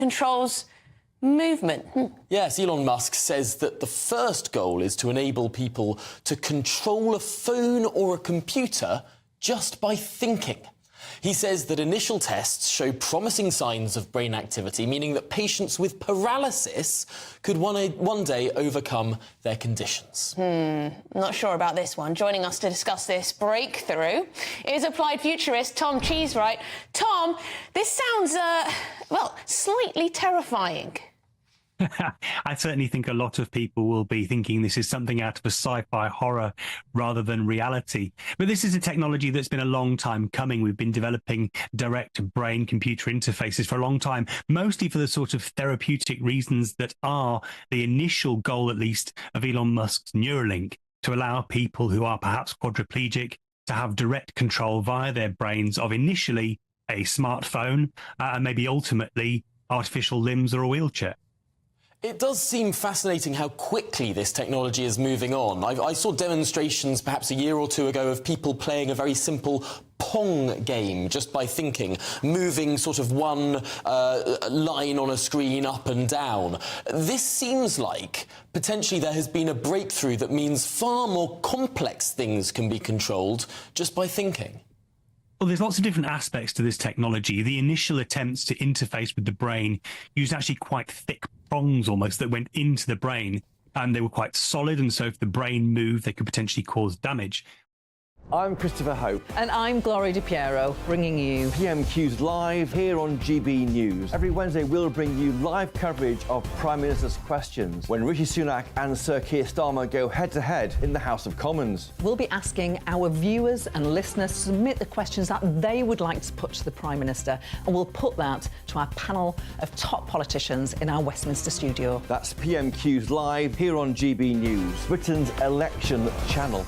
controls movement. Yes, Elon Musk says that the first goal is to enable people to control a phone or a computer just by thinking. He says that initial tests show promising signs of brain activity, meaning that patients with paralysis could one day overcome their conditions. Not sure about this one. Joining us to discuss this breakthrough is applied futurist Tom Cheesewright. Tom, this sounds, well, slightly terrifying. I certainly think a lot of people will be thinking this is something out of a sci-fi horror rather than reality. But this is a technology that's been a long time coming. We've been developing direct brain-computer interfaces for a long time, mostly for the sort of therapeutic reasons that are the initial goal, at least, of Elon Musk's Neuralink, to allow people who are perhaps quadriplegic to have direct control via their brains of initially a smartphone and maybe ultimately artificial limbs or a wheelchair. It does seem fascinating how quickly this technology is moving on. I saw demonstrations perhaps a year or two ago of people playing a very simple Pong game just by thinking, moving sort of one line on a screen up and down. This seems like potentially there has been a breakthrough that means far more complex things can be controlled just by thinking. Well, there's lots of different aspects to this technology. The initial attempts to interface with the brain used actually quite thick prongs almost that went into the brain, and they were quite solid, and so if the brain moved, they could potentially cause damage. I'm Christopher Hope. And I'm Gloria Di Piero, bringing you PMQ's Live here on GB News. Every Wednesday, we'll bring you live coverage of Prime Minister's questions when Rishi Sunak and Sir Keir Starmer go head-to-head in the House of Commons. We'll be asking our viewers and listeners to submit the questions that they would like to put to the Prime Minister, and we'll put that to our panel of top politicians in our Westminster studio. That's PMQ's Live here on GB News, Britain's election channel.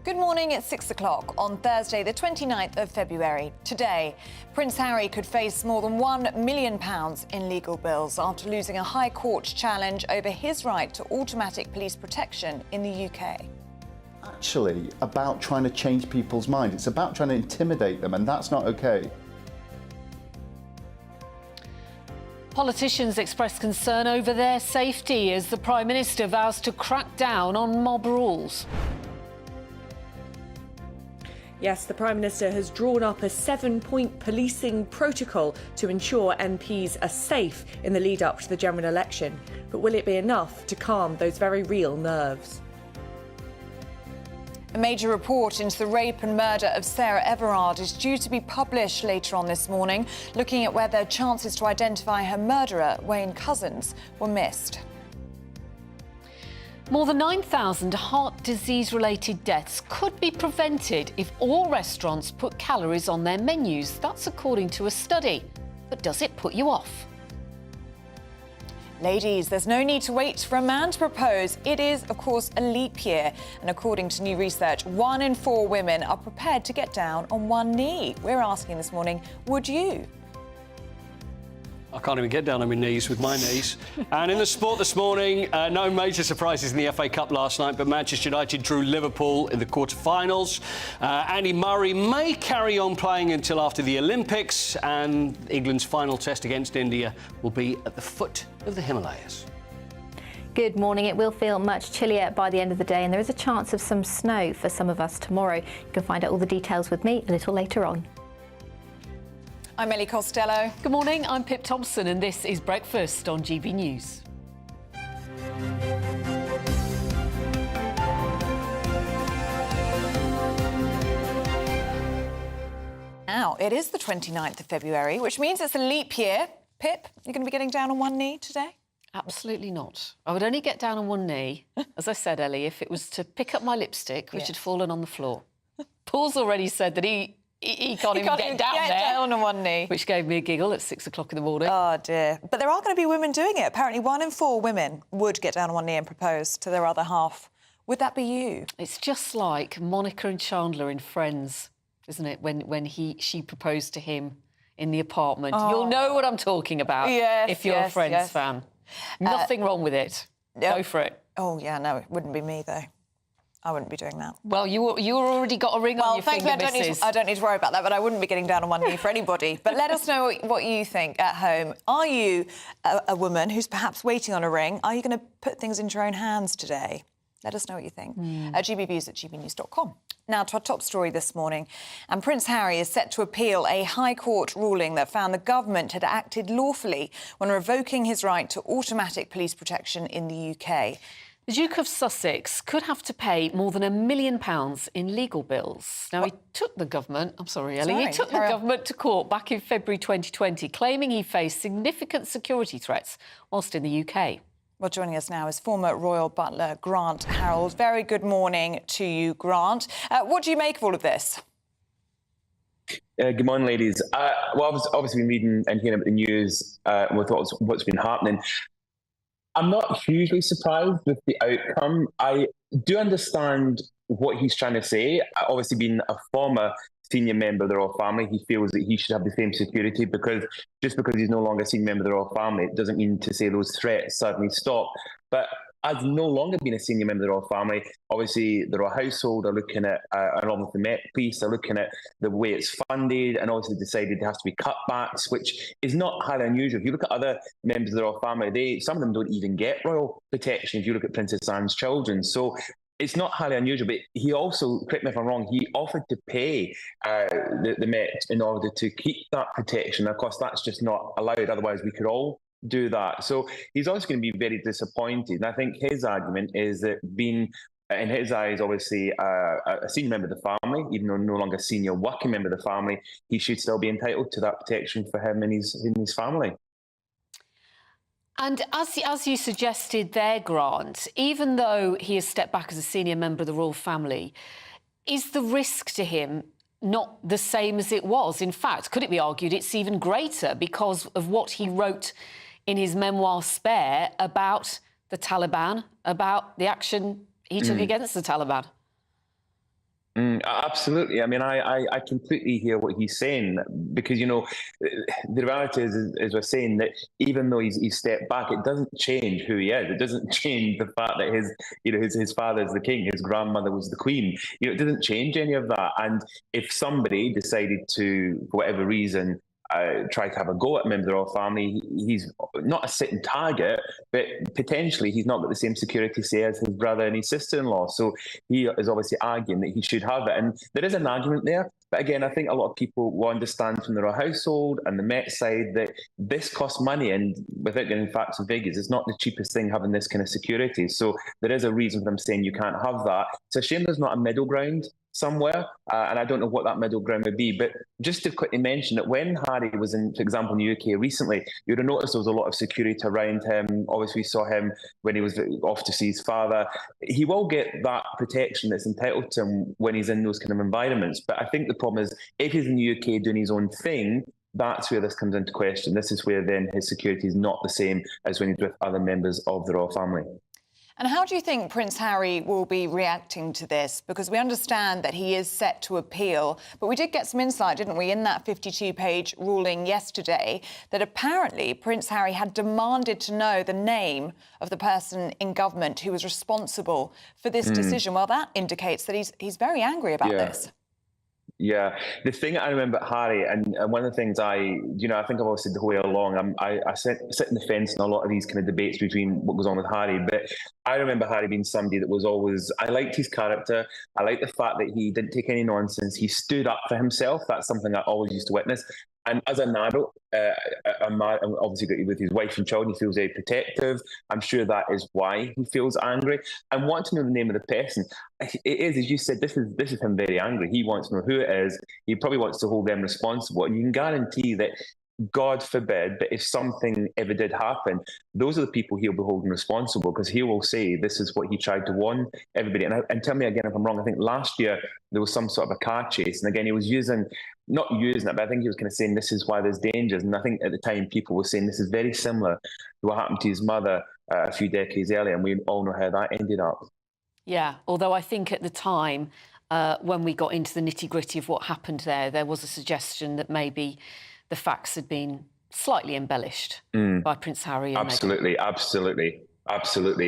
Good morning, it's 6 o'clock on Thursday, the 29th of February. Today, Prince Harry could face more than £1 million in legal bills after losing a High Court challenge over his right to automatic police protection in the UK. Actually, about trying to change people's minds. It's about trying to intimidate them, and that's not okay. Politicians express concern over their safety as the Prime Minister vows to crack down on mob rules. Yes, the Prime Minister has drawn up a 7-point policing protocol to ensure MPs are safe in the lead-up to the general election. But will it be enough to calm those very real nerves? A major report into the rape and murder of Sarah Everard is due to be published later on this morning, looking at whether chances to identify her murderer, Wayne Couzens, were missed. More than 9,000 heart disease-related deaths could be prevented if all restaurants put calories on their menus. That's according to a study. But does it put you off? Ladies, there's no need to wait for a man to propose. It is, of course, a leap year. And according to new research, 1 in 4 women are prepared to get down on one knee. We're asking this morning, would you? I can't even get down on my knees with my knees. And in the sport this morning, no major surprises in the FA Cup last night, but Manchester United drew Liverpool in the quarter-finals. Andy Murray may carry on playing until after the Olympics, and England's final test against India will be at the foot of the Himalayas. Good morning. It will feel much chillier by the end of the day, and there is a chance of some snow for some of us tomorrow. You can find out all the details with me a little later on. I'm Ellie Costello. Good morning, I'm Pip Thompson and this is Breakfast on GB News. Now, it is the 29th of February, which means it's a leap year. Pip, you're going to be getting down on one knee today? Absolutely not. I would only get down on one knee, as I said, Ellie, if it was to pick up my lipstick, which had fallen on the floor. Paul's already said that he can't even get down on one knee. Which gave me a giggle at 6 o'clock in the morning. Oh, dear. But there are going to be women doing it. Apparently 1 in 4 women would get down on one knee and propose to their other half. Would that be you? It's just like Monica and Chandler in Friends, isn't it? When she proposed to him in the apartment. Oh. You'll know what I'm talking about if you're a Friends fan. Nothing wrong with it. Yep. Go for it. Oh, yeah, no, it wouldn't be me, though. I wouldn't be doing that. Well, you already got a ring on your finger, missus. I don't need to worry about that, but I wouldn't be getting down on one knee for anybody. But let us know what you think at home. Are you a woman who's perhaps waiting on a ring? Are you going to put things into your own hands today? Let us know what you think. gbviews@gbnews.com. Now to our top story this morning. And Prince Harry is set to appeal a High Court ruling that found the government had acted lawfully when revoking his right to automatic police protection in the UK. The Duke of Sussex could have to pay more than £1 million in legal bills. Now, he took the government... I'm sorry, Ellie. He took the government to court back in February 2020, claiming he faced significant security threats whilst in the UK. Well, joining us now is former royal butler Grant Harold. Very good morning to you, Grant. What do you make of all of this? Good morning, ladies. Well, I've obviously been reading and hearing about the news with what's been happening. I'm not hugely surprised with the outcome. I do understand what he's trying to say. Obviously, being a former senior member of the royal family, he feels that he should have the same security because just because he's no longer a senior member of the royal family, it doesn't mean to say those threats suddenly stop. But as no longer being a senior member of the royal family, obviously the royal household are looking at, along with the Met Police, are looking at the way it's funded and obviously decided there has to be cutbacks, which is not highly unusual. If you look at other members of the royal family, some of them don't even get royal protection if you look at Princess Anne's children. So it's not highly unusual, but he also, correct me if I'm wrong, he offered to pay the Met in order to keep that protection. Of course, that's just not allowed, otherwise we could all do that. So he's always going to be very disappointed. And I think his argument is that being, in his eyes, obviously a senior member of the family, even though no longer a senior working member of the family, he should still be entitled to that protection for him and his family. And as you suggested there, Grant, even though he has stepped back as a senior member of the royal family, is the risk to him not the same as it was? In fact, could it be argued it's even greater because of what he wrote in his memoir Spare about the Taliban, about the action he took against the Taliban? Absolutely. I mean, I completely hear what he's saying because, you know, the reality is, as we're saying, that even though he's stepped back, it doesn't change who he is. It doesn't change the fact that his father is the king, his grandmother was the queen. You know, it doesn't change any of that. And if somebody decided to, for whatever reason, try to have a go at a member of the royal family, he's not a sitting target, but potentially he's not got the same security, say, as his brother and his sister-in-law. So he is obviously arguing that he should have it. And there is an argument there. But again, I think a lot of people will understand from the royal household and the Met side that this costs money, and without getting facts and figures, it's not the cheapest thing having this kind of security. So there is a reason for them saying you can't have that. It's a shame there's not a middle ground somewhere, and I don't know what that middle ground would be. But just to quickly mention that when Harry was in, for example, in the UK recently, you would have noticed there was a lot of security around him. Obviously, we saw him when he was off to see his father. He will get that protection that's entitled to him when he's in those kind of environments. But I think the problem is if he's in the UK doing his own thing, that's where this comes into question. This is where then his security is not the same as when he's with other members of the royal family. And how do you think Prince Harry will be reacting to this? Because we understand that he is set to appeal, but we did get some insight, didn't we, in that 52-page ruling yesterday, that apparently Prince Harry had demanded to know the name of the person in government who was responsible for this decision. Well, that indicates that he's very angry about this. Yeah, the thing I remember about Harry, and one of the things I think I've always said the whole way along, I sit in the fence in a lot of these kind of debates between what goes on with Harry, but I remember Harry being somebody that was always, I liked his character, I liked the fact that he didn't take any nonsense, he stood up for himself. That's something I always used to witness. And as an adult, obviously with his wife and children, he feels very protective. I'm sure that is why he feels angry. And want to know the name of the person. It is, as you said, this is him very angry. He wants to know who it is. He probably wants to hold them responsible. And you can guarantee that, God forbid, but if something ever did happen, those are the people he'll be holding responsible, because he will say this is what he tried to warn everybody. And tell me again if I'm wrong, I think last year there was some sort of a car chase. And again, he was not using it, but I think he was kind of saying this is why there's dangers. And I think at the time people were saying this is very similar to what happened to his mother a few decades earlier. And we all know how that ended up. Yeah, although I think at the time, when we got into the nitty-gritty of what happened there was a suggestion that maybe the facts had been slightly embellished by Prince Harry. And absolutely.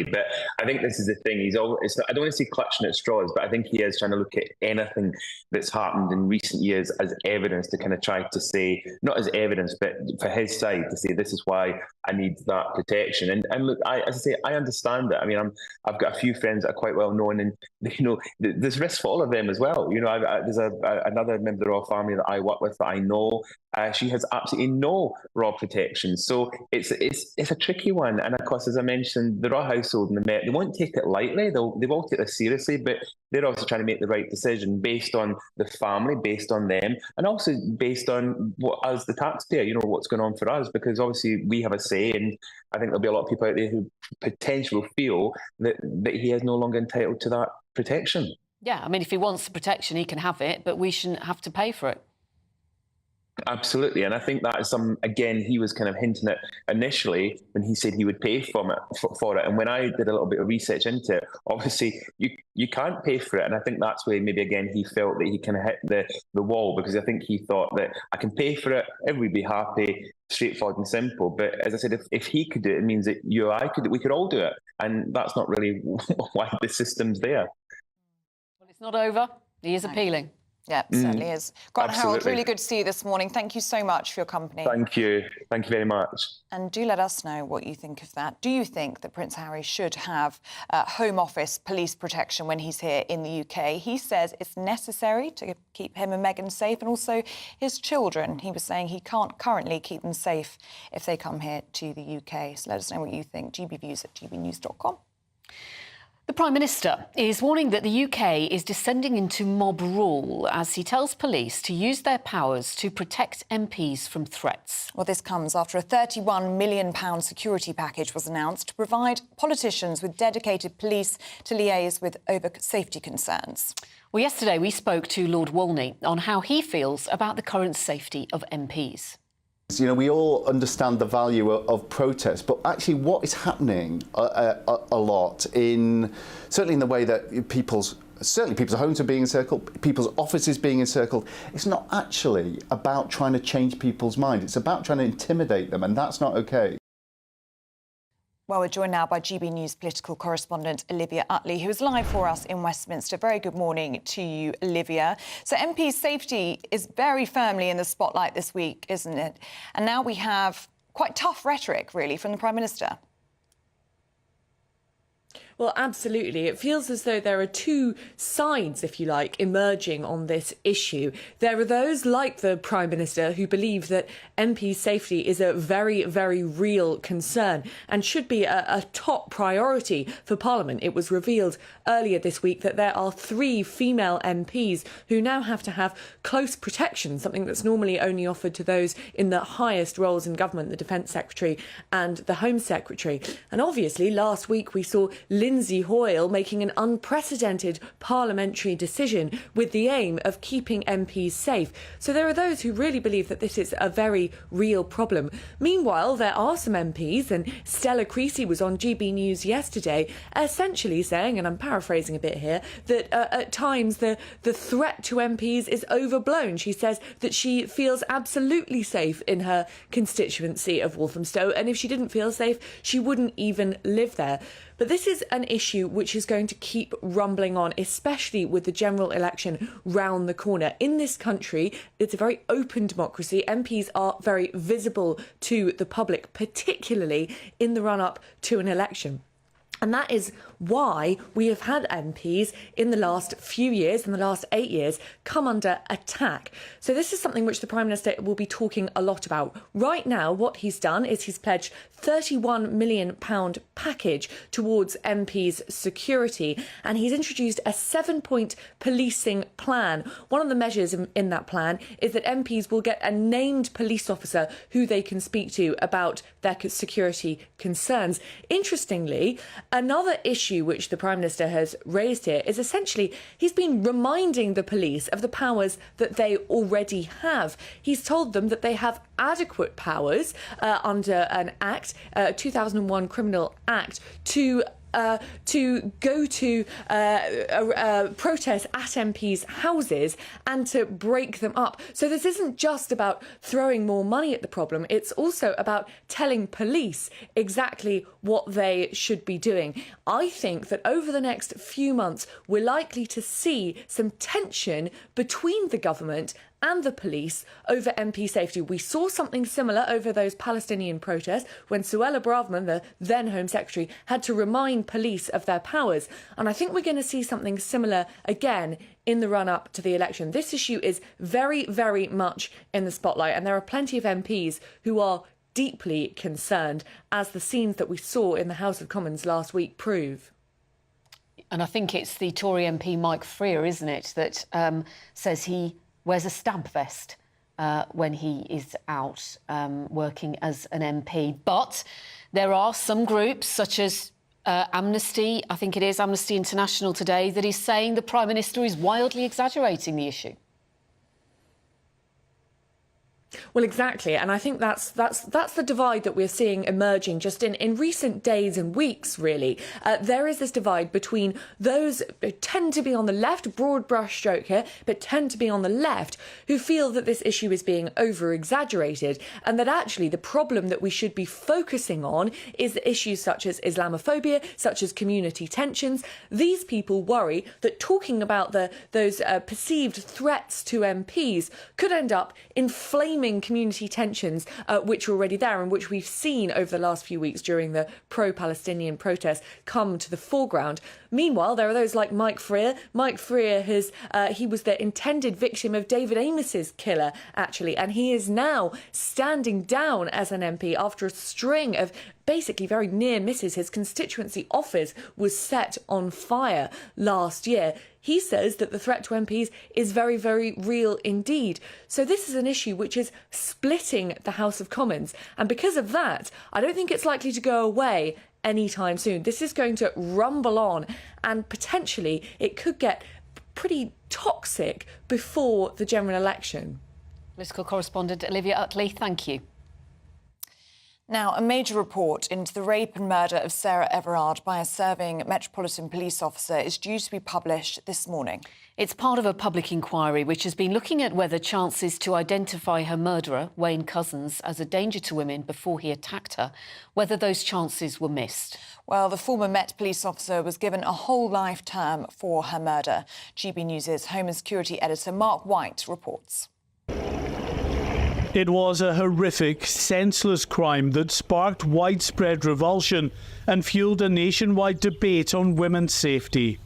But I think this is the thing. I don't want to say clutching at straws, but I think he is trying to look at anything that's happened in recent years as evidence to kind of try to say, not as evidence, but for his side to say, this is why I need that protection. And look, as I say, I understand it. I mean, I've got a few friends that are quite well known, and there's risk for all of them as well. There's another member of the royal family that I work with that I know. She has absolutely no royal protection. So it's a tricky one. And of course, as I mentioned, the royal household and the Met, they won't take it lightly. They will take this seriously, but they're also trying to make the right decision based on the family, based on them, and also based on what us, the taxpayer, what's going on for us, because obviously we have a say, and I think there'll be a lot of people out there who potentially will feel that he is no longer entitled to that protection. Yeah, I mean, if he wants the protection, he can have it, but we shouldn't have to pay for it. Absolutely, and I think that is again, he was kind of hinting at initially when he said he would pay for it. And when I did a little bit of research into it, obviously you can't pay for it, and I think that's where maybe again he felt that he kind of hit the wall, because I think he thought that I can pay for it, everybody be happy, straightforward and simple. But as I said, if he could do it, it means that you or I could, we could all do it, and that's not really why the system's there. Well, it's not over. He is appealing. Yeah, it certainly is. Grant Absolutely. Harold, really good to see you this morning. Thank you so much for your company. Thank you very much. And do let us know what you think of that. Do you think that Prince Harry should have Home Office police protection when he's here in the UK? He says it's necessary to keep him and Meghan safe, and also his children. He was saying he can't currently keep them safe if they come here to the UK. So let us know what you think. gbviews@gbnews.com. The Prime Minister is warning that the UK is descending into mob rule as he tells police to use their powers to protect MPs from threats. Well, this comes after a £31 million security package was announced to provide politicians with dedicated police to liaise with over safety concerns. Well, yesterday we spoke to Lord Wolney on how he feels about the current safety of MPs. We all understand the value of protest, but actually what is happening a lot certainly in the way that people's homes are being encircled, people's offices being encircled, it's not actually about trying to change people's mind. It's about trying to intimidate them, and that's not okay. Well, we're joined now by GB News political correspondent Olivia Utley, who is live for us in Westminster. Very good morning to you, Olivia. So MP safety is very firmly in the spotlight this week, isn't it? And now we have quite tough rhetoric, really, from the Prime Minister. Well, absolutely. It feels as though there are two sides, if you like, emerging on this issue. There are those like the Prime Minister who believe that MP safety is a very, very real concern and should be a top priority for Parliament. It was revealed earlier this week that there are 3 female MPs who now have to have close protection, something that's normally only offered to those in the highest roles in government, the Defence Secretary and the Home Secretary. And obviously, last week we saw Liz Lindsay Hoyle making an unprecedented parliamentary decision with the aim of keeping MPs safe. So there are those who really believe that this is a very real problem. Meanwhile, there are some MPs, and Stella Creasy was on GB News yesterday, essentially saying, and I'm paraphrasing a bit here, that at times the threat to MPs is overblown. She says that she feels absolutely safe in her constituency of Walthamstow, and if she didn't feel safe, she wouldn't even live there. But this is an issue which is going to keep rumbling on, especially with the general election round the corner. In this country, it's a very open democracy. MPs are very visible to the public, particularly in the run-up to an election. And that is why we have had MPs in the last few years, in the last 8 years, come under attack. So this is something which the Prime Minister will be talking a lot about. Right now, what he's done is he's pledged £31 million package towards MPs' security, and he's introduced a 7-point policing plan. One of the measures in that plan is that MPs will get a named police officer who they can speak to about their security concerns. Interestingly, another issue which the Prime Minister has raised here is essentially he's been reminding the police of the powers that they already have. He's told them that they have adequate powers under an Act, 2001 Criminal Act, to go to protest at MPs' houses and to break them up. So this isn't just about throwing more money at the problem, it's also about telling police exactly what they should be doing. I think that over the next few months, we're likely to see some tension between the government and the police over MP safety. We saw something similar over those Palestinian protests when Suella Braverman, the then Home Secretary, had to remind police of their powers. And I think we're going to see something similar again in the run-up to the election. This issue is very, very much in the spotlight, and there are plenty of MPs who are deeply concerned, as the scenes that we saw in the House of Commons last week prove. And I think it's the Tory MP Mike Freer, isn't it, that says he wears a stamp vest when he is out working as an MP. But there are some groups, such as Amnesty, I think it is Amnesty International today, that is saying the Prime Minister is wildly exaggerating the issue. Well, exactly. And I think that's the divide that we're seeing emerging just in recent days and weeks, really. There is this divide between those who tend to be on the left, broad brush stroke here, but tend to be on the left, who feel that this issue is being over-exaggerated and that actually the problem that we should be focusing on is issues such as Islamophobia, such as community tensions. These people worry that talking about those perceived threats to MPs could end up inflaming community tensions which are already there and which we've seen over the last few weeks during the pro-Palestinian protests come to the foreground. Meanwhile, there are those like Mike Freer. Mike Freer he was the intended victim of David Amos's killer, actually, and he is now standing down as an MP after a string of basically very near misses. His constituency office was set on fire last year. He says that the threat to MPs is very, very real indeed. So this is an issue which is splitting the House of Commons. And because of that, I don't think it's likely to go away anytime soon. This is going to rumble on, and potentially it could get pretty toxic before the general election. Political correspondent Olivia Utley, thank you. Now, a major report into the rape and murder of Sarah Everard by a serving Metropolitan Police officer is due to be published this morning. It's part of a public inquiry which has been looking at whether chances to identify her murderer, Wayne Couzens, as a danger to women before he attacked her, whether those chances were missed. Well, the former Met police officer was given a whole life term for her murder. GB News' Home and Security editor Mark White reports. It was a horrific, senseless crime that sparked widespread revulsion and fueled a nationwide debate on women's safety.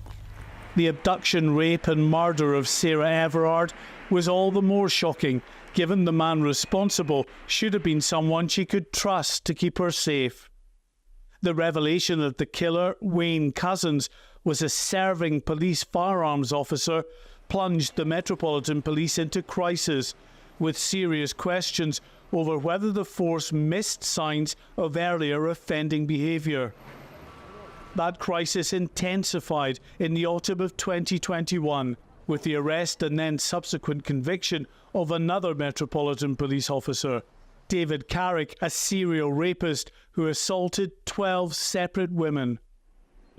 The abduction, rape and murder of Sarah Everard was all the more shocking, given the man responsible should have been someone she could trust to keep her safe. The revelation that the killer, Wayne Couzens, was a serving police firearms officer plunged the Metropolitan Police into crisis, with serious questions over whether the force missed signs of earlier offending behaviour. That crisis intensified in the autumn of 2021 with the arrest and then subsequent conviction of another Metropolitan Police officer, David Carrick, a serial rapist who assaulted 12 separate women.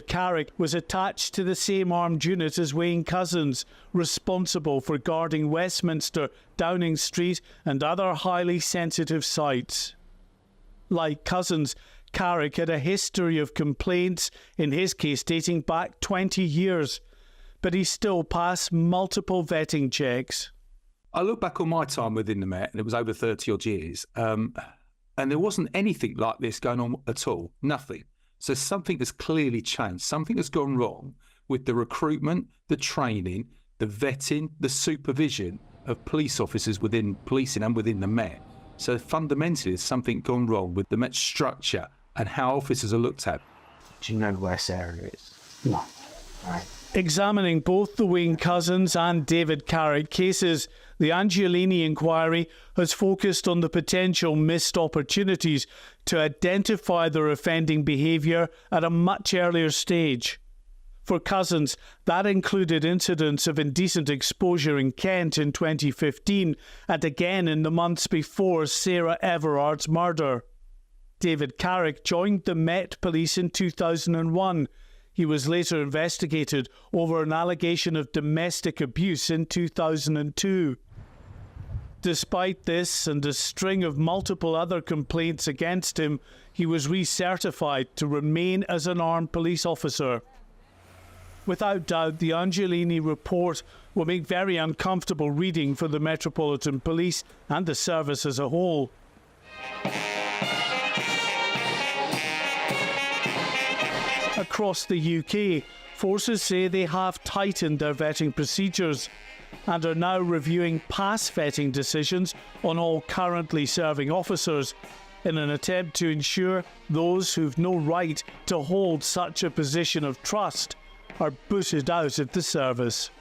Carrick was attached to the same armed unit as Wayne Couzens, responsible for guarding Westminster, Downing Street and other highly sensitive sites. Like Couzens, Carrick had a history of complaints, in his case dating back 20 years, but he still passed multiple vetting checks. I look back on my time within the Met, and it was over 30 odd years, and there wasn't anything like this going on at all, nothing. So something has clearly changed. Something has gone wrong with the recruitment, the training, the vetting, the supervision of police officers within policing and within the Met. So fundamentally, there's something gone wrong with the Met structure and how officers are looked at. Do you know where Sarah is? No. Right. Examining both the Wayne Couzens and David Carrick cases, the Angiolini inquiry has focused on the potential missed opportunities to identify their offending behaviour at a much earlier stage. For Couzens, that included incidents of indecent exposure in Kent in 2015 and again in the months before Sarah Everard's murder. David Carrick joined the Met Police in 2001. He was later investigated over an allegation of domestic abuse in 2002. Despite this and a string of multiple other complaints against him, he was recertified to remain as an armed police officer. Without doubt, the Angiolini report will make very uncomfortable reading for the Metropolitan Police and the service as a whole. Across the UK, forces say they have tightened their vetting procedures and are now reviewing past vetting decisions on all currently serving officers in an attempt to ensure those who've no right to hold such a position of trust are booted out of the service.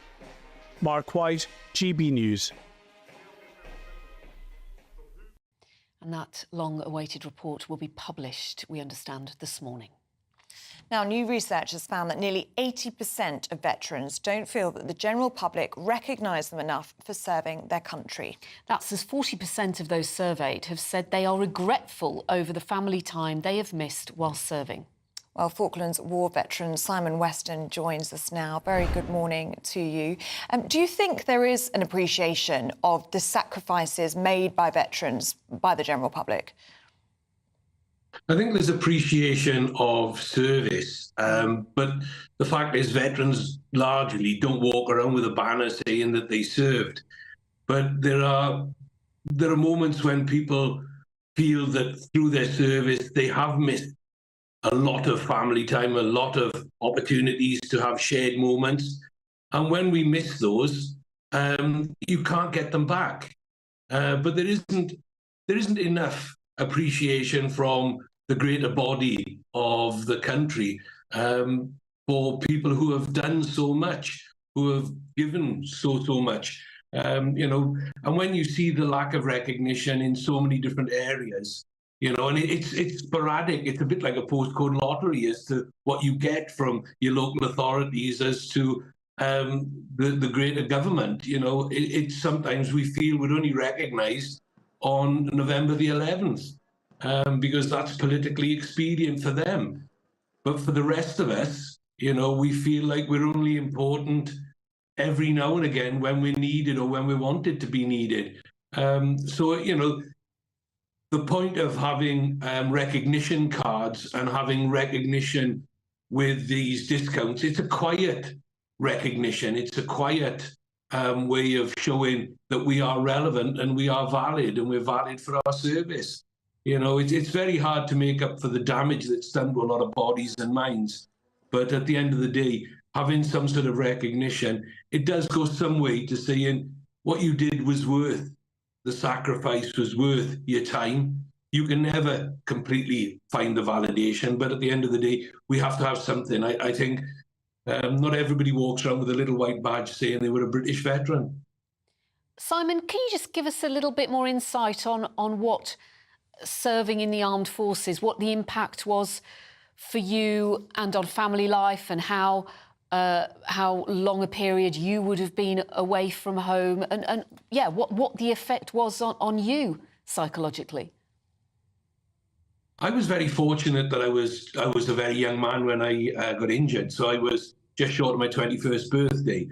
Mark White, GB News. And that long-awaited report will be published, we understand, this morning. Now, new research has found that nearly 80% of veterans don't feel that the general public recognise them enough for serving their country. That's as 40% of those surveyed have said they are regretful over the family time they have missed while serving. Well, Falklands War veteran Simon Weston joins us now. Very good morning to you. Do you think there is an appreciation of the sacrifices made by veterans by the general public? I think there's appreciation of service, but the fact is veterans largely don't walk around with a banner saying that they served. But there are moments when people feel that through their service they have missed a lot of family time, a lot of opportunities to have shared moments. And when we miss those, you can't get them back. But there isn't enough appreciation from the greater body of the country for people who have done so much, who have given so much. And when you see the lack of recognition in so many different areas, and it's sporadic. It's a bit like a postcode lottery as to what you get from your local authorities as to the greater government. It's sometimes we feel we're only recognised on November the 11th because that's politically expedient for them. But for the rest of us, we feel like we're only important every now and again when we're needed or when we wanted to be needed. The point of having recognition cards and having recognition with these discounts, it's a quiet recognition. It's a quiet way of showing that we are relevant and we are valid and we're valid for our service. It's very hard to make up for the damage that's done to a lot of bodies and minds. But at the end of the day, having some sort of recognition, it does go some way to saying what you did was worth the sacrifice, was worth your time. You can never completely find the validation, but at the end of the day, we have to have something. I think not everybody walks around with a little white badge saying they were a British veteran. Simon, can you just give us a little bit more insight on what serving in the armed forces, what the impact was for you and on family life, and how long a period you would have been away from home, and yeah, what the effect was on you psychologically? I was very fortunate that I was a very young man when I got injured, so I was just short of my 21st birthday.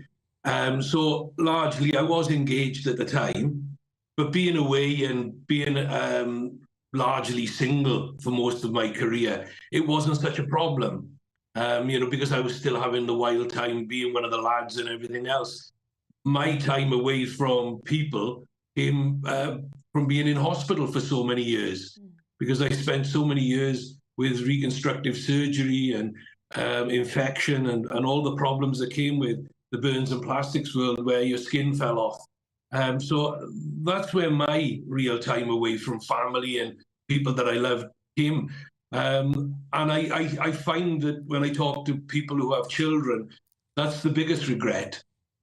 So largely I was engaged at the time, but being away and being largely single for most of my career, it wasn't such a problem, because I was still having the wild time being one of the lads and everything else. My time away from people came from being in hospital for so many years, because I spent so many years with reconstructive surgery and infection and all the problems that came with the burns and plastics world, where your skin fell off. So that's where my real time away from family and people that I loved came. And I find that when I talk to people who have children, that's the biggest regret,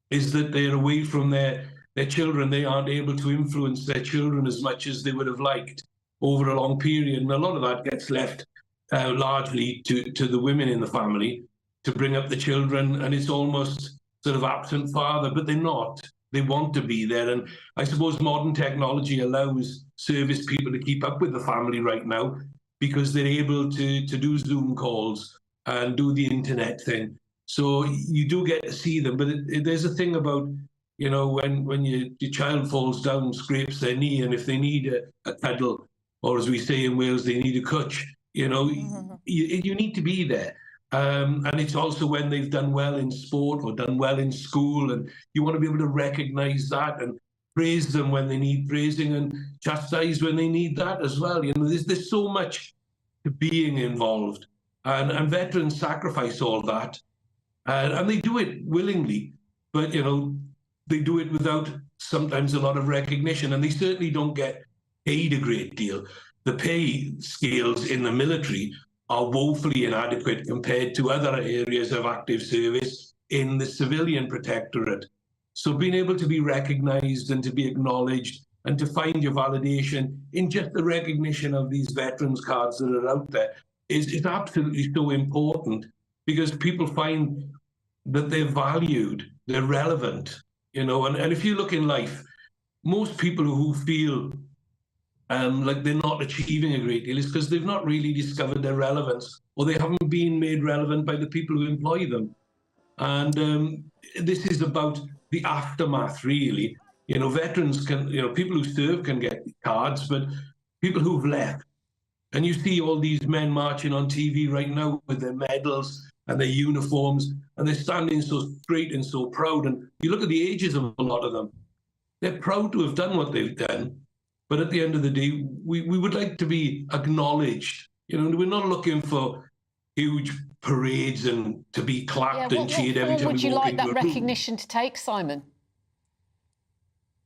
is that they're away from their children. They aren't able to influence their children as much as they would have liked over a long period. And a lot of that gets left largely to the women in the family to bring up the children. And it's almost sort of absent father, but they're not. They want to be there. And I suppose modern technology allows service people to keep up with the family right now, because they're able to do Zoom calls and do the internet thing. So you do get to see them. But there's a thing about, when your child falls down, scrapes their knee, and if they need a cuddle, or as we say in Wales, they need a cwtch, you need to be there. And it's also when they've done well in sport or done well in school, and you want to be able to recognise that and praise them when they need praising and chastise when they need that as well. There's so much to being involved, and veterans sacrifice all that, and they do it willingly, but they do it without sometimes a lot of recognition, and they certainly don't get paid a great deal. The pay scales in the military are woefully inadequate compared to other areas of active service in the civilian protectorate. So being able to be recognised and to be acknowledged and to find your validation in just the recognition of these veterans cards that are out there is absolutely so important, because people find that they're valued, they're relevant, and if you look in life, most people who feel like they're not achieving a great deal is because they've not really discovered their relevance, or they haven't been made relevant by the people who employ them. And this is about the aftermath, really. Veterans can, people who serve can get cards, but people who've left, and you see all these men marching on TV right now with their medals and their uniforms, and they're standing so straight and so proud. And you look at the ages of a lot of them, they're proud to have done what they've done. But at the end of the day, we would like to be acknowledged. We're not looking for huge parades and to be clapped and cheered every time we walk into a room. Would you like that recognition to take, Simon?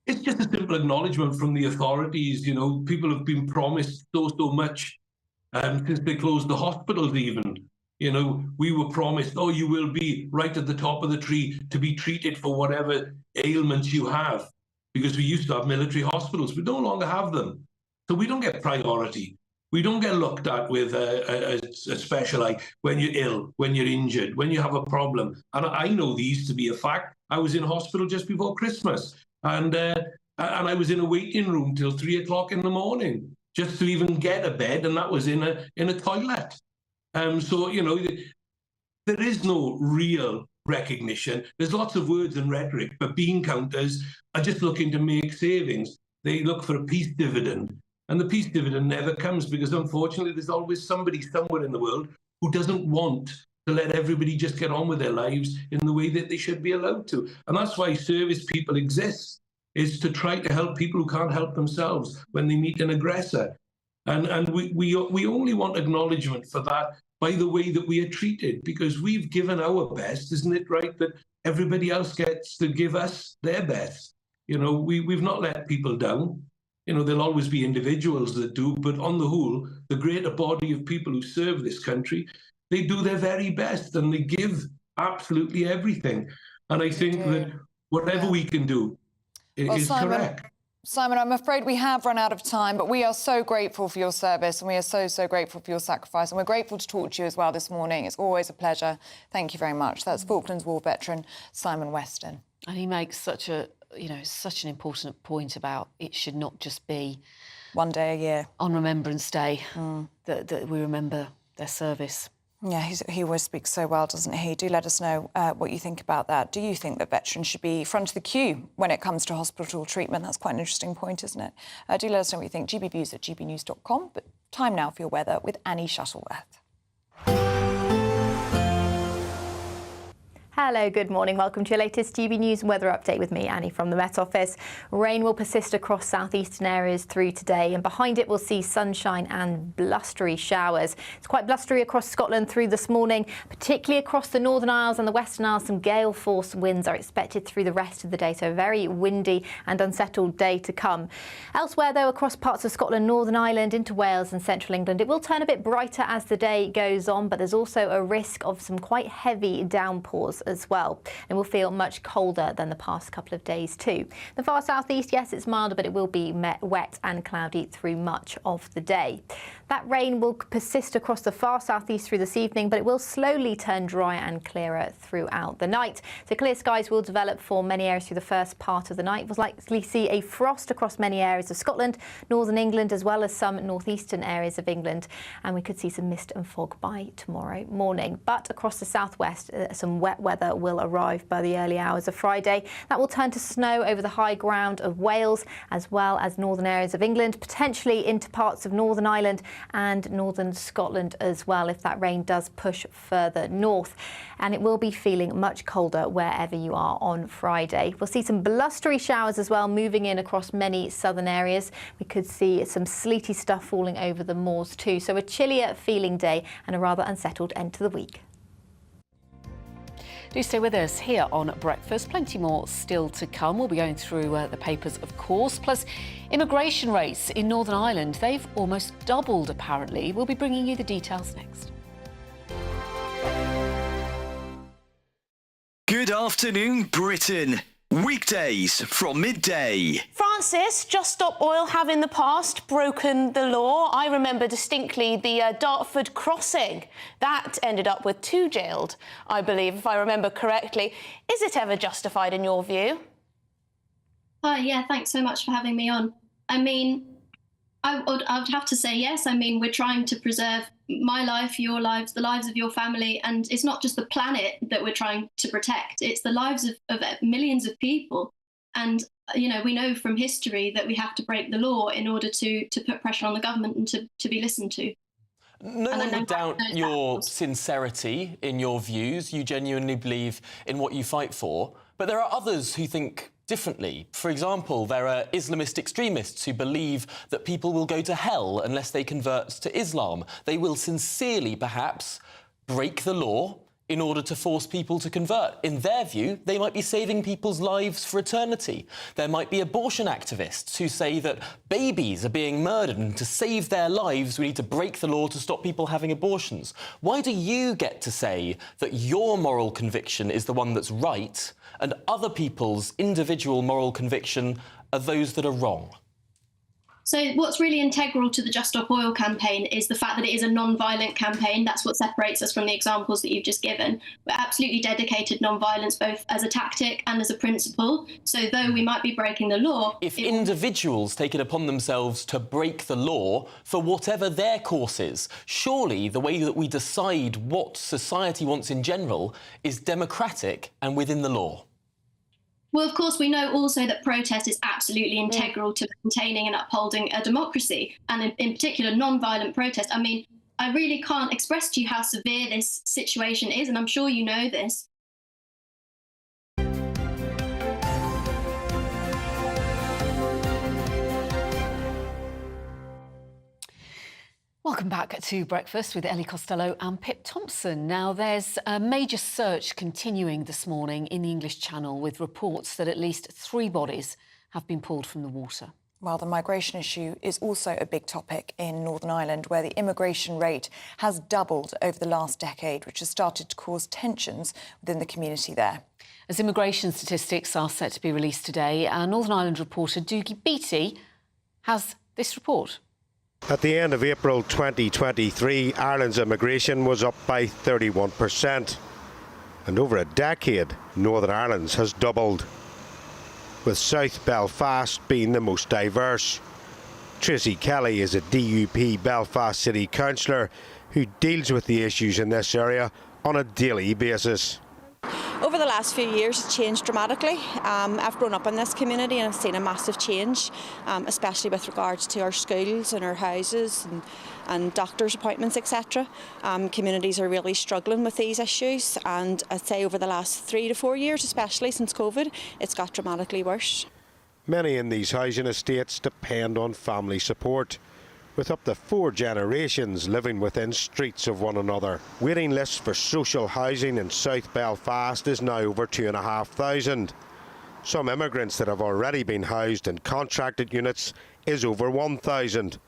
It's just a simple acknowledgement from the authorities. People have been promised so much since they closed the hospitals even. We were promised, you will be right at the top of the tree to be treated for whatever ailments you have. Because we used to have military hospitals. We no longer have them. So we don't get priority. We don't get looked at with a special eye when you're ill, when you're injured, when you have a problem. And I know these to be a fact. I was in hospital just before Christmas, and I was in a waiting room till 3 o'clock in the morning just to even get a bed, and that was in a toilet. So, there is no real recognition. There's lots of words and rhetoric, but bean counters are just looking to make savings. They look for a peace dividend, and the peace dividend never comes, because unfortunately there's always somebody somewhere in the world who doesn't want to let everybody just get on with their lives in the way that they should be allowed to. And that's why service people exist, is to try to help people who can't help themselves when they meet an aggressor. And we only want acknowledgement for that by the way that we are treated, because we've given our best. Isn't it right that everybody else gets to give us their best? We've not let people down. There'll always be individuals that do, but on the whole, the greater body of people who serve this country, they do their very best, and they give absolutely everything. And I think that whatever we can do is Simon, correct. Simon, I'm afraid we have run out of time, but we are so grateful for your service and we are so grateful for your sacrifice, and we're grateful to talk to you as well this morning. It's always a pleasure. Thank you very much. That's Falklands War veteran Simon Weston. And he makes such an important point about it should not just be one day a year on Remembrance Day that we remember their service. Yeah, he always speaks so well, doesn't he? Do let us know what you think about that. Do you think that veterans should be front of the queue when it comes to hospital treatment? That's quite an interesting point, isn't it? Do let us know what you think. gbviews@gbnews.com. But time now for your weather with Annie Shuttleworth. Hello, good morning. Welcome to your latest GB News weather update with me, Annie, from the Met Office. Rain will persist across southeastern areas through today, and behind it we'll see sunshine and blustery showers. It's quite blustery across Scotland through this morning, particularly across the Northern Isles and the Western Isles. Some gale-force winds are expected through the rest of the day, so a very windy and unsettled day to come. Elsewhere, though, across parts of Scotland, Northern Ireland into Wales and central England, it will turn a bit brighter as the day goes on, but there's also a risk of some quite heavy downpours as well. It will feel much colder than the past couple of days too. The far southeast, yes, it's milder, but it will be wet and cloudy through much of the day. That rain will persist across the far southeast through this evening, but it will slowly turn dry and clearer throughout the night. So clear skies will develop for many areas through the first part of the night. We'll likely see a frost across many areas of Scotland, northern England, as well as some northeastern areas of England. And we could see some mist and fog by tomorrow morning. But across the southwest, some wet weather will arrive by the early hours of Friday. That will turn to snow over the high ground of Wales, as well as northern areas of England, potentially into parts of Northern Ireland and northern Scotland as well, if that rain does push further north. And it will be feeling much colder wherever you are on Friday. We'll see some blustery showers as well moving in across many southern areas. We could see some sleety stuff falling over the moors too. So a chillier feeling day and a rather unsettled end to the week. Do stay with us here on Breakfast. Plenty more still to come. We'll be going through the papers, of course, plus immigration rates in Northern Ireland. They've almost doubled, apparently. We'll be bringing you the details next. Good afternoon, Britain. Weekdays from midday. Francis, Just Stop Oil have in the past broken the law. I remember distinctly the Dartford crossing. That ended up with 2 jailed, I believe, if I remember correctly. Is it ever justified in your view? Yeah, thanks so much for having me on. I mean, I would have to say yes. I mean, we're trying to preserve my life, your lives, the lives of your family, and it's not just the planet that we're trying to protect, it's the lives of millions of people. And, you know, we know from history that we have to break the law in order to put pressure on the government and to be listened to. No one would doubt your sincerity in your views. You genuinely believe in what you fight for. But there are others who think differently. For example, there are Islamist extremists who believe that people will go to hell unless they convert to Islam. They will sincerely, perhaps, break the law in order to force people to convert. In their view, they might be saving people's lives for eternity. There might be abortion activists who say that babies are being murdered and to save their lives we need to break the law to stop people having abortions. Why do you get to say that your moral conviction is the one that's right and other people's individual moral conviction are those that are wrong? So what's really integral to the Just Stop Oil campaign is the fact that it is a non-violent campaign. That's what separates us from the examples that you've just given. We're absolutely dedicated non-violence, both as a tactic and as a principle. So though we might be breaking the law... If individuals take it upon themselves to break the law for whatever their course is, surely the way that we decide what society wants in general is democratic and within the law. Well, of course, we know also that protest is absolutely integral to maintaining and upholding a democracy, and in particular, non-violent protest. I mean, I really can't express to you how severe this situation is, and I'm sure you know this. Welcome back to Breakfast with Ellie Costello and Pip Thompson. Now, there's a major search continuing this morning in the English Channel with reports that at least 3 bodies have been pulled from the water. Well, the migration issue is also a big topic in Northern Ireland, where the immigration rate has doubled over the last decade, which has started to cause tensions within the community there. As immigration statistics are set to be released today, our Northern Ireland reporter Doogie Beattie has this report. At the end of April 2023, Ireland's immigration was up by 31%. And over a decade, Northern Ireland's has doubled, with South Belfast being the most diverse. Tracy Kelly is a DUP Belfast City Councillor who deals with the issues in this area on a daily basis. Over the last few years, it's changed dramatically. I've grown up in this community and I've seen a massive change, especially with regards to our schools and our houses and doctors' appointments, etc. Communities are really struggling with these issues, and I'd say over the last 3 to 4 years, especially since COVID, it's got dramatically worse. Many in these housing estates depend on family support, with up to 4 generations living within streets of one another. Waiting lists for social housing in South Belfast is now over 2,500. Some immigrants that have already been housed in contracted units is over 1,000.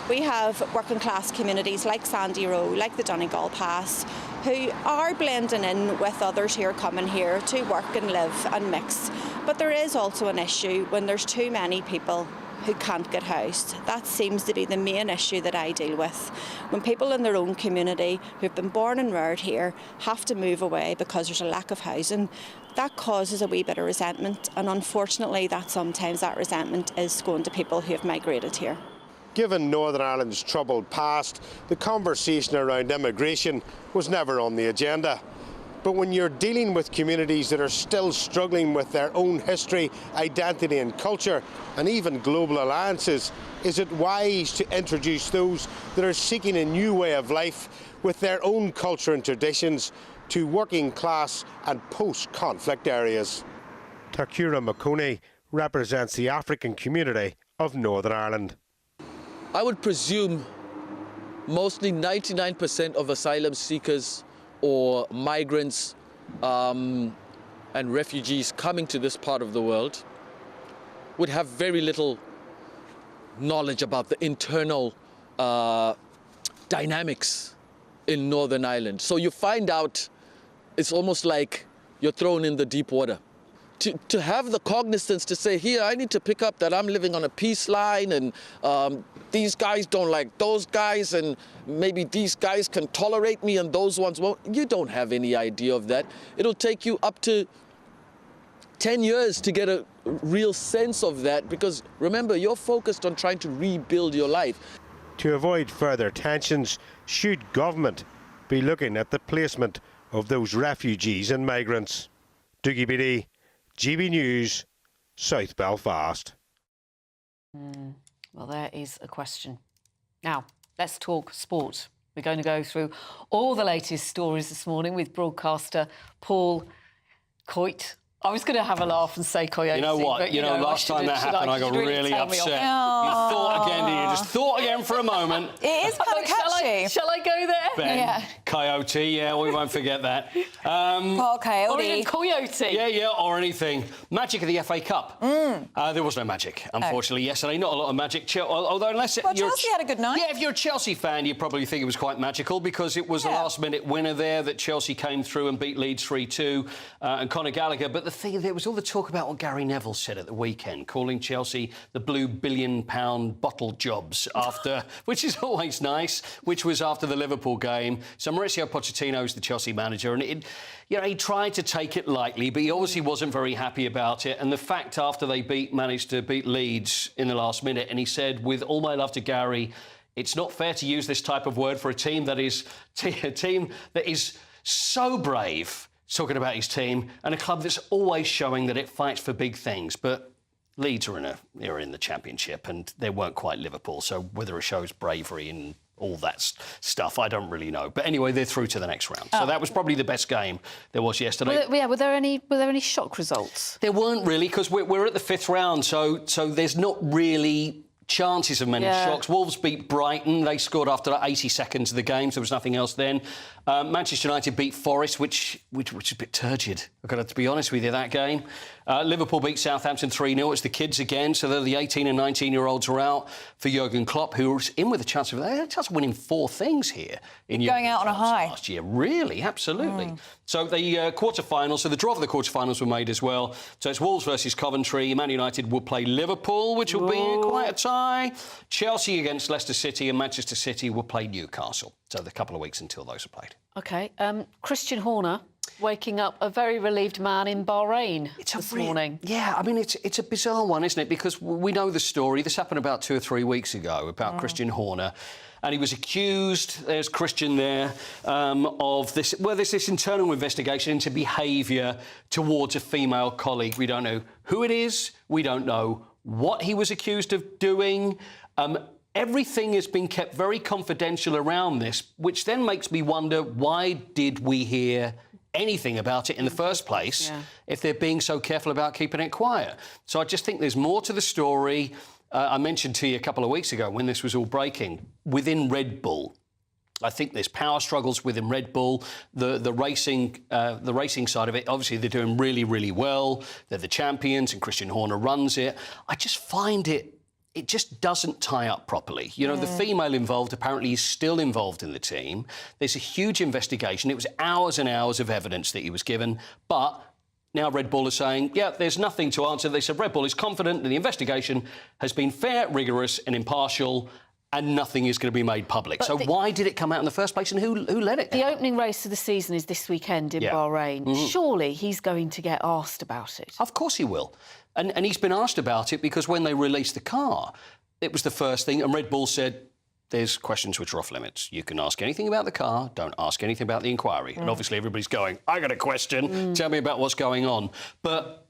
We have working class communities like Sandy Row, like the Donegal Pass, who are blending in with others who are coming here to work and live and mix. But there is also an issue when there's too many people who can't get housed. That seems to be the main issue that I deal with. When people in their own community who've been born and reared here have to move away because there's a lack of housing, that causes a wee bit of resentment, and unfortunately sometimes that resentment is going to people who have migrated here. Given Northern Ireland's troubled past, the conversation around immigration was never on the agenda. But when you're dealing with communities that are still struggling with their own history, identity and culture, and even global alliances, is it wise to introduce those that are seeking a new way of life with their own culture and traditions to working class and post-conflict areas? Takura Makoni represents the African community of Northern Ireland. I would presume mostly 99% of asylum seekers or migrants and refugees coming to this part of the world would have very little knowledge about the internal dynamics in Northern Ireland. So you find out it's almost like you're thrown in the deep water. To have the cognizance to say, here, I need to pick up that I'm living on a peace line, and these guys don't like those guys, and maybe these guys can tolerate me and those ones won't. You don't have any idea of that. It'll take you up to 10 years to get a real sense of that, because remember, you're focused on trying to rebuild your life. To avoid further tensions, should government be looking at the placement of those refugees and migrants? Doogie Beattie, GB News, South Belfast. Well, there is a question. Now, let's talk sport. We're going to go through all the latest stories this morning with broadcaster Paul Coyte. I was going to have a laugh and say Coyote. You know what? But, last time that happened, I got really upset. You thought again, did you? Just thought again for a moment. It is kind of catchy. Shall I go there? Ben, yeah. Coyote, yeah, we won't forget that. Paul Coyote. Or even Coyote. Yeah, or anything. Magic of the FA Cup. There was no magic, unfortunately, yesterday. Not a lot of magic. Although, unless Chelsea had a good night. Yeah, if you're a Chelsea fan, you probably think it was quite magical, because it was a last-minute winner there that Chelsea came through and beat Leeds 3-2, and Conor Gallagher. But the thing, there was all the talk about what Gary Neville said at the weekend, calling Chelsea the blue billion-pound bottle jobs after, which is always nice, which was after the Liverpool game. So Mauricio Pochettino's the Chelsea manager, and he tried to take it lightly, but he obviously wasn't very happy about it. And the fact after they managed to beat Leeds in the last minute, and he said, with all my love to Gary, it's not fair to use this type of word for a team that is so brave, talking about his team, and a club that's always showing that it fights for big things. But Leeds are in the Championship, and they weren't quite Liverpool, so whether it shows bravery and all that stuff, I don't really know. But anyway, they're through to the next round. So that was probably the best game there was yesterday. Were there any shock results? There weren't really, because we're at the fifth round, so there's not really chances of many shocks. Wolves beat Brighton. They scored after 80 seconds of the game, so there was nothing else then. Manchester United beat Forest, which was a bit turgid. I've got to be honest with you, that game. Liverpool beat Southampton 3-0. It's the kids again, so they're the 18 and 19-year-olds are out for Jurgen Klopp, who's in with a chance of winning 4 things here. Going out on a high. Last year, really, absolutely. So the quarter-finals, so the draw for the quarter-finals were made as well. So it's Wolves versus Coventry. Man United will play Liverpool, which will be quite a tie. Chelsea against Leicester City, and Manchester City will play Newcastle. So the couple of weeks until those are played. OK. Christian Horner waking up a very relieved man in Bahrain this morning. Yeah, I mean, it's a bizarre one, isn't it? Because we know the story. This happened about 2 or 3 weeks ago about Christian Horner. And he was accused, there's Christian there, of this... Well, there's this internal investigation into behaviour towards a female colleague. We don't know who it is. We don't know what he was accused of doing. Everything has been kept very confidential around this, which then makes me wonder, why did we hear anything about it in the first place if they're being so careful about keeping it quiet? So I just think there's more to the story. I mentioned to you a couple of weeks ago when this was all breaking, within Red Bull, I think there's power struggles within Red Bull. The racing side of it, obviously they're doing really, really well. They're the champions and Christian Horner runs it. I just find it just doesn't tie up properly. You know, the female involved apparently is still involved in the team. There's a huge investigation. It was hours and hours of evidence that he was given, but now Red Bull is saying, yeah, there's nothing to answer. They said Red Bull is confident that the investigation has been fair, rigorous and impartial, and nothing is going to be made public. So why did it come out in the first place, and who let it? The opening race of the season is this weekend in Bahrain. Surely he's going to get asked about it. Of course he will. And he's been asked about it because when they released the car, it was the first thing, and Red Bull said, there's questions which are off limits. You can ask anything about the car, don't ask anything about the inquiry. And obviously everybody's going, I got a question, tell me about what's going on. But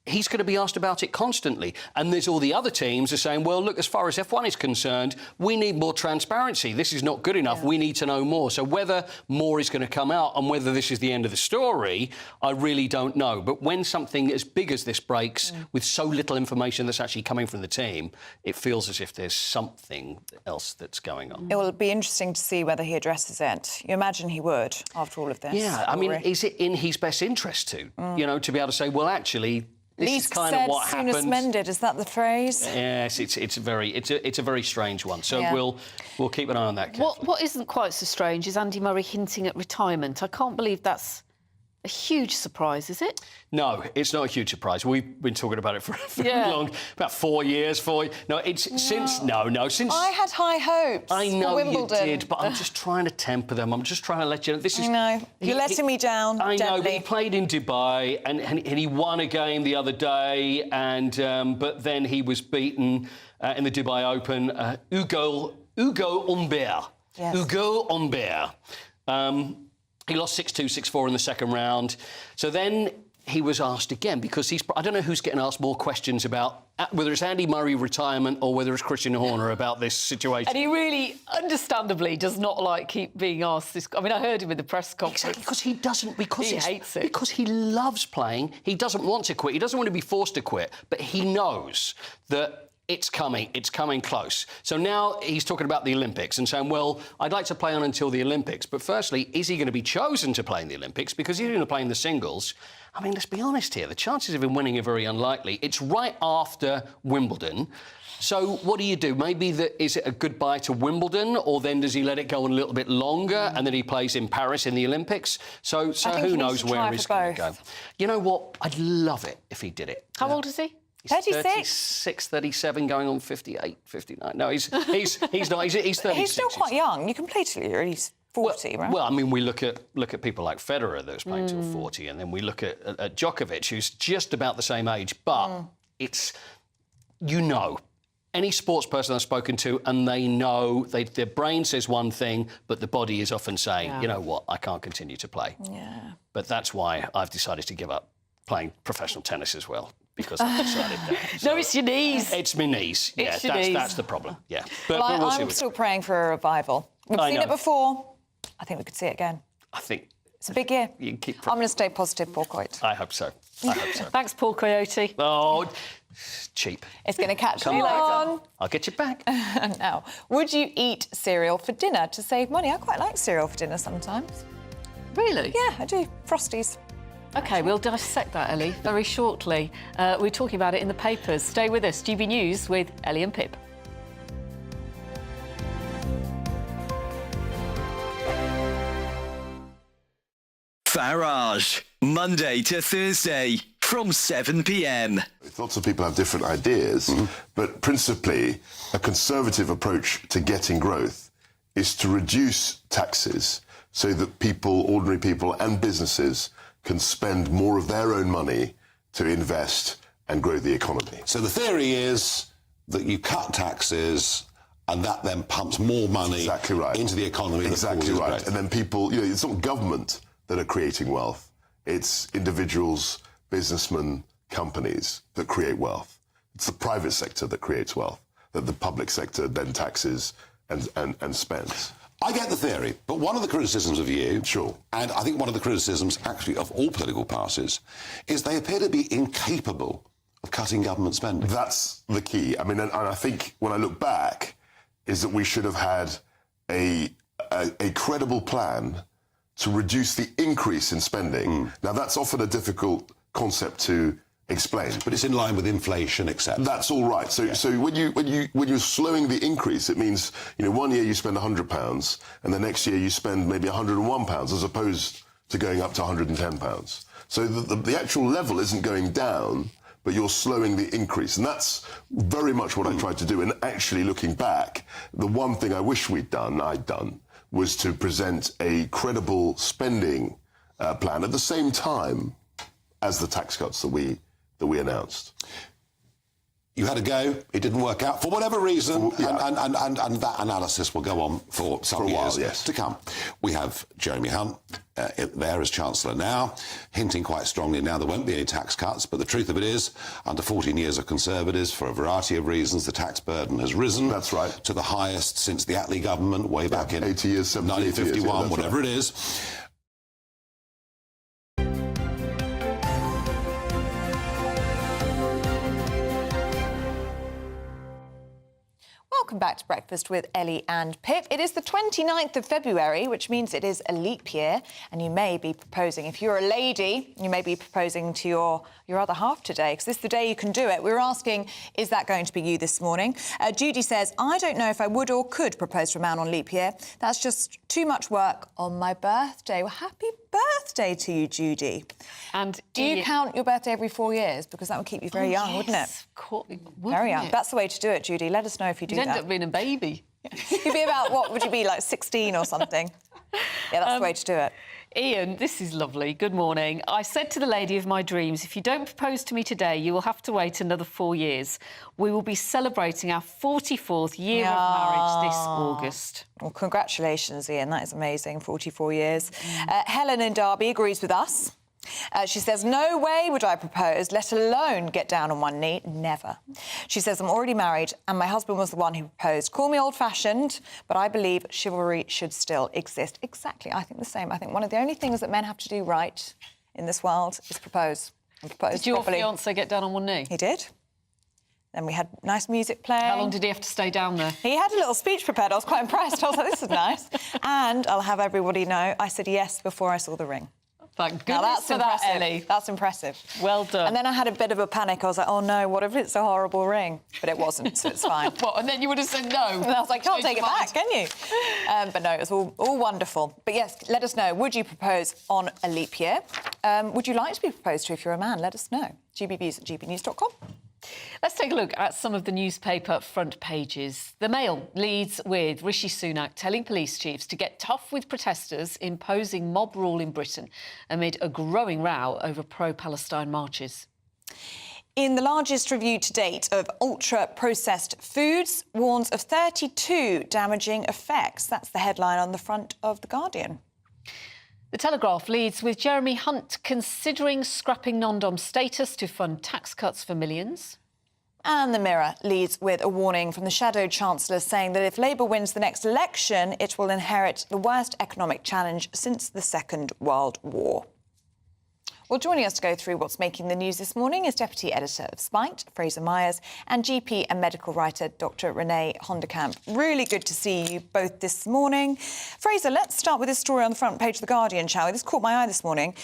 he's going to be asked about it constantly. And there's all the other teams are saying, well, look, as far as F1 is concerned, we need more transparency. This is not good enough. We need to know more. So whether more is going to come out and whether this is the end of the story, I really don't know. But when something as big as this breaks with so little information that's actually coming from the team, it feels as if there's something else that's going on. It will be interesting to see whether he addresses it. You imagine he would, after all of this. Yeah, I mean, is it in his best interest to, you know, to be able to say, well, actually, this is kind of what happened. Soonest mended, is that the phrase? Yes, it's a very strange one. So we'll keep an eye on that. What isn't quite so strange is Andy Murray hinting at retirement. I can't believe that's a huge surprise, is it? No, it's not a huge surprise. We've been talking about it for very long, about 4 years. No, since I had high hopes. I know for you did, but I'm just trying to temper them. I'm just trying to let you know this is. I know you're letting me down. I gently. know, but he played in Dubai and he won a game the other day, and but then he was beaten in the Dubai Open. Hugo Humbert. Yes. Hugo Humbert. He lost 6-2, 6-4 in the second round. So then he was asked again, because I don't know who's getting asked more questions about whether it's Andy Murray retirement or whether it's Christian Horner about this situation. And he really, understandably, does not like keep being asked this. I mean, I heard him in the press conference. Exactly, because he doesn't, because he hates it. Because he loves playing. He doesn't want to quit. He doesn't want to be forced to quit, but he knows that it's coming close. So now he's talking about the Olympics and saying, well, I'd like to play on until the Olympics. But firstly, is he going to be chosen to play in the Olympics? Because he's going to play in the singles. I mean, let's be honest here. The chances of him winning are very unlikely. It's right after Wimbledon. So what do you do? Maybe is it a goodbye to Wimbledon, or then does he let it go a little bit longer and then he plays in Paris in the Olympics? So who knows where he's going to go. You know what? I'd love it if he did it. How old is he? He's 36, 37, going on 58, 59. No, he's not. He's 36. He's still quite young. You can play till he's 40, right? Well, I mean, we look at people like Federer that's playing till 40, and then we look at Djokovic, who's just about the same age. But it's, you know, any sports person I've spoken to, and they know, their brain says one thing, but the body is often saying, you know what, I can't continue to play. Yeah. But that's why I've decided to give up playing professional tennis as well. Because I decided that. No, it's your knees. It's my knees. Yeah, that's the problem. Yeah. But I'm still praying for a revival. We've seen it before. I think we could see it again. I think it's a big year. You can keep. I'm going to stay positive, Paul Coyte. I hope so. Thanks, Paul Coyote. Oh, cheap. It's going to catch you Come later. on. I'll get you back. Now, would you eat cereal for dinner to save money? I quite like cereal for dinner sometimes. Really? Yeah, I do. Frosties. OK, we'll dissect that, Ellie, very shortly. We're talking about it in the papers. Stay with us. GB News with Ellie and Pip. Farage, Monday to Thursday from 7 p.m. Lots of people have different ideas, but principally a conservative approach to getting growth is to reduce taxes so that people, ordinary people and businesses can spend more of their own money to invest and grow the economy. So the theory is that you cut taxes and that then pumps more money into the economy. Exactly right. And then people, you know, it's not government that are creating wealth. It's individuals, businessmen, companies that create wealth. It's the private sector that creates wealth, that the public sector then taxes and spends. I get the theory, but one of the criticisms of you, and I think one of the criticisms actually of all political parties, is they appear to be incapable of cutting government spending. That's the key. I mean, and I think when I look back, is that we should have had a credible plan to reduce the increase in spending. Now, that's often a difficult concept to explain. But it's in line with inflation, etc. That's all right. So when you're slowing the increase, it means, you know, one year you spend £100 and the next year you spend maybe £101 as opposed to going up to £110. So the actual level isn't going down, but you're slowing the increase. And that's very much what I tried to do. And actually, looking back, the one thing I wish I'd done, was to present a credible spending plan at the same time as the tax cuts that we announced. You had a go, it didn't work out for whatever reason, and that analysis will go on for some years to come. We have Jeremy Hunt there as Chancellor now, hinting quite strongly now there won't be any tax cuts, but the truth of it is, under 14 years of Conservatives, for a variety of reasons, the tax burden has risen. That's right. To the highest since the Attlee government, way back in 80 years, 70 1951, years, whatever right. it is. Welcome back to Breakfast with Ellie and Pip. It is the 29th of February, which means it is a leap year, and you may be proposing, if you're a lady, you may be proposing to your other half today, because this is the day you can do it. We were asking, is that going to be you this morning? Judy says, I don't know if I would or could propose to a man on leap year. That's just too much work on my birthday. Well, happy birthday to you, Judy. And do you count your birthday every 4 years? Because that would keep you very young, wouldn't it? Very young. That's the way to do it, Judy. Let us know if you do that. You'd end up being a baby. You'd be about, what would you be, like 16 or something? Yeah, that's the way to do it. Ian, this is lovely. Good morning. I said to the lady of my dreams, if you don't propose to me today, you will have to wait another 4 years. We will be celebrating our 44th year of marriage this August. Well, congratulations, Ian. That is amazing, 44 years. Helen in Derby agrees with us. She says, no way would I propose, let alone get down on one knee. Never. She says, I'm already married and my husband was the one who proposed. Call me old-fashioned, but I believe chivalry should still exist. Exactly. I think the same. I think one of the only things that men have to do right in this world is propose. And propose Did your properly. fiancé get down on one knee? He did. Then we had nice music playing. How long did he have to stay down there? He had a little speech prepared. I was quite impressed. I was like, this is nice. And I'll have everybody know, I said yes before I saw the ring. Thank goodness now that's for impressive. that, Ellie. That's impressive. Well done. And then I had a bit of a panic. I was like, oh no, what if it's a horrible ring? But it wasn't, so it's fine. What? And then you would have said no. And I was like, can't take it back, can you? But no, it was all wonderful. But yes, let us know. Would you propose on a leap year? Would you like to be proposed to if you're a man? Let us know. gbviews@gbnews.com. Let's take a look at some of the newspaper front pages. The Mail leads with Rishi Sunak telling police chiefs to get tough with protesters imposing mob rule in Britain amid a growing row over pro-Palestine marches. In the largest review to date of ultra-processed foods, warns of 32 damaging effects. That's the headline on the front of The Guardian. The Telegraph leads with Jeremy Hunt considering scrapping non-dom status to fund tax cuts for millions. And The Mirror leads with a warning from the shadow chancellor saying that if Labour wins the next election, it will inherit the worst economic challenge since the Second World War. Well, joining us to go through what's making the news this morning is Deputy Editor of Spite, Fraser Myers, and GP and medical writer Dr Renee Honderkamp. Really good to see you both this morning. Fraser, let's start with this story on the front page of The Guardian, shall we? This caught my eye this morning.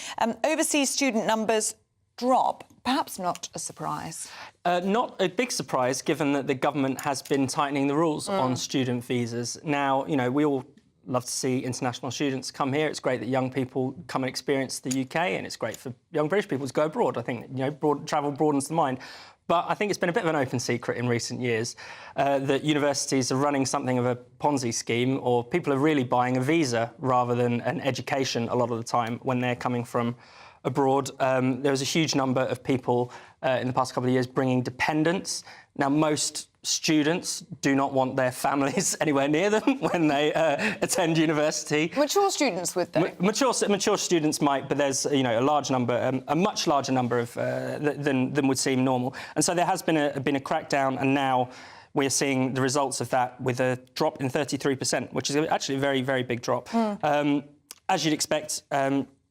Overseas student numbers drop. Perhaps not a surprise. Not a big surprise, given that the government has been tightening the rules on student visas. Now, you know, we all love to see international students come here. It's great that young people come and experience the UK, and it's great for young British people to go abroad. I think, you know, travel broadens the mind. But I think it's been a bit of an open secret in recent years that universities are running something of a Ponzi scheme, or people are really buying a visa rather than an education a lot of the time when they're coming from abroad. There was a huge number of people in the past couple of years bringing dependents. Now, most students do not want their families anywhere near them when they attend university. Mature students would, though? Mature students might, but there's, you know, a large number, a much larger number of than would seem normal. And so there has been a crackdown, and now we're seeing the results of that with a drop in 33%, which is actually a very, very big drop. As you'd expect,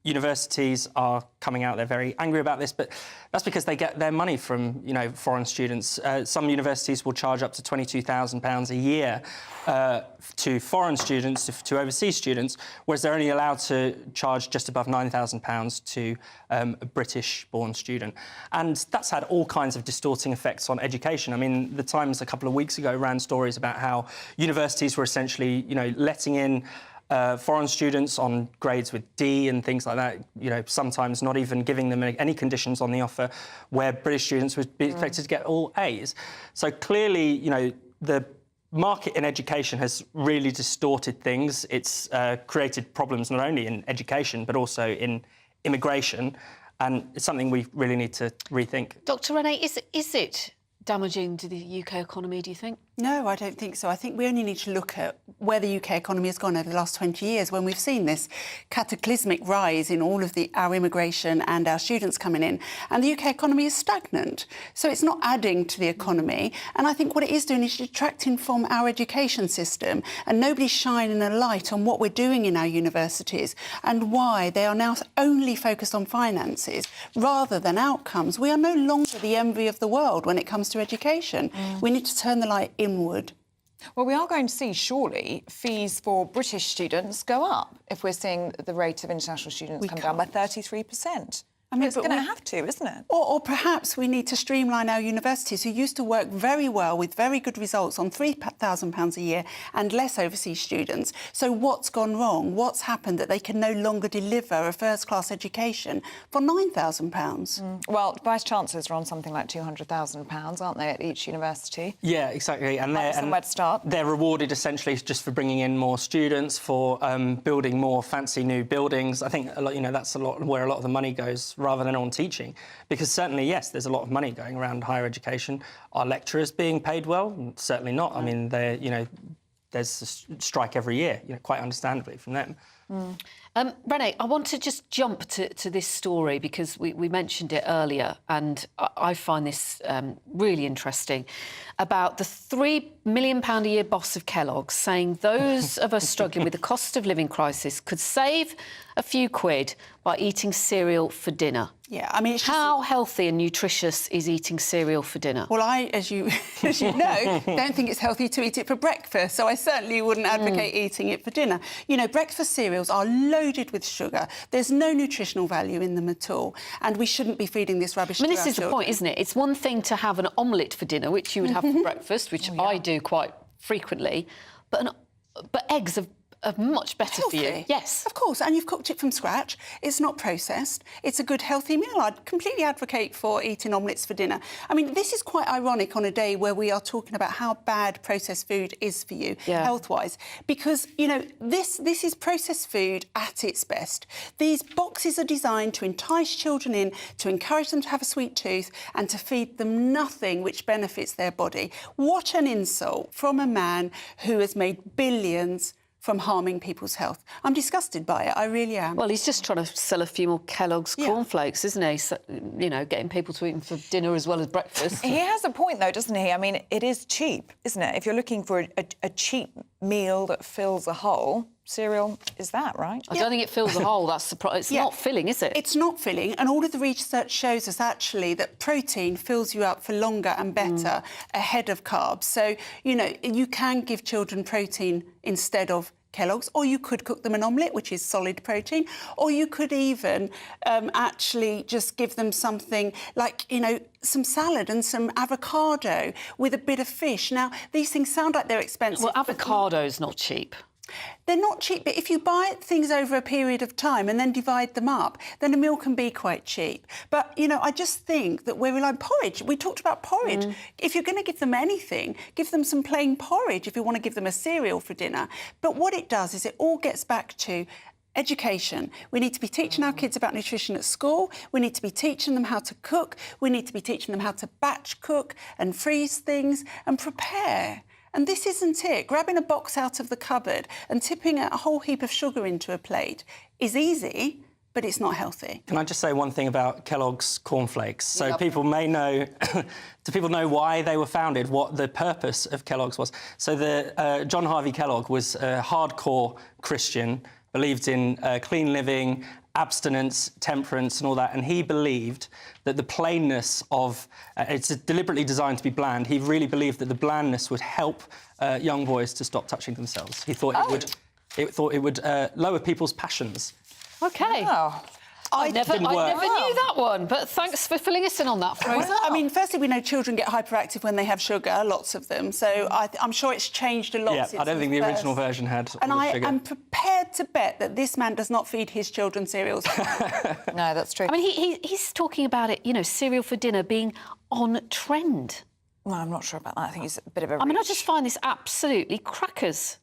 universities are coming out. They're very angry about this, but that's because they get their money from, you know, foreign students. Some universities will charge up to £22,000 a year to foreign students, to overseas students, whereas they're only allowed to charge just above £9,000 to a British-born student. And that's had all kinds of distorting effects on education. I mean, The Times a couple of weeks ago ran stories about how universities were essentially, you know, letting in foreign students on grades with D and things like that, you know, sometimes not even giving them any conditions on the offer, where British students would be expected to get all A's. So clearly, you know, the market in education has really distorted things. It's created problems not only in education, but also in immigration. And it's something we really need to rethink. Dr Renee, is it damaging to the UK economy, do you think? No, I don't think so. I think we only need to look at where the UK economy has gone over the last 20 years, when we've seen this cataclysmic rise in all of our immigration and our students coming in, and the UK economy is stagnant. So it's not adding to the economy. And I think what it is doing is detracting from our education system, and nobody's shining a light on what we're doing in our universities and why they are now only focused on finances rather than outcomes. We are no longer the envy of the world when it comes to education. We need to turn the light inward. Well, we are going to see, surely, fees for British students go up if we're seeing the rate of international students come down by 33%. I mean, it's going to have to, isn't it? Or perhaps we need to streamline our universities, who used to work very well with very good results on £3,000 a year and less overseas students. So what's gone wrong? What's happened that they can no longer deliver a first-class education for £9,000? Well, Vice-Chancellors are on something like £200,000, aren't they, at each university? Yeah, exactly. And somewhere to start. They're rewarded essentially just for bringing in more students, for building more fancy new buildings. I think, you know, that's a lot where a lot of the money goes, rather than on teaching. Because certainly, yes, there's a lot of money going around higher education. Are lecturers being paid well? Certainly not. I mean, you know, there's a strike every year, you know, quite understandably from them. Renee, I want to just jump to this story because we mentioned it earlier, and I find this really interesting, about the £3 million a year boss of Kellogg's saying those of us struggling with the cost of living crisis could save a few quid by eating cereal for dinner. Yeah, I mean, how healthy and nutritious is eating cereal for dinner? Well, I, as you know, don't think it's healthy to eat it for breakfast, so I certainly wouldn't advocate eating it for dinner. You know, breakfast cereals are loaded with sugar. There's no nutritional value in them at all, and we shouldn't be feeding this rubbish to our this is the point, isn't it? It's one thing to have an omelette for dinner, which you would have for breakfast, which I do quite frequently, but eggs are much better healthy. for you. Yes. Of course, and you've cooked it from scratch. It's not processed. It's a good, healthy meal. I'd completely advocate for eating omelettes for dinner. I mean, this is quite ironic on a day where we are talking about how bad processed food is for you, health-wise, because, you know, this is processed food at its best. These boxes are designed to entice children in, to encourage them to have a sweet tooth and to feed them nothing which benefits their body. What an insult from a man who has made billions from harming people's health. I'm disgusted by it, I really am. Well, he's just trying to sell a few more Kellogg's cornflakes, isn't he? So, you know, getting people to eat them for dinner as well as breakfast. He has a point, though, doesn't he? I mean, it is cheap, isn't it? If you're looking for a cheap meal that fills a hole. Cereal is that, right? I don't think it fills a hole. That's the it's not filling, is it? It's not filling, and all of the research shows us actually that protein fills you up for longer and better ahead of carbs. So, you know, you can give children protein instead of Kellogg's, or you could cook them an omelette, which is solid protein, or you could even actually just give them something like, you know, some salad and some avocado with a bit of fish. Now, these things sound like they're expensive. Well, avocado's not cheap. They're not cheap, but if you buy things over a period of time and then divide them up, then a meal can be quite cheap. But, you know, I just think that we're relying on porridge. We talked about porridge. If you're going to give them anything, give them some plain porridge if you want to give them a cereal for dinner. But what it does is it all gets back to education. We need to be teaching our kids about nutrition at school. We need to be teaching them how to cook. We need to be teaching them how to batch cook and freeze things and prepare. And this isn't it. Grabbing a box out of the cupboard and tipping a whole heap of sugar into a plate is easy, but it's not healthy. Can I just say one thing about Kellogg's cornflakes? So people may know, do people know why they were founded, what the purpose of Kellogg's was? So John Harvey Kellogg was a hardcore Christian, believed in clean living, abstinence, temperance and all that, and he believed that the plainness of... it's deliberately designed to be bland. He really believed that the blandness would help young boys to stop touching themselves. He thought it would lower people's passions. OK. Oh. I never knew that one, but thanks for filling us in on that, Fraser. Well, I mean, firstly, we know children get hyperactive when they have sugar, lots of them, so I'm sure it's changed a lot since I don't think the original version had and all the sugar. I'm prepared to bet that this man does not feed his children cereals. No, that's true. I mean, he's talking about it, you know, cereal for dinner being on trend. Well, I'm not sure about that. I think it's a bit of a I mean, I just find this absolutely crackers.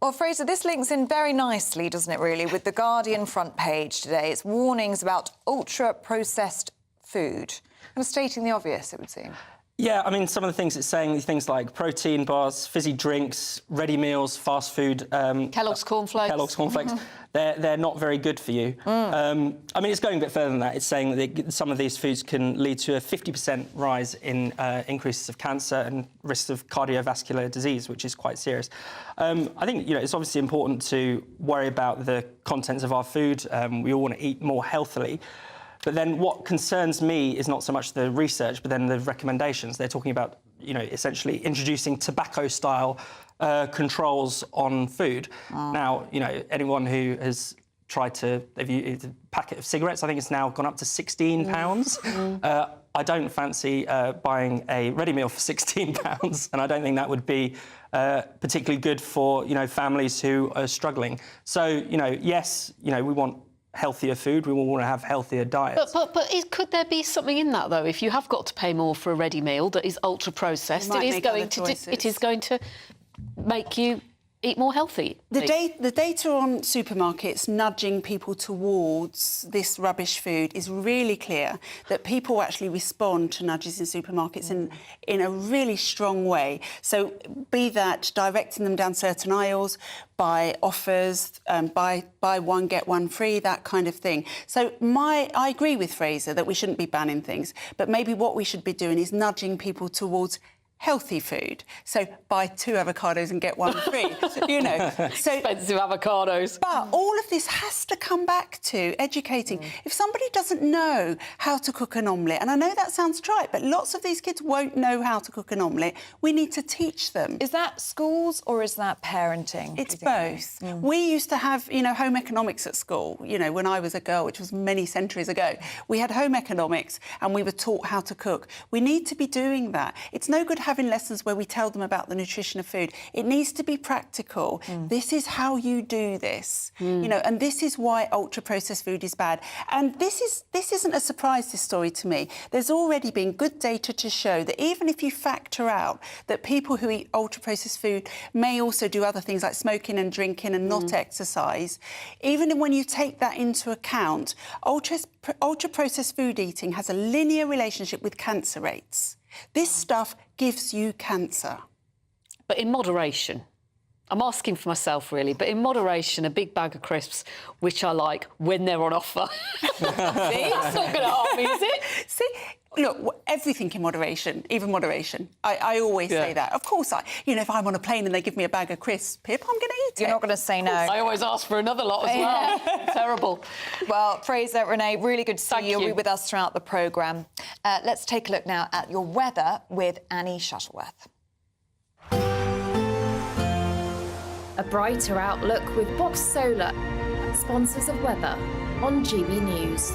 Well, Fraser, this links in very nicely, doesn't it, really, with the Guardian front page today. It's warnings about ultra-processed food. Kind of stating the obvious, it would seem. Yeah, I mean, some of the things it's saying, things like protein bars, fizzy drinks, ready meals, fast food... Kellogg's cornflakes. Kellogg's cornflakes. They're not very good for you. I mean, it's going a bit further than that. It's saying that some of these foods can lead to a 50% rise in increases of cancer and risks of cardiovascular disease, which is quite serious. I think, you know, it's obviously important to worry about the contents of our food. We all want to eat more healthily. But then what concerns me is not so much the research, but then the recommendations. They're talking about, you know, essentially introducing tobacco-style controls on food. Now, you know, anyone who has tried to... If you eat a packet of cigarettes, I think it's now gone up to £16. I don't fancy buying a ready meal for £16, and I don't think that would be particularly good for, you know, families who are struggling. So, you know, yes, you know, we want healthier food, we all want to have healthier diets. But could there be something in that, though? If you have got to pay more for a ready meal that is ultra-processed, it is going to make you eat more healthy. The data on supermarkets nudging people towards this rubbish food is really clear, that people actually respond to nudges in supermarkets in a really strong way. So be that directing them down certain aisles, by offers, buy one, get one free, that kind of thing. So I agree with Fraser that we shouldn't be banning things, but maybe what we should be doing is nudging people towards healthy food. So buy 2 avocados and get one free, you know. So, expensive avocados. But all of this has to come back to educating. If somebody doesn't know how to cook an omelette, and I know that sounds trite, but lots of these kids won't know how to cook an omelette, we need to teach them. Is that schools or is that parenting? It's both. We used to have, you know, home economics at school. You know, when I was a girl, which was many centuries ago, we had home economics and we were taught how to cook. We need to be doing that. It's no good having lessons where we tell them about the nutrition of food. It needs to be practical. This is how you do this, you know, and this is why ultra-processed food is bad. And this isn't a surprise, this story, to me. There's already been good data to show that even if you factor out that people who eat ultra-processed food may also do other things like smoking and drinking and not exercise, even when you take that into account, ultra-processed food eating has a linear relationship with cancer rates. This stuff gives you cancer. But in moderation. I'm asking for myself, really, but in moderation, a big bag of crisps, which I like when they're on offer. See, that's not going to harm me, is it? See, look, everything in moderation, even moderation. I always say that. Of course, if I'm on a plane and they give me a bag of crisps, Pip, I'm going to eat it. You're not going to say no. I always ask for another lot as well. Terrible. Well, Fraser, Renee, really good to see you. You'll be with us throughout the programme. Let's take a look now at your weather with Annie Shuttleworth. A brighter outlook with Box Solar, sponsors of weather on GB News.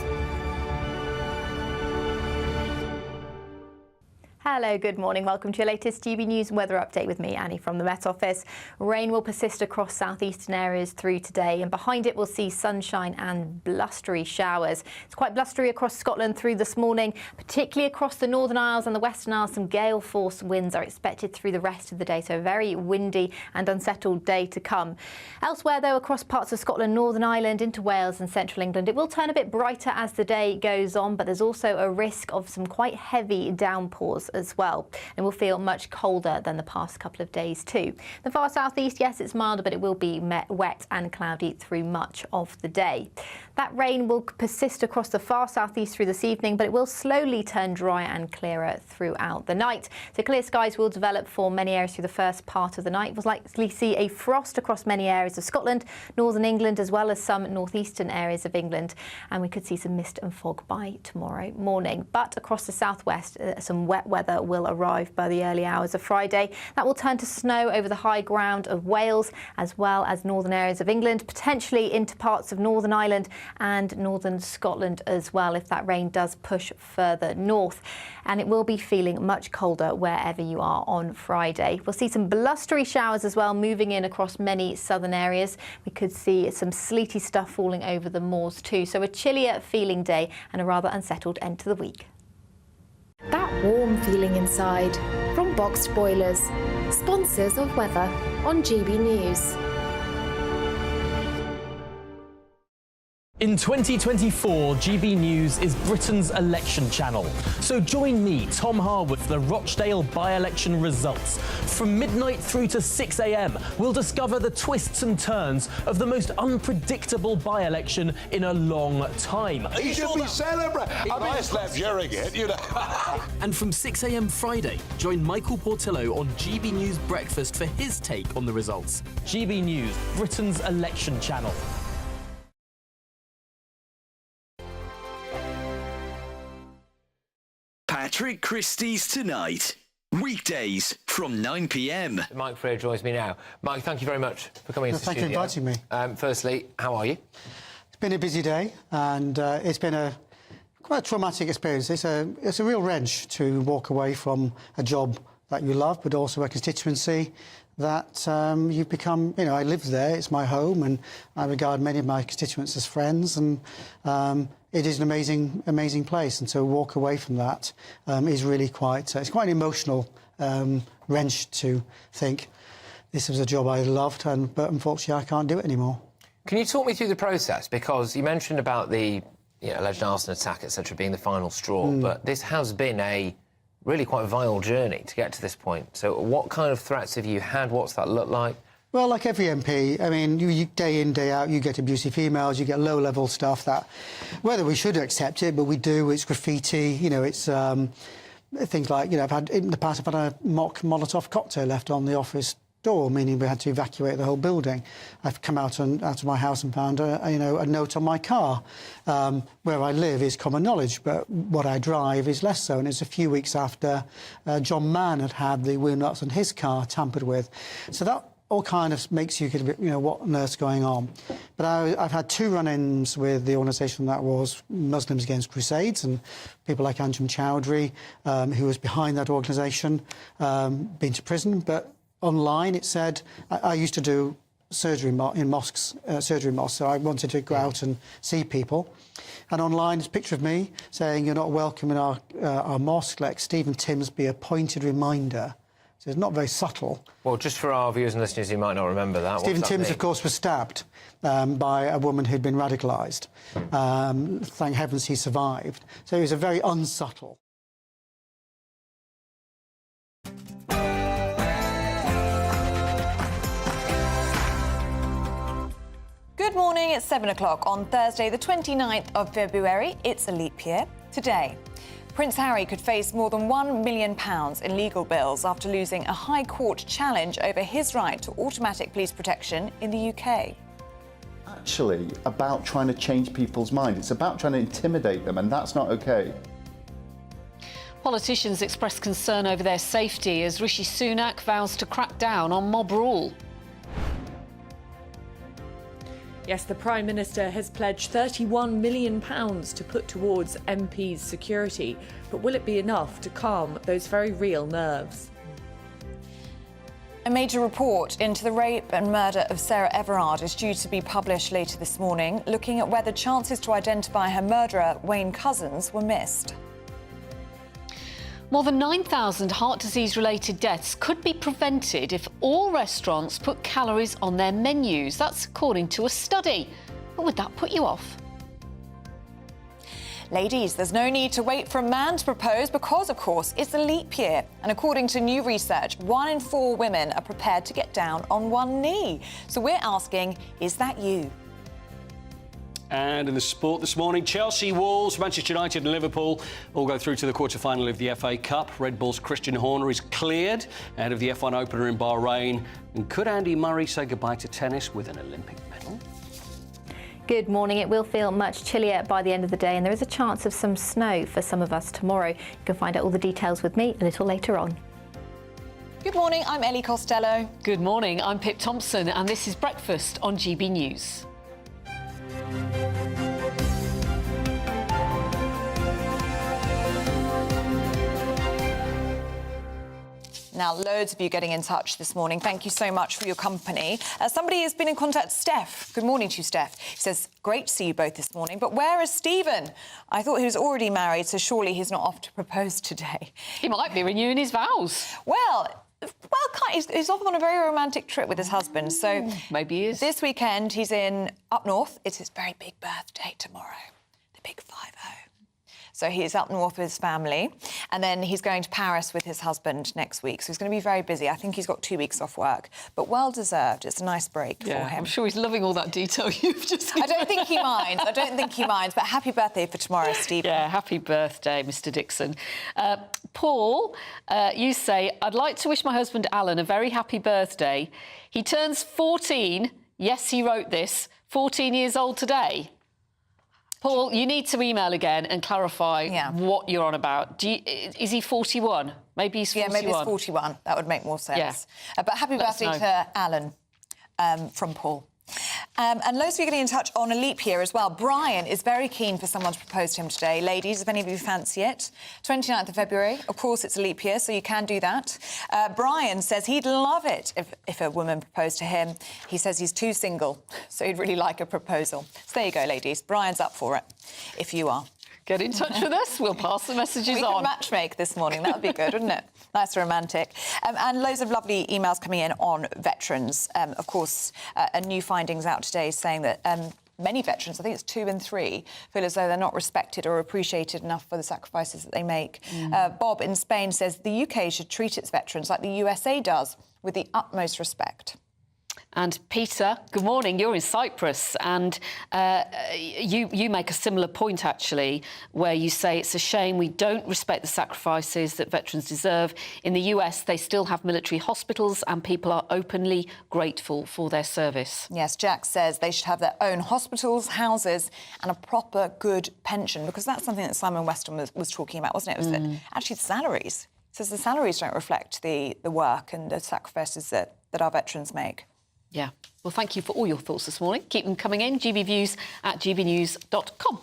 Hello, good morning. Welcome to your latest GB News weather update with me, Annie, from the Met Office. Rain will persist across southeastern areas through today, and behind it we'll see sunshine and blustery showers. It's quite blustery across Scotland through this morning, particularly across the Northern Isles and the Western Isles. Some gale-force winds are expected through the rest of the day, so a very windy and unsettled day to come. Elsewhere, though, across parts of Scotland, Northern Ireland into Wales and central England, it will turn a bit brighter as the day goes on, but there's also a risk of some quite heavy downpours as well, and will feel much colder than the past couple of days too. The far southeast, yes, it's milder, but it will be wet and cloudy through much of the day. That rain will persist across the far southeast through this evening, but it will slowly turn drier and clearer throughout the night. So clear skies will develop for many areas through the first part of the night. We'll likely see a frost across many areas of Scotland, northern England, as well as some northeastern areas of England, and we could see some mist and fog by tomorrow morning. But across the southwest, some wet weather will arrive by the early hours of Friday. That will turn to snow over the high ground of Wales, as well as northern areas of England, potentially into parts of Northern Ireland and northern Scotland as well, if that rain does push further north. And it will be feeling much colder wherever you are on Friday. We'll see some blustery showers as well moving in across many southern areas. We could see some sleety stuff falling over the moors too. So a chillier feeling day and a rather unsettled end to the week. That warm feeling inside from Boxed Boilers, sponsors of weather on GB News. In 2024, GB News is Britain's election channel. So join me, Tom Harwood, for the Rochdale by-election results. From midnight through to 6 a.m, we'll discover the twists and turns of the most unpredictable by-election in a long time. You should be celebrating. I slept during it, you know. And from 6 a.m. Friday, join Michael Portillo on GB News Breakfast for his take on the results. GB News, Britain's election channel. Patrick Christie's Tonight. Weekdays from 9 p.m. Mike Freer joins me now. Mike, thank you very much for coming into the studio. Thank you for inviting me. Firstly, how are you? It's been a busy day, and it's been quite a traumatic experience. It's a real wrench to walk away from a job that you love, but also a constituency that you've become. You know, I live there; it's my home, and I regard many of my constituents as friends, and it is an amazing place. And to walk away from that is really quite. It's quite an emotional wrench to think this was a job I loved, but unfortunately I can't do it anymore. Can you talk me through the process? Because you mentioned about the alleged arson attack, etc., being the final straw, but this has been a really quite vile journey to get to this point. So what kind of threats have you had? What's that look like? Well, like every MP, I mean, you day in, day out, you get abusive emails, you get low-level stuff that, whether we should accept it, but we do. It's graffiti, you know, it's things like, you know, in the past I've had a mock Molotov cocktail left on the office door, meaning we had to evacuate the whole building. I've come out of my house and found a note on my car. Where I live is common knowledge, but what I drive is less so. And it's a few weeks after John Mann had the wheel nuts on his car tampered with. So that all kind of makes you get a bit, you know, what on earth's going on. But I've had two run-ins with the organisation that was Muslims Against Crusades, and people like Anjem Chowdhury, who was behind that organisation, been to prison. But online it said, I used to do surgery in mosques, so I wanted to go out and see people. And online is a picture of me saying, you're not welcome in our mosque, like Stephen Timsby, a pointed reminder. So it's not very subtle. Well, just for our viewers and listeners who might not remember that, Stephen Timms, of course, was stabbed by a woman who'd been radicalised. Thank heavens he survived. So it was a very unsubtle. Good morning, it's 7 o'clock on Thursday, the 29th of February. It's a leap year. Today, Prince Harry could face more than £1 million in legal bills after losing a High Court challenge over his right to automatic police protection in the UK. Actually, about trying to change people's minds. It's about trying to intimidate them, and that's not OK. Politicians express concern over their safety as Rishi Sunak vows to crack down on mob rule. Yes, the Prime Minister has pledged £31 million to put towards MPs' security. But will it be enough to calm those very real nerves? A major report into the rape and murder of Sarah Everard is due to be published later this morning, looking at whether chances to identify her murderer, Wayne Couzens, were missed. More than 9,000 heart disease-related deaths could be prevented if all restaurants put calories on their menus. That's according to a study. But would that put you off? Ladies, there's no need to wait for a man to propose because, of course, it's a leap year. And according to new research, 1 in 4 women are prepared to get down on one knee. So we're asking, is that you? And in the sport this morning, Chelsea, Wolves, Manchester United and Liverpool all go through to the quarter-final of the FA Cup. Red Bull's Christian Horner is cleared ahead of the F1 opener in Bahrain. And could Andy Murray say goodbye to tennis with an Olympic medal? Good morning. It will feel much chillier by the end of the day, and there is a chance of some snow for some of us tomorrow. You can find out all the details with me a little later on. Good morning, I'm Ellie Costello. Good morning, I'm Pip Thompson, and this is Breakfast on GB News. Now, loads of you getting in touch this morning. Thank you so much for your company. Somebody has been in contact. Steph. Good morning to you, Steph. He says, great to see you both this morning, but where is Stephen? I thought he was already married, so surely he's not off to propose today. He might be renewing his vows. Well, he's off on a very romantic trip with his husband, so... Maybe he is. This weekend, he's in up north. It's his very big birthday tomorrow, the big 50. So he's up north with his family, and then he's going to Paris with his husband next week. So he's going to be very busy. I think he's got 2 weeks off work, but well-deserved. It's a nice break for him. I'm sure he's loving all that detail you've just... I don't think he minds. I don't think he minds, but happy birthday for tomorrow, Stephen. Yeah, happy birthday, Mr Dixon. Paul, you say, I'd like to wish my husband Alan a very happy birthday. He turns 14. Yes, he wrote this. 14 years old today. Paul, you need to email again and clarify what you're on about. Is he 41? Maybe he's 41. Yeah, maybe it's 41. That would make more sense. Yeah. But happy birthday to Alan from Paul. And loads of you getting in touch on a leap year as well. Brian is very keen for someone to propose to him today. Ladies, if any of you fancy it. 29th of February. Of course, it's a leap year, so you can do that. Brian says he'd love it if a woman proposed to him. He says he's too single, so he'd really like a proposal. So there you go, ladies. Brian's up for it, if you are. Get in touch with us. We'll pass the messages on. We could matchmake this morning. That would be good, wouldn't it? Nice romantic. And loads of lovely emails coming in on veterans. Of course, new findings out today saying that many veterans, I think it's 2 in 3, feel as though they're not respected or appreciated enough for the sacrifices that they make. Bob in Spain says the UK should treat its veterans like the USA does, with the utmost respect. And Peter, good morning. You're in Cyprus, and you make a similar point, actually, where you say it's a shame we don't respect the sacrifices that veterans deserve. In the US, they still have military hospitals, and people are openly grateful for their service. Yes, Jack says they should have their own hospitals, houses, and a proper good pension, because that's something that Simon Weston was talking about, wasn't it? Was that actually the salaries. He says the salaries don't reflect the work and the sacrifices that our veterans make. Yeah. Well, thank you for all your thoughts this morning. Keep them coming in. gbviews@gbnews.com.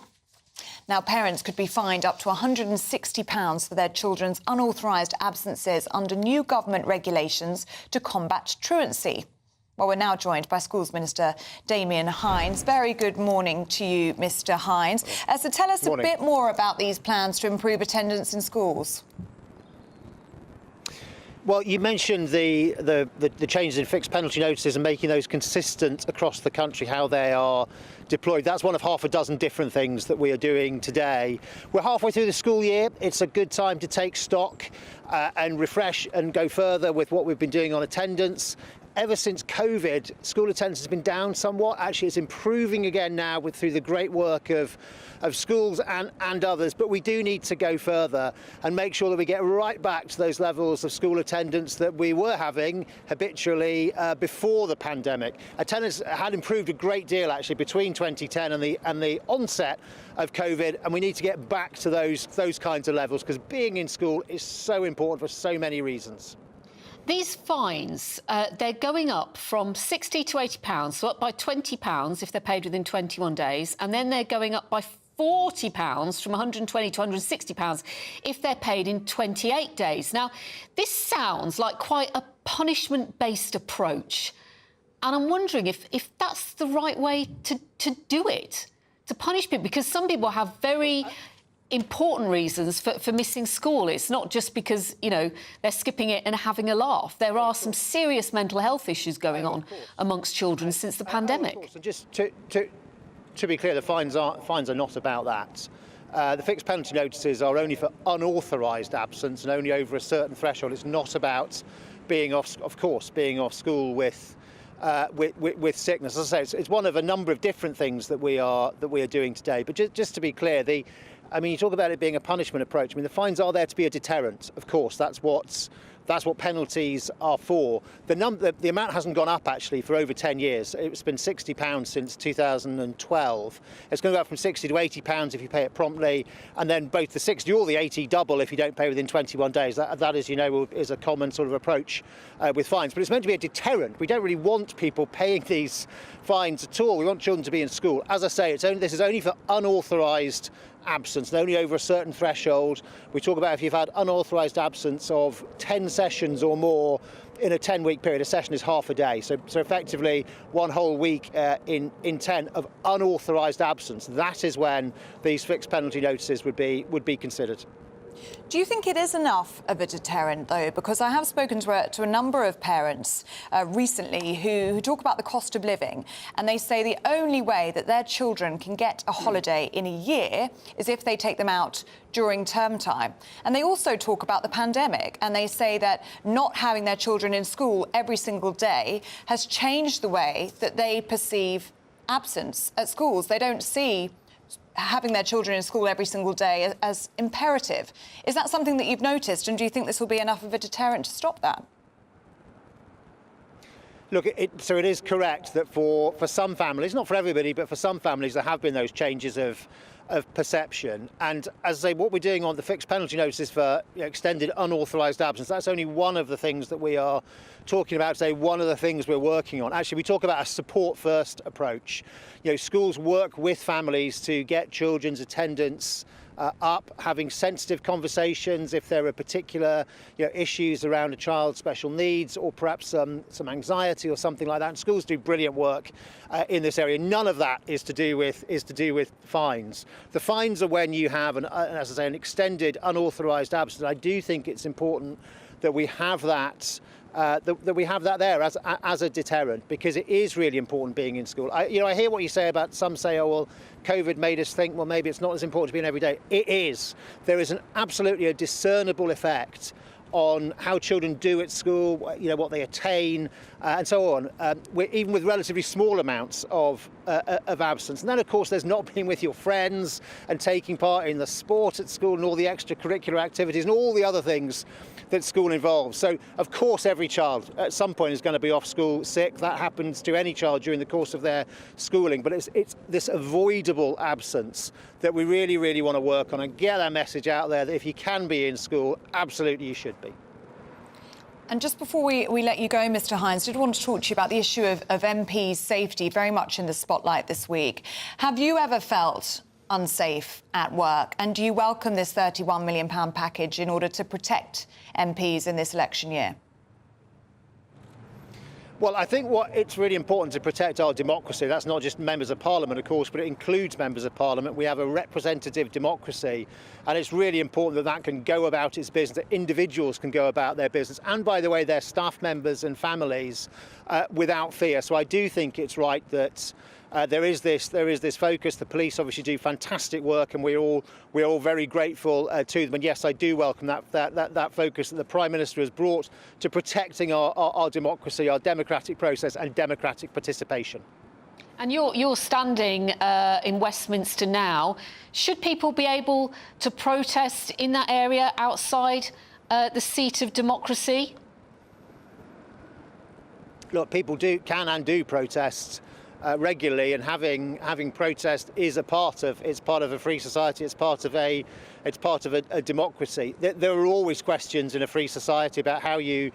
Now, parents could be fined up to £160 for their children's unauthorised absences under new government regulations to combat truancy. Well, we're now joined by Schools Minister Damian Hinds. Very good morning to you, Mr Hinds. So tell us a bit more about these plans to improve attendance in schools. Well, you mentioned the changes in fixed penalty notices and making those consistent across the country, how they are deployed. That's one of half a dozen different things that we are doing today. We're halfway through the school year. It's a good time to take stock and refresh and go further with what we've been doing on attendance. Ever since COVID, school attendance has been down somewhat. Actually, it's improving again now through the great work of schools and others. But we do need to go further and make sure that we get right back to those levels of school attendance that we were having habitually before the pandemic. Attendance had improved a great deal, actually, between 2010 and the onset of COVID, and we need to get back to those kinds of levels, because being in school is so important for so many reasons. These fines, they're going up from £60 to £80, so up by £20 if they're paid within 21 days, and then they're going up by £40 from £120 to £160 if they're paid in 28 days. Now, this sounds like quite a punishment-based approach, and I'm wondering if that's the right way to do it, to punish people, because some people have very important reasons for missing school. It's not just because, you know, they're skipping it and having a laugh. There are some serious mental health issues going on amongst children since the pandemic. So just to be clear, the fines are not about that. The fixed penalty notices are only for unauthorised absence and only over a certain threshold. It's not about being off school with sickness. As I say, it's one of a number of different things that we are doing today. But just to be clear, you talk about it being a punishment approach. I mean, the fines are there to be a deterrent. Of course, that's what penalties are for. The amount hasn't gone up, actually, for over 10 years. It's been £60 since 2012. It's going to go up from £60 to £80 if you pay it promptly, and then both the 60 or the 80 double if you don't pay within 21 days. That, as you know, is a common sort of approach with fines. But it's meant to be a deterrent. We don't really want people paying these fines at all. We want children to be in school. As I say, this is only for unauthorised absence, and only over a certain threshold. We talk about if you've had unauthorised absence of 10 sessions or more in a 10-week period. A session is half a day, so effectively one whole week in 10 of unauthorised absence. That is when these fixed penalty notices would be considered. Do you think it is enough of a deterrent, though? Because I have spoken to a number of parents recently who talk about the cost of living, and they say the only way that their children can get a holiday in a year is if they take them out during term time. And they also talk about the pandemic, and they say that not having their children in school every single day has changed the way that they perceive absence at schools. They don't see having their children in school every single day as imperative. Is that something that you've noticed, and do you think this will be enough of a deterrent to stop that? Look, so it is correct that for some families, not for everybody, but for some families, there have been those changes of perception. And as I say, what we're doing on the fixed penalty notices for extended unauthorised absence, that's only one of the things that we are talking about today, one of the things we're working on. Actually, we talk about a support-first approach. Schools work with families to get children's attendance up, having sensitive conversations if there are particular issues around a child's special needs, or perhaps some anxiety or something like that. And schools do brilliant work in this area. None of that is to do with fines. The fines are when you have as I say, an extended unauthorised absence. I do think it's important that we have that. That we have that there as a deterrent, because it is really important being in school. I hear what you say about, some say, oh well, COVID made us think, well, maybe it's not as important to be in every day. It is. There is absolutely a discernible effect on how children do at school, what they attain, and so on, even with relatively small amounts of absence. And then, of course, there's not being with your friends and taking part in the sport at school and all the extracurricular activities and all the other things that school involves. So, of course, every child at some point is going to be off school sick. That happens to any child during the course of their schooling. But it's this avoidable absence that we really, really want to work on and get our message out there that if you can be in school, absolutely you should be. And just before we let you go, Mr Hines, I did want to talk to you about the issue of MPs' safety, very much in the spotlight this week. Have you ever felt unsafe at work? And do you welcome this £31 million package in order to protect MPs in this election year? Well, I think it's really important to protect our democracy. That's not just members of Parliament, of course, but it includes members of Parliament. We have a representative democracy, and it's really important that can go about its business, that individuals can go about their business, and, by the way, their staff members and families without fear. So I do think it's right that there is this focus. The police obviously do fantastic work, and we're all very grateful to them. And yes, I do welcome that focus that the Prime Minister has brought to protecting our democracy, our democratic process, and democratic participation. And you're standing in Westminster now. Should people be able to protest in that area outside the seat of democracy? Look, people can and do protest regularly, and having protest is part of a free society. It's part of a democracy. There are always questions in a free society about how you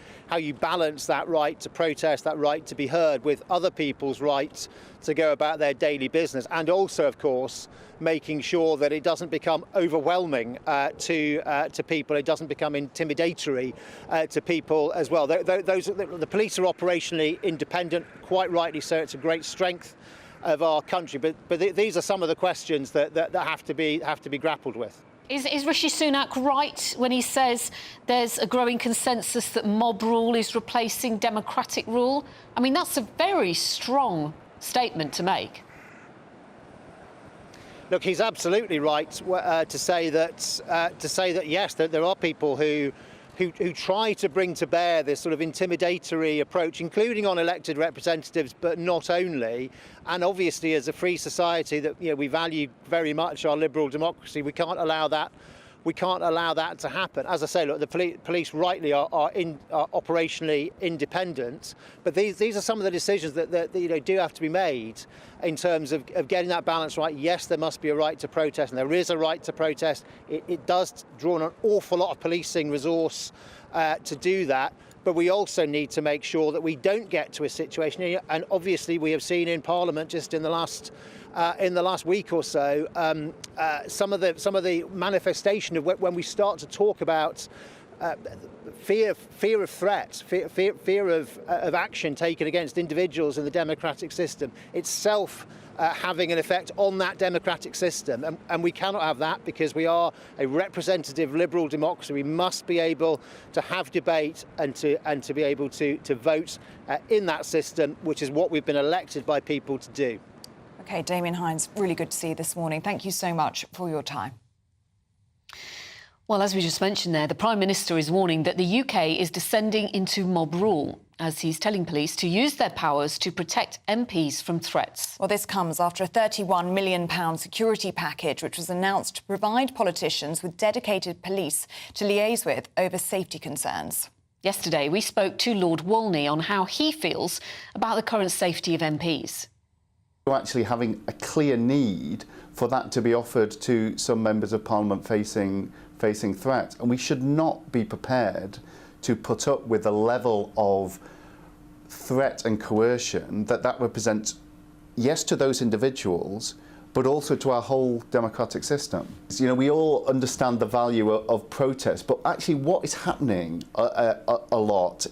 balance that right to protest, that right to be heard, with other people's rights to go about their daily business, and also, of course, making sure that it doesn't become overwhelming to people. It doesn't become intimidatory to people as well. The police are operationally independent, quite rightly so. It's a great strength of our country. But these are some of the questions that have to be grappled with. Is Rishi Sunak right when he says there's a growing consensus that mob rule is replacing democratic rule? I mean, that's a very strong statement to make. Look, he's absolutely right to say that yes, there are people who try to bring to bear this sort of intimidatory approach, including on elected representatives, but not only. And obviously, as a free society that we value very much our liberal democracy, we can't allow that. We can't allow that to happen. As I say, look, the police rightly are operationally independent, but these are some of the decisions that do have to be made in terms of getting that balance right. Yes, there must be a right to protest, and there is a right to protest. It does draw on an awful lot of policing resource to do that. But we also need to make sure that we don't get to a situation, and obviously we have seen in Parliament just in the last week or so some of the manifestation of when we start to talk about fear of threats, fear of action taken against individuals in the democratic system itself. Having an effect on that democratic system, and we cannot have that because we are a representative liberal democracy. We must be able to have debate and to be able to vote in that system, which is what we've been elected by people to do. OK, Damien Hinds, really good to see you this morning. Thank you so much for your time. Well, as we just mentioned there, the Prime Minister is warning that the UK is descending into mob rule, as he's telling police to use their powers to protect MPs from threats. Well, this comes after a £31 million security package, which was announced to provide politicians with dedicated police to liaise with over safety concerns. Yesterday, we spoke to Lord Wolney on how he feels about the current safety of MPs. Actually having a clear need for that to be offered to some members of Parliament facing threats. And we should not be prepared to put up with the level of threat and coercion that represents, yes, to those individuals, but also to our whole democratic system. We all understand the value of protest, but actually what is happening a lot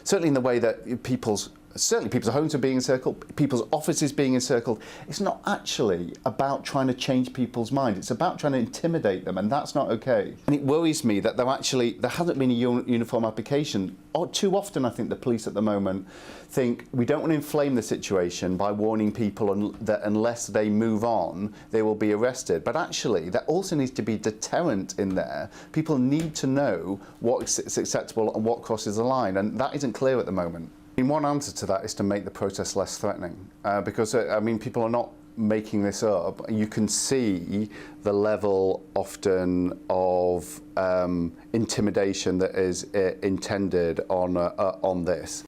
certainly in the way that people's homes are being encircled, people's offices being encircled. It's not actually about trying to change people's minds. It's about trying to intimidate them, and that's not okay. And it worries me that there hasn't been a uniform application. Too often, I think the police at the moment think we don't want to inflame the situation by warning people that unless they move on, they will be arrested. But actually, there also needs to be deterrent in there. People need to know what is acceptable and what crosses the line, and that isn't clear at the moment. One answer to that is to make the protest less threatening, because people are not making this up. You can see the level often of intimidation that is intended on this.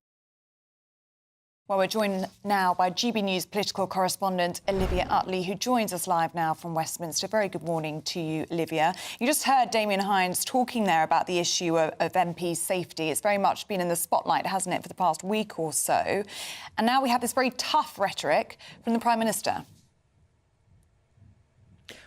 Well, we're joined now by GB News political correspondent Olivia Utley, who joins us live now from Westminster. Very good morning to you, Olivia. You just heard Damien Hinds talking there about the issue of MP safety. It's very much been in the spotlight, hasn't it, for the past week or so. And now we have this very tough rhetoric from the Prime Minister.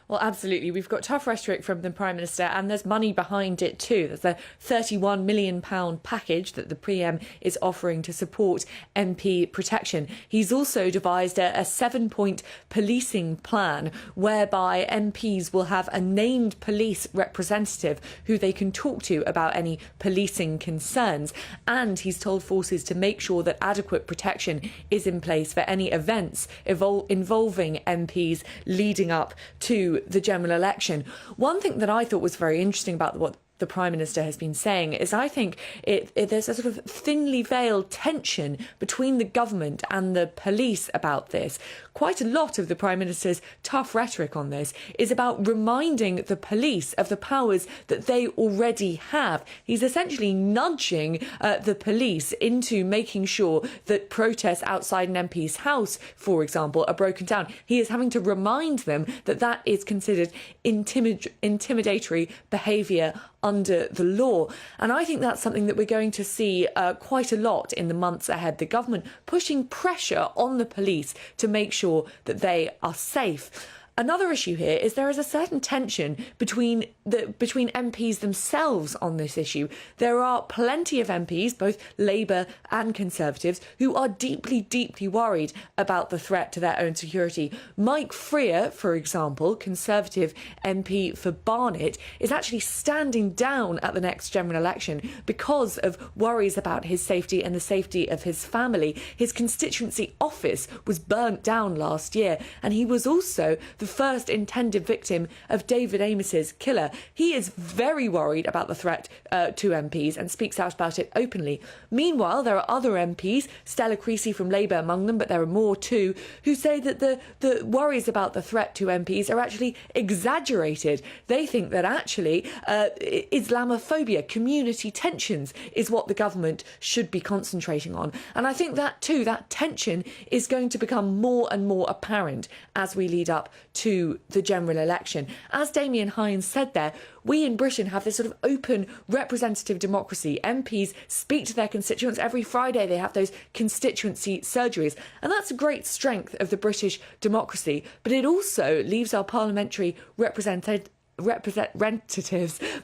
Well, absolutely. We've got tough rhetoric from the Prime Minister, and there's money behind it too. There's a £31 million package that the PM is offering to support MP protection. He's also devised a 7-point policing plan whereby MPs will have a named police representative who they can talk to about any policing concerns. And he's told forces to make sure that adequate protection is in place for any events involving MPs leading up to the general election. One thing that I thought was very interesting about what the Prime Minister has been saying is I think there's a sort of thinly veiled tension between the government and the police about this. Quite a lot of the Prime Minister's tough rhetoric on this is about reminding the police of the powers that they already have. He's essentially nudging the police into making sure that protests outside an MP's house, for example, are broken down. He is having to remind them that that is considered intimidatory behaviour under the law. And I think that's something that we're going to see quite a lot in the months ahead. The government pushing pressure on the police to make sure that they are safe. Another issue here is there is a certain tension between MPs themselves on this issue. There are plenty of MPs, both Labour and Conservatives, who are deeply, deeply worried about the threat to their own security. Mike Freer, for example, Conservative MP for Barnet, is actually standing down at the next general election because of worries about his safety and the safety of his family. His constituency office was burnt down last year, and he was also the first intended victim of David Amos's killer. He is very worried about the threat to MPs and speaks out about it openly. Meanwhile, there are other MPs, Stella Creasy from Labour among them, but there are more too, who say that the worries about the threat to MPs are actually exaggerated. They think that actually Islamophobia, community tensions, is what the government should be concentrating on. And I think that too, that tension is going to become more and more apparent as we lead up to the general election. As Damien Hines said there, we in Britain have this sort of open representative democracy. MPs speak to their constituents every Friday. They have those constituency surgeries. And that's a great strength of the British democracy. But it also leaves our parliamentary representatives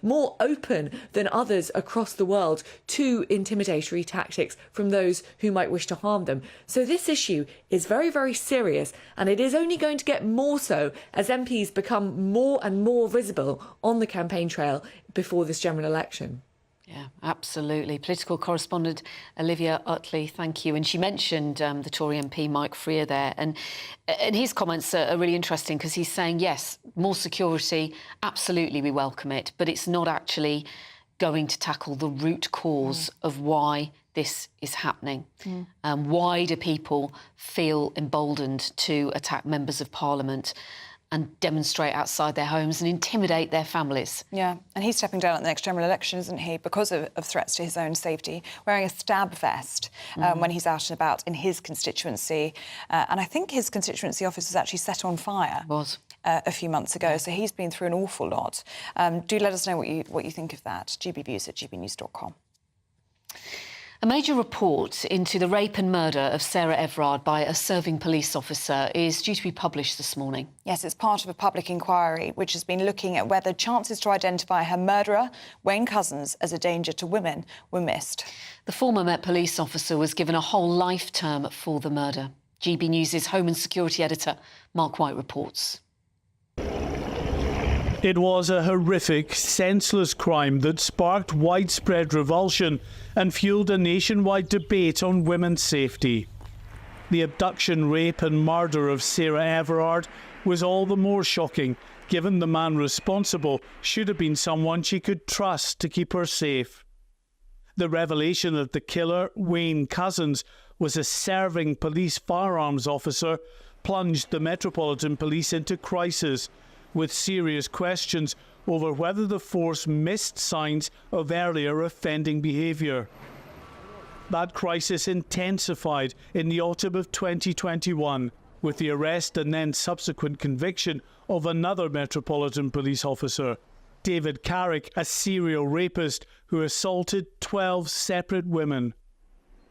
more open than others across the world to intimidatory tactics from those who might wish to harm them. So this issue is very, very serious, and it is only going to get more so as MPs become more and more visible on the campaign trail before this general election. Yeah, absolutely. Political correspondent Olivia Utley, thank you. And she mentioned the Tory MP Mike Freer there. And his comments are really interesting because he's saying, yes, more security, absolutely, we welcome it, but it's not actually going to tackle the root cause of why this is happening. Why do people feel emboldened to attack members of Parliament and demonstrate outside their homes and intimidate their families? Yeah, and he's stepping down at the next general election, isn't he, because of threats to his own safety, wearing a stab vest when he's out and about in his constituency. And I think his constituency office was actually set on fire a few months ago, so he's been through an awful lot. Do let us know what you think of that. gbviews@gbnews.com. A major report into the rape and murder of Sarah Everard by a serving police officer is due to be published this morning. Yes, it's part of a public inquiry which has been looking at whether chances to identify her murderer, Wayne Couzens, as a danger to women were missed. The former Met police officer was given a whole life term for the murder. GB News' Home and Security editor Mark White reports. It was a horrific, senseless crime that sparked widespread revulsion and fueled a nationwide debate on women's safety. The abduction, rape and murder of Sarah Everard was all the more shocking, given the man responsible should have been someone she could trust to keep her safe. The revelation that the killer, Wayne Couzens, was a serving police firearms officer plunged the Metropolitan Police into crisis, with serious questions over whether the force missed signs of earlier offending behaviour. That crisis intensified in the autumn of 2021 with the arrest and then subsequent conviction of another Metropolitan Police officer, David Carrick, a serial rapist who assaulted 12 separate women.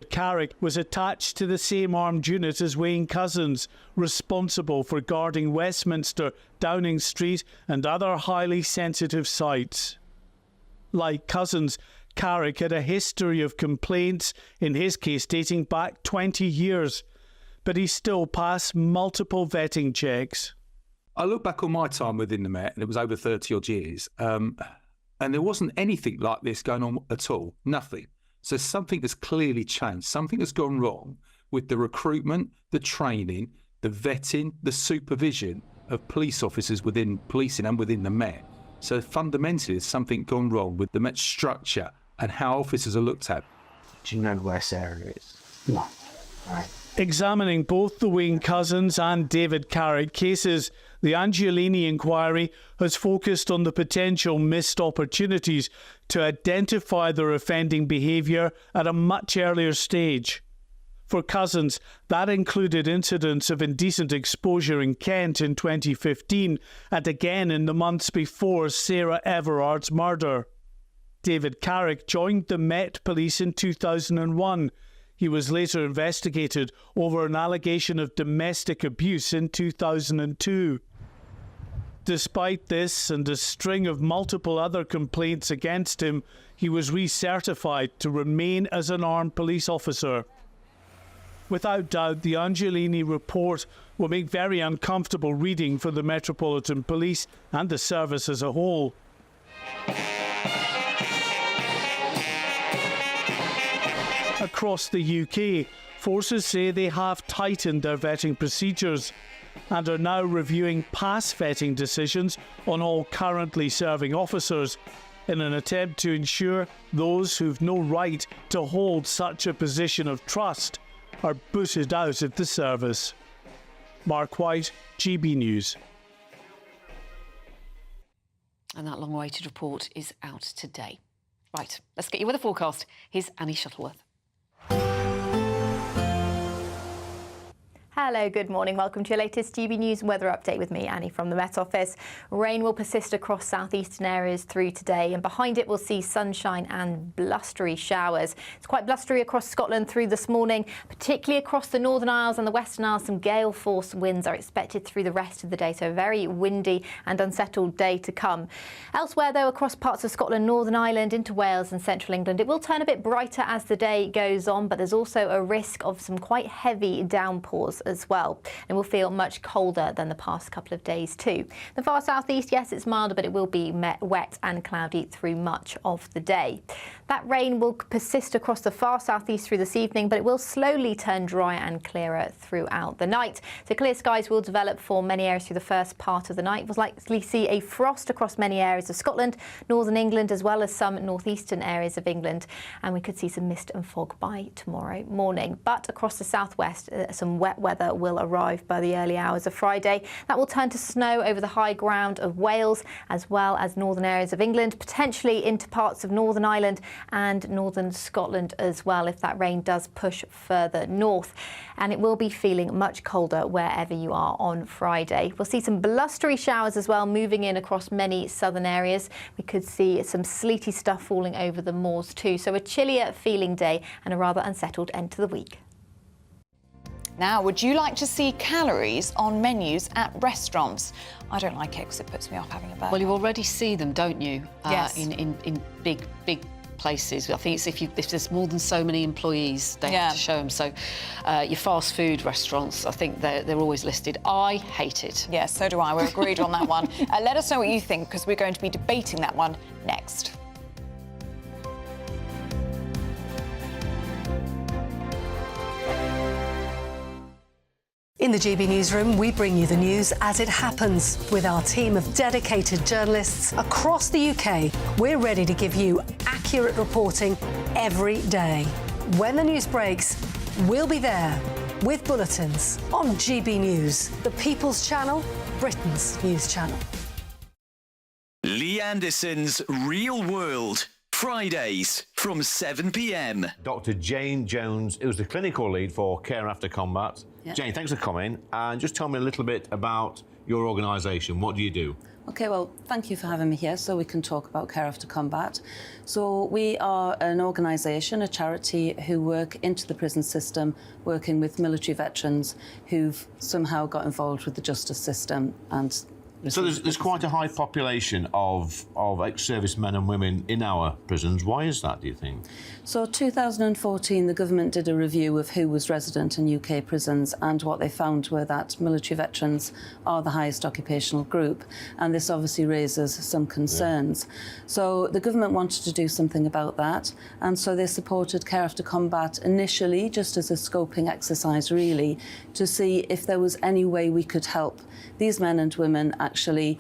Carrick was attached to the same armed unit as Wayne Couzens, responsible for guarding Westminster, Downing Street and other highly sensitive sites. Like Couzens, Carrick had a history of complaints, in his case dating back 20 years, but he still passed multiple vetting checks. I look back on my time within the Met, and it was over 30-odd years, and there wasn't anything like this going on at all, nothing. So something has clearly changed. Something has gone wrong with the recruitment, the training, the vetting, the supervision of police officers within policing and within the Met. So fundamentally, there's something gone wrong with the Met structure and how officers are looked at. Do you know where Sarah is? No. All right. Examining both the Wayne Couzens and David Carrick cases, the Angiolini inquiry has focused on the potential missed opportunities to identify their offending behaviour at a much earlier stage. For Couzens, that included incidents of indecent exposure in Kent in 2015 and again in the months before Sarah Everard's murder. David Carrick joined the Met Police in 2001. He was later investigated over an allegation of domestic abuse in 2002. Despite this and a string of multiple other complaints against him, he was recertified to remain as an armed police officer. Without doubt, the Angiolini report will make very uncomfortable reading for the Metropolitan Police and the service as a whole. Across the UK, forces say they have tightened their vetting procedures and are now reviewing past vetting decisions on all currently serving officers in an attempt to ensure those who've no right to hold such a position of trust are booted out of the service. Mark White, GB News. And that long-awaited report is out today. Right, let's get you with a forecast. Here's Annie Shuttleworth. Hello, good morning. Welcome to your latest GB News weather update with me, Annie, from the Met Office. Rain will persist across southeastern areas through today, and behind it we'll see sunshine and blustery showers. It's quite blustery across Scotland through this morning, particularly across the Northern Isles and the Western Isles. Some gale-force winds are expected through the rest of the day, so a very windy and unsettled day to come. Elsewhere, though, across parts of Scotland, Northern Ireland into Wales and central England, it will turn a bit brighter as the day goes on, but there's also a risk of some quite heavy downpours as well, and will feel much colder than the past couple of days too. The far southeast, yes, it's milder, but it will be wet and cloudy through much of the day. That rain will persist across the far southeast through this evening, but it will slowly turn drier and clearer throughout the night. So clear skies will develop for many areas through the first part of the night. We'll likely see a frost across many areas of Scotland, northern England, as well as some northeastern areas of England, and we could see some mist and fog by tomorrow morning. But across the southwest, some wet weather will arrive by the early hours of Friday. That will turn to snow over the high ground of Wales, as well as northern areas of England, potentially into parts of Northern Ireland and northern Scotland as well, if that rain does push further north. And it will be feeling much colder wherever you are on Friday. We'll see some blustery showers as well moving in across many southern areas. We could see some sleety stuff falling over the moors too. So a chillier feeling day and a rather unsettled end to the week. Now, would you like to see calories on menus at restaurants? I don't like it because it puts me off having a burger. Well, you already see them, don't you? Yes. In big places. I think it's if there's more than so many employees, they have to show them. So your fast food restaurants, I think they're always listed. I hate it. Yes, so do I. We're agreed on that one. Let us know what you think, because we're going to be debating that one next. In the GB Newsroom, we bring you the news as it happens with our team of dedicated journalists across the UK. We're ready to give you accurate reporting every day. When the news breaks, we'll be there with bulletins on GB News, the People's Channel, Britain's news channel. Lee Anderson's Real World. Fridays from 7 p.m. Dr. Jane Jones is the clinical lead for Care After Combat. Yep. Jane, thanks for coming. And just tell me a little bit about your organisation. What do you do? OK, well, thank you for having me here so we can talk about Care After Combat. So we are an organisation, a charity, who work into the prison system, working with military veterans who've somehow got involved with the justice system and... So there's quite a high population of ex-servicemen and women in our prisons. Why is that, do you think? So 2014, the government did a review of who was resident in UK prisons, and what they found were that military veterans are the highest occupational group, and this obviously raises some concerns. Yeah. So the government wanted to do something about that, and so they supported Care After Combat initially just as a scoping exercise, really, to see if there was any way we could help these men and women actually,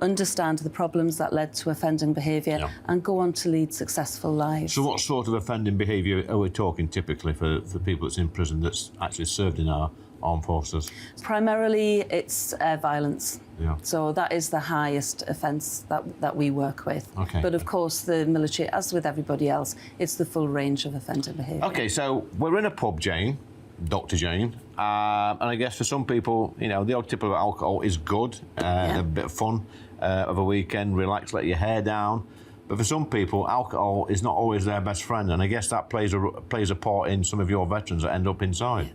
understand the problems that led to offending behaviour and go on to lead successful lives. So what sort of offending behaviour are we talking typically for people that's in prison that's actually served in our armed forces? Primarily, it's violence. Yeah. So that is the highest offence that we work with. Okay. But of course, the military, as with everybody else, it's the full range of offending behaviour. OK, so we're in a pub, Jane, Dr. Jane, and I guess for some people, the odd tip of alcohol is good, a bit of fun of a weekend, relax, let your hair down. But for some people, alcohol is not always their best friend, and I guess that plays a part in some of your veterans that end up inside. Yeah.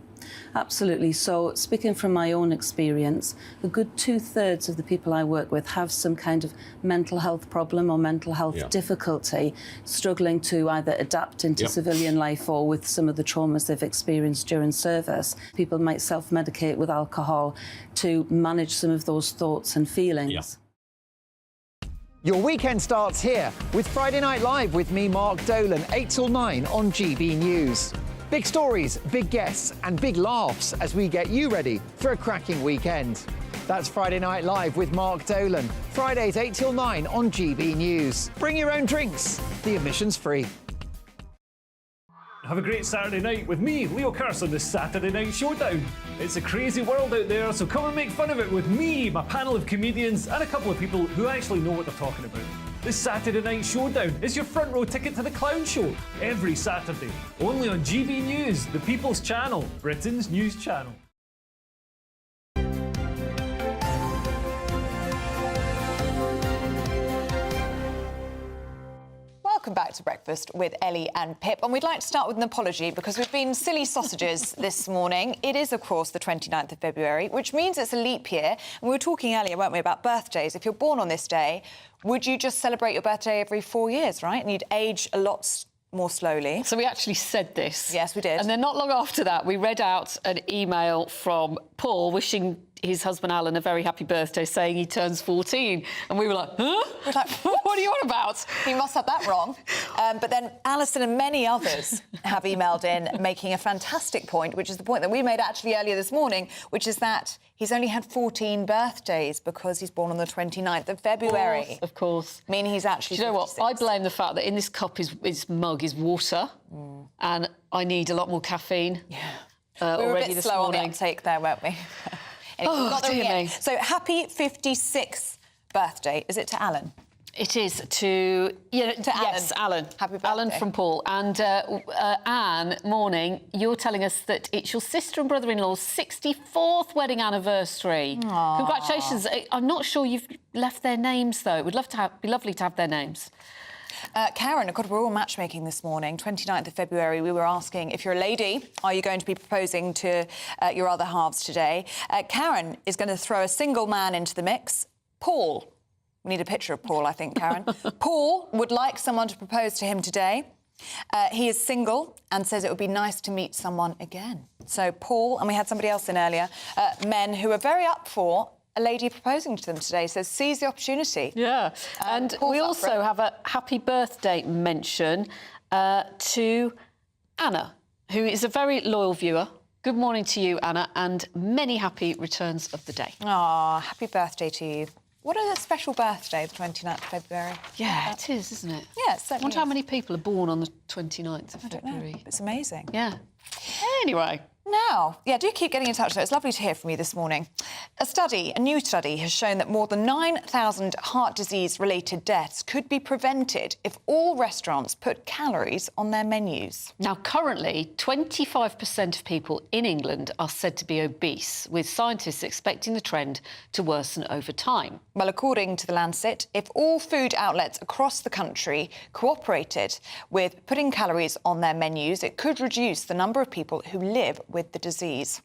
Absolutely. So, speaking from my own experience, a good 2/3 of the people I work with have some kind of mental health problem or mental health difficulty, struggling to either adapt into civilian life or with some of the traumas they've experienced during service. People might self-medicate with alcohol to manage some of those thoughts and feelings. Yeah. Your weekend starts here with Friday Night Live with me, Mark Dolan, 8 till 9 on GB News. Big stories, big guests and big laughs as we get you ready for a cracking weekend. That's Friday Night Live with Mark Dolan. Fridays 8 till 9 on GB News. Bring your own drinks. The admission's free. Have a great Saturday night with me, Leo Curse, on the Saturday Night Showdown. It's a crazy world out there, so come and make fun of it with me, my panel of comedians, and a couple of people who actually know what they're talking about. This Saturday Night Showdown is your front row ticket to the clown show every Saturday, only on GB News, the People's Channel, Britain's news channel. Welcome back to Breakfast with Ellie and Pip. And we'd like to start with an apology because we've been silly sausages this morning. It is, of course, the 29th of February, which means it's a leap year. And we were talking earlier, weren't we, about birthdays. If you're born on this day, would you just celebrate your birthday every 4 years, right? And you'd age a lot more slowly. So we actually said this. Yes, we did. And then not long after that, we read out an email from Paul wishing his husband Alan a very happy birthday, saying he turns 14. And we were like, huh? We're like, what are you on about? He must have that wrong. But then Alison and many others have emailed in making a fantastic point, which is the point that we made actually earlier this morning, which is that he's only had 14 birthdays because he's born on the 29th of February. Of course. Meaning he's actually Do you know 56. what? I blame the fact that in this cup, his mug is water, and I need a lot lot more caffeine. Yeah. We were a bit slow on the uptake there, weren't we? Anyway, got there in the end. So happy 56th birthday. Is it to Alan? It is to yes, Alan. Happy birthday. Alan from Paul. And Anne, morning, you're telling us that it's your sister and brother-in-law's 64th wedding anniversary. Aww. Congratulations. I'm not sure you've left their names, though. It would be lovely to have their names. Karen, God, we're all matchmaking this morning. 29th of February, we were asking if you're a lady, are you going to be proposing to your other halves today? Karen is going to throw a single man into the mix. Paul. We need a picture of Paul, I think, Karen. Paul would like someone to propose to him today. He is single and says it would be nice to meet someone again. So Paul, and we had somebody else in earlier, men who are very up for a lady proposing to them today, so seize the opportunity. Yeah, and we also have a happy birthday mention to Anna, who is a very loyal viewer. Good morning to you, Anna, and many happy returns of the day. Ah, happy birthday to you. What a special birthday, the 29th of February. Yeah, it is, isn't it? Yeah, it certainly I wonder how many people are born on the 29th of I don't February. know. It's amazing. Yeah. Anyway. Now, do keep getting in touch, though. It's lovely to hear from you this morning. A new study has shown that more than 9,000 heart disease-related deaths could be prevented if all restaurants put calories on their menus. Now, currently, 25% of people in England are said to be obese, with scientists expecting the trend to worsen over time. Well, according to The Lancet, if all food outlets across the country cooperated with putting calories on their menus, it could reduce the number of people who live with the disease.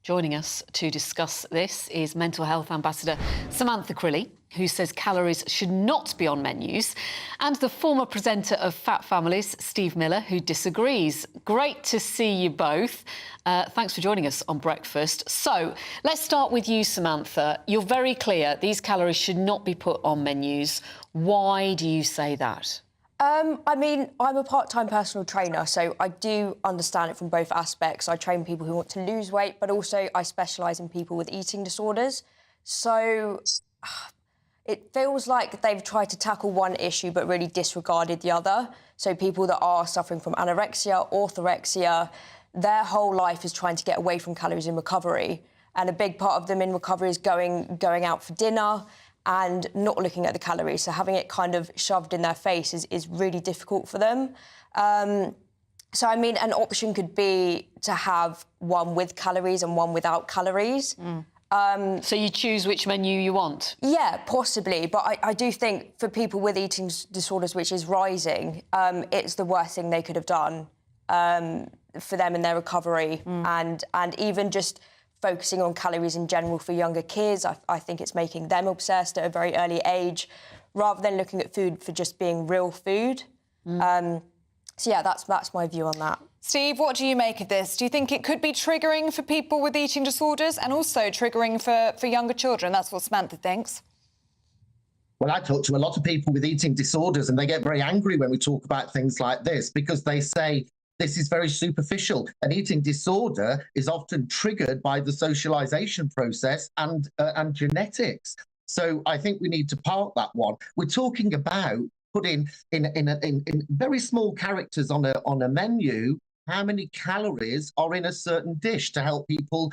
Joining us to discuss this is Mental Health Ambassador Samantha Crilly, who says calories should not be on menus, and the former presenter of Fat Families, Steve Miller, who disagrees. Great to see you both. Thanks for joining us on Breakfast. So, let's start with you, Samantha. You're very clear these calories should not be put on menus. Why do you say that? I mean, I'm a part-time personal trainer, so I do understand it from both aspects. I train people who want to lose weight, but also I specialise in people with eating disorders. So it feels like they've tried to tackle one issue but really disregarded the other. So people that are suffering from anorexia, orthorexia, their whole life is trying to get away from calories in recovery. And a big part of them in recovery is going out for dinner and not looking at the calories. So having it kind of shoved in their face is really difficult for them. So, I mean, an option could be to have one with calories and one without calories. So you choose which menu you want? Yeah, possibly. But I do think for people with eating disorders, which is rising, it's the worst thing they could have done for them in their recovery. And even just focusing on calories in general for younger kids, I think it's making them obsessed at a very early age, rather than looking at food for just being real food. So, yeah, that's my view on that. Steve, what do you make of this? Do you think it could be triggering for people with eating disorders and also triggering for younger children? That's what Samantha thinks. Well, I talk to a lot of people with eating disorders and they get very angry when we talk about things like this because they say, this is very superficial. An eating disorder is often triggered by the socialization process and genetics. So I think we need to park that one. We're talking about putting in very small characters on a menu how many calories are in a certain dish to help people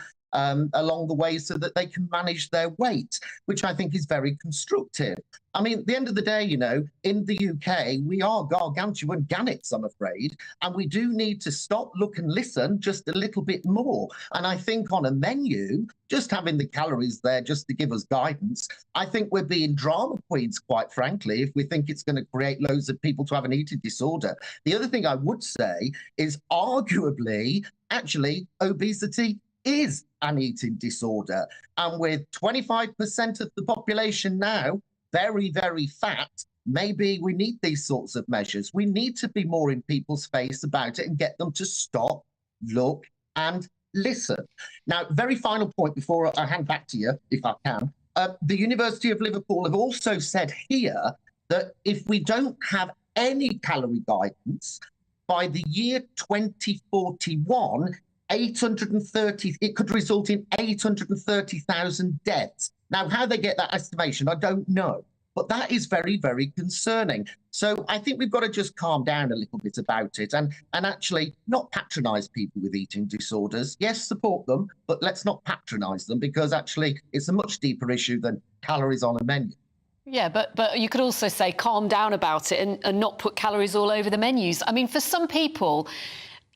along the way so that they can manage their weight, which I think is very constructive. I mean, at the end of the day, you know, in the UK, we are gargantuan gannets, I'm afraid, and we do need to stop, look and listen just a little bit more. And I think on a menu, just having the calories there just to give us guidance, I think we're being drama queens, quite frankly, if we think it's going to create loads of people to have an eating disorder. The other thing I would say is arguably, actually, obesity is an eating disorder. And with 25% of the population now very, very fat, maybe we need these sorts of measures. We need to be more in people's face about it and get them to stop, look and listen. Now, very final point before I hand back to you, if I can. The University of Liverpool have also said here that if we don't have any calorie guidance, by the year 2041, it could result in 830,000 deaths. Now, how they get that estimation, I don't know. But that is very, very concerning. So I think we've got to just calm down a little bit about it and actually not patronise people with eating disorders. Yes, support them, but let's not patronise them because actually it's a much deeper issue than calories on a menu. Yeah, but you could also say calm down about it and not put calories all over the menus. I mean, for some people,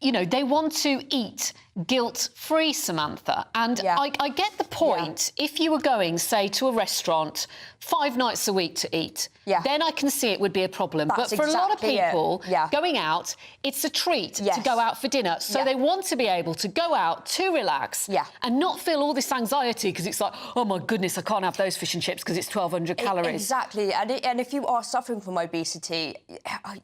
you know, they want to eat guilt-free, Samantha. And I get the point. Yeah. If you were going, say, to a restaurant 5 nights a week to eat, then I can see it would be a problem. That's but for a lot of people it. Going out, it's a treat to go out for dinner. So they want to be able to go out to relax and not feel all this anxiety because it's like, oh, my goodness, I can't have those fish and chips because it's 1,200 calories. Exactly. And if you are suffering from obesity, I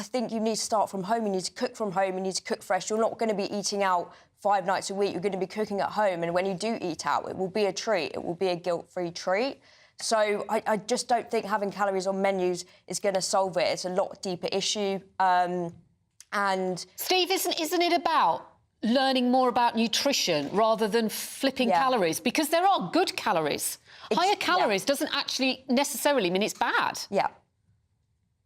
think you need to start from home. You need to cook from home. You need to cook fresh. You're not going to be eating out 5 nights a week. You're going to be cooking at home. And when you do eat out, it will be a treat. It will be a guilt-free treat. So I just don't think having calories on menus is going to solve it. It's a lot deeper issue. And Steve, isn't it about learning more about nutrition rather than flipping calories? Because there are good calories. Higher calories doesn't actually necessarily mean it's bad. Yeah.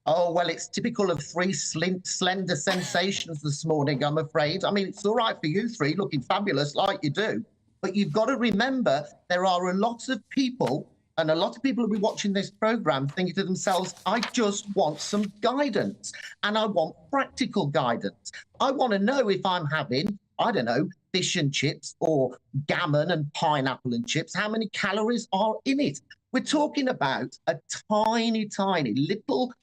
Oh, well, it's typical of 3 slender sensations this morning, I'm afraid. I mean, it's all right for you 3 looking fabulous like you do. But you've got to remember there are a lot of people, and a lot of people who will be watching this programme thinking to themselves, I just want some guidance, and I want practical guidance. I want to know if I'm having, I don't know, fish and chips or gammon and pineapple and chips, how many calories are in it. We're talking about a tiny, tiny little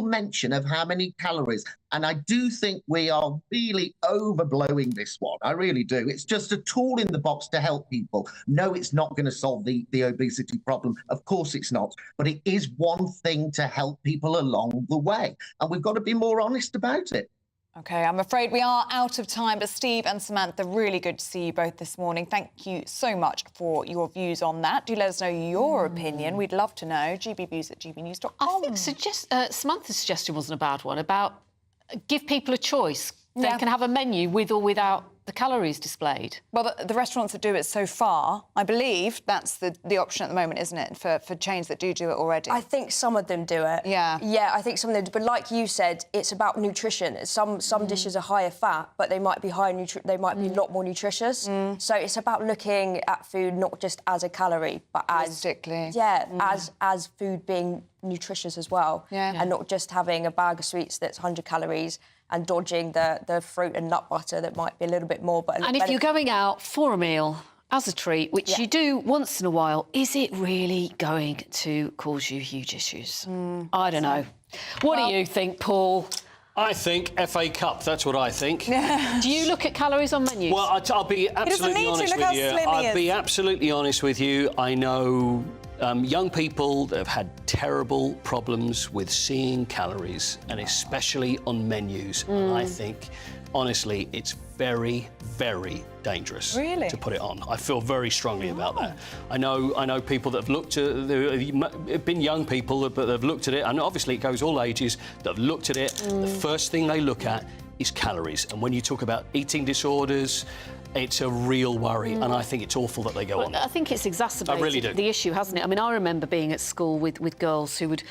mention of how many calories. And I do think we are really overblowing this one. I really do. It's just a tool in the box to help people. No, it's not going to solve the obesity problem. Of course it's not. But it is one thing to help people along the way. And we've got to be more honest about it. OK, I'm afraid we are out of time. But Steve and Samantha, really good to see you both this morning. Thank you so much for your views on that. Do let us know your opinion. We'd love to know. gbviews@gbnews.com. I think Samantha's suggestion wasn't a bad one, about give people a choice. They can have a menu with or without the calories displayed. Well, the restaurants that do it so far, I believe that's the option at the moment, isn't it, for chains that do it already? I think some of them do it. Yeah. Yeah, I think some of them do. But like you said, it's about nutrition. Some dishes are higher fat, but they might be they might be a lot more nutritious. So it's about looking at food not just as a calorie, but as as food being nutritious as well. And not just having a bag of sweets that's 100 calories and dodging the fruit and nut butter that might be a little bit more. But and if you're going out for a meal as a treat, which you do once in a while, is it really going to cause you huge issues? I don't know. What do you think, Paul? I think FA Cup, that's what I think. Do you look at calories on menus? Well, I'll be absolutely honest with you. I'll be absolutely honest with you. I know young people that have had terrible problems with seeing calories, and especially on menus. And I think, honestly, it's very, very dangerous to put it on. I feel very strongly about that. I know people that have looked at have been young people, but they've looked at it, and obviously it goes all ages, that have looked at it. The first thing they look at is calories. And when you talk about eating disorders, it's a real worry, and I think it's awful that they go on. I think it's exacerbated the issue, hasn't it? I mean, I remember being at school with girls who would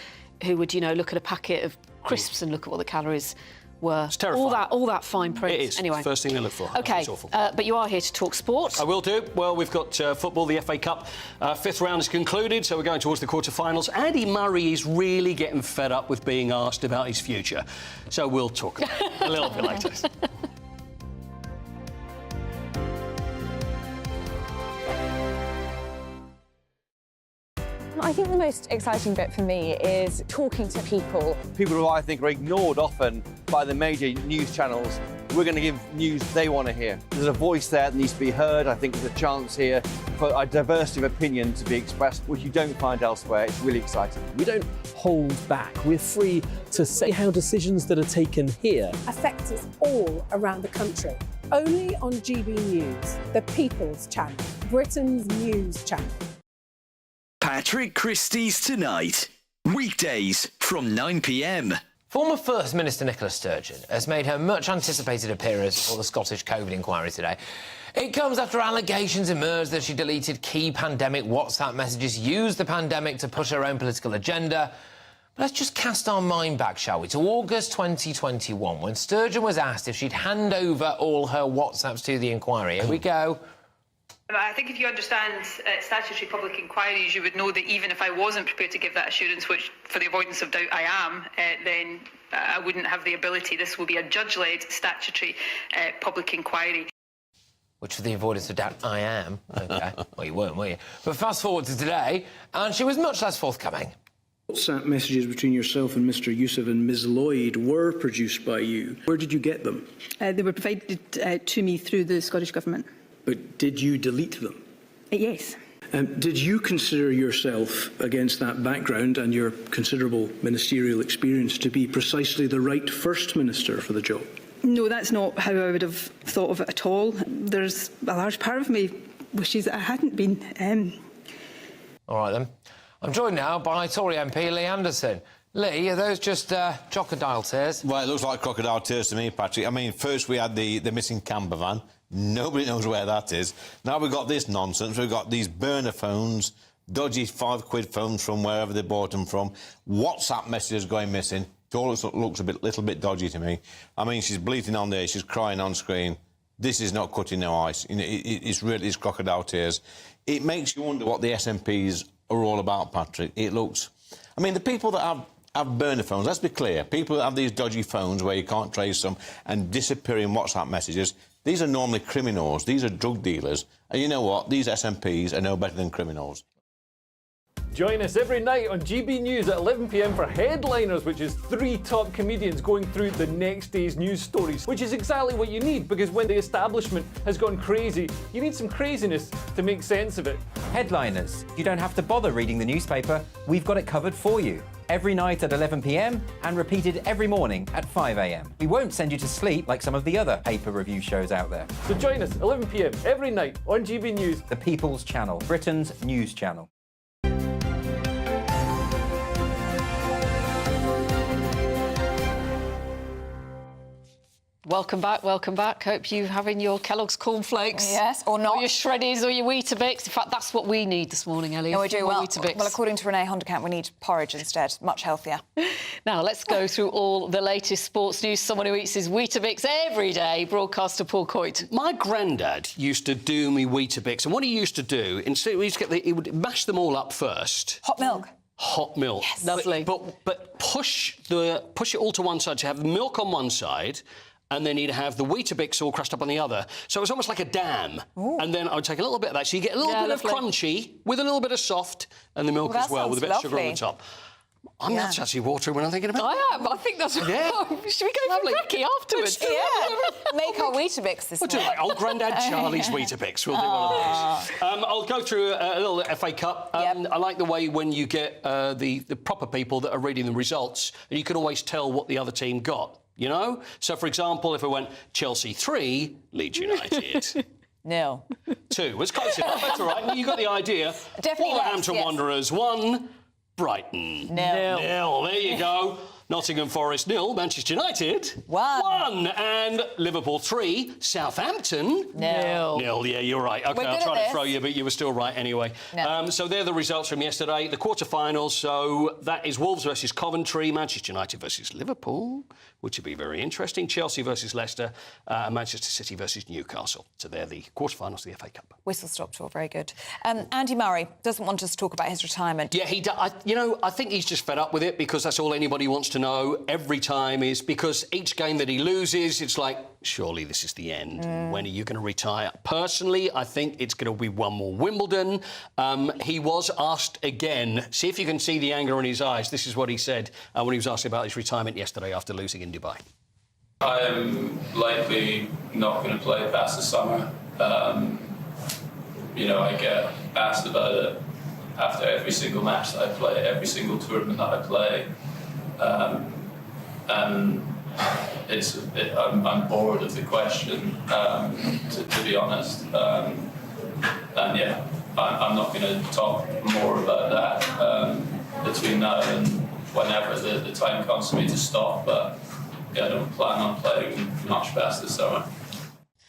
look at a packet of crisps and look at what the calories were. It's terrifying. All that fine print. It is. Anyway. First thing they look for. OK, it's awful. but you are here to talk sport. I will do. Well, we've got football, the FA Cup. Fifth round is concluded, so we're going towards the quarter-finals. Andy Murray is really getting fed up with being asked about his future. So we'll talk about it a little bit later. I think the most exciting bit for me is talking to people. People who I think are ignored often by the major news channels. We're going to give news they want to hear. There's a voice there that needs to be heard. I think there's a chance here for a diversity of opinion to be expressed, which you don't find elsewhere. It's really exciting. We don't hold back. We're free to say how decisions that are taken here affect us all around the country. Only on GB News, the People's Channel, Britain's news channel. Patrick Christie's Tonight. Weekdays from 9 p.m. Former First Minister Nicola Sturgeon has made her much-anticipated appearance before the Scottish COVID inquiry today. It comes after allegations emerged that she deleted key pandemic WhatsApp messages, used the pandemic to push her own political agenda. But let's just cast our mind back, shall we, to August 2021, when Sturgeon was asked if she'd hand over all her WhatsApps to the inquiry. Here we go. I think if you understand statutory public inquiries, you would know that even if I wasn't prepared to give that assurance, which for the avoidance of doubt I am, then I wouldn't have the ability. This will be a judge-led statutory public inquiry. Which, for the avoidance of doubt, I am. OK. Well, you weren't, were you? But fast forward to today, and she was much less forthcoming. WhatsApp messages between yourself and Mr Youssef and Ms Lloyd were produced by you. Where did you get them? They were provided to me through the Scottish Government. But did you delete them? Yes. Did you consider yourself, against that background and your considerable ministerial experience, to be precisely the right First Minister for the job? No, that's not how I would have thought of it at all. There's a large part of me wishes that I hadn't been. All right, then. I'm joined now by Tory MP Lee Anderson. Lee, are those just crocodile tears? Well, it looks like crocodile tears to me, Patrick. I mean, first we had the missing camper van. Nobody knows where that is. Now we've got this nonsense. We've got these burner phones, dodgy £5 phones from wherever they bought them from, WhatsApp messages going missing. It all looks a little bit dodgy to me. I mean, she's bleating on there, she's crying on screen. this is not cutting no ice. You know, it's crocodile tears. It makes you wonder what the SNPs are all about, Patrick. It looks... I mean, the people that have burner phones, let's be clear, people that have these dodgy phones where you can't trace them and disappearing WhatsApp messages, these are normally criminals, these are drug dealers, and you know what? These SNPs are no better than criminals. Join us every night on GB News at 11 p.m. for Headliners, which is 3 top comedians going through the next day's news stories, which is exactly what you need, because when the establishment has gone crazy, you need some craziness to make sense of it. Headliners. You don't have to bother reading the newspaper. We've got it covered for you. Every night at 11 p.m. and repeated every morning at 5 a.m. We won't send you to sleep like some of the other paper review shows out there. So join us 11 p.m. every night on GB News. The People's Channel, Britain's news channel. Welcome back, welcome back. Hope you're having your Kellogg's cornflakes. Yes, or not. Or your shreddies or your Weetabix. In fact, that's what we need this morning, Ellie. No, we do. Well, Weetabix. according to Renee Honderkamp, we need porridge instead. Much healthier. Now, let's go through all the latest sports news. Someone who eats his Weetabix every day, broadcaster Paul Coyte. My granddad used to do me Weetabix, and what he used to do, he would mash them all up first. Hot milk. Hot milk. Yes. Lovely. But push it all to one side. So have the milk on one side, and then you'd have the Weetabix all crushed up on the other. So it was almost like a dam. Ooh. And then I would take a little bit of that. So you get a little bit lovely. of crunchy with a little bit of soft, and the milk as well with a bit of sugar on the top. That's actually watering when I'm thinking about it. I am. I think that's... Yeah. Should we go for brekkie afterwards? Yeah. Make our Weetabix this morning. We'll do like old Grandad Charlie's Weetabix. We'll do one of those. I'll go through a little FA Cup. I like the way when you get the proper people that are reading the results, and you can always tell what the other team got, you know? So, for example, if it went Chelsea 3, Leeds United... 0. 2. Was close enough. That's all right. You got the idea. Definitely Wolverhampton yes. Wanderers 1, Brighton 0. There you go. Nottingham Forest 0, Manchester United 1, and Liverpool 3, Southampton 0. Yeah, you're right. OK, I'll try to throw you, but you were still right anyway. No. So they're the results from yesterday, the quarter-finals. So that is Wolves versus Coventry, Manchester United versus Liverpool, which would be very interesting, Chelsea versus Leicester, and Manchester City versus Newcastle. So they're the quarter-finals of the FA Cup. Whistle-stop tour, very good. Andy Murray doesn't want us to talk about his retirement. Yeah, he does. I think he's just fed up with it, because that's all anybody wants to know every time, is because each game that he loses, it's like, surely this is the end. When are you going to retire? Personally, I think it's going to be one more Wimbledon. He was asked again, see if you can see the anger in his eyes. This is what he said when he was asked about his retirement yesterday after losing in Dubai. I am likely not going to play past the summer. I get asked about it after every single match that I play, every single tournament that I play. And I'm bored of the question, to be honest. I'm not going to talk more about that between now and whenever the time comes for me to stop. But I don't plan on playing much past this summer.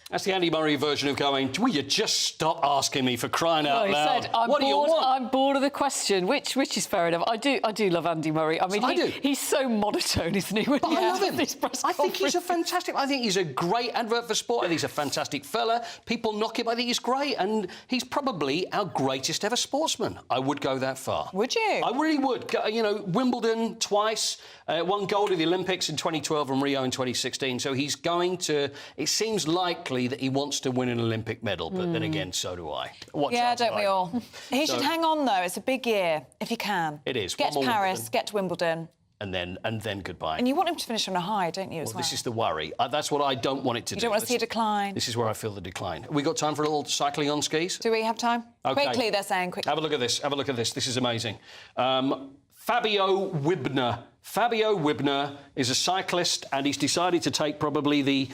That's the Andy Murray version of going, will you just stop asking me for crying out loud? He said, I'm bored of the question, which is fair enough. I do love Andy Murray. I mean, he's so monotone, isn't he? I love him. I think he's I think he's a great advert for sport. I think he's a fantastic fella. People knock him. I think he's great. And he's probably our greatest ever sportsman. I would go that far. Would you? I really would. Wimbledon twice, won gold at the Olympics in 2012 and Rio in 2016. So he's going to... It seems likely that he wants to win an Olympic medal, but then again, so do I. Don't we all? He should hang on, though. It's a big year, if he can. It is. Get to Paris, get to Wimbledon. And then goodbye. And you want him to finish on a high, don't you, as well? This is the worry. That's what I don't want it to do. You don't want to see a decline? This is where I feel the decline. We got time for a little cycling on skis? Do we have time? OK. Quickly, they're saying, quickly. Have a look at this. This is amazing. Fabio Wibner. Fabio Wibner is a cyclist, and he's decided to take probably the...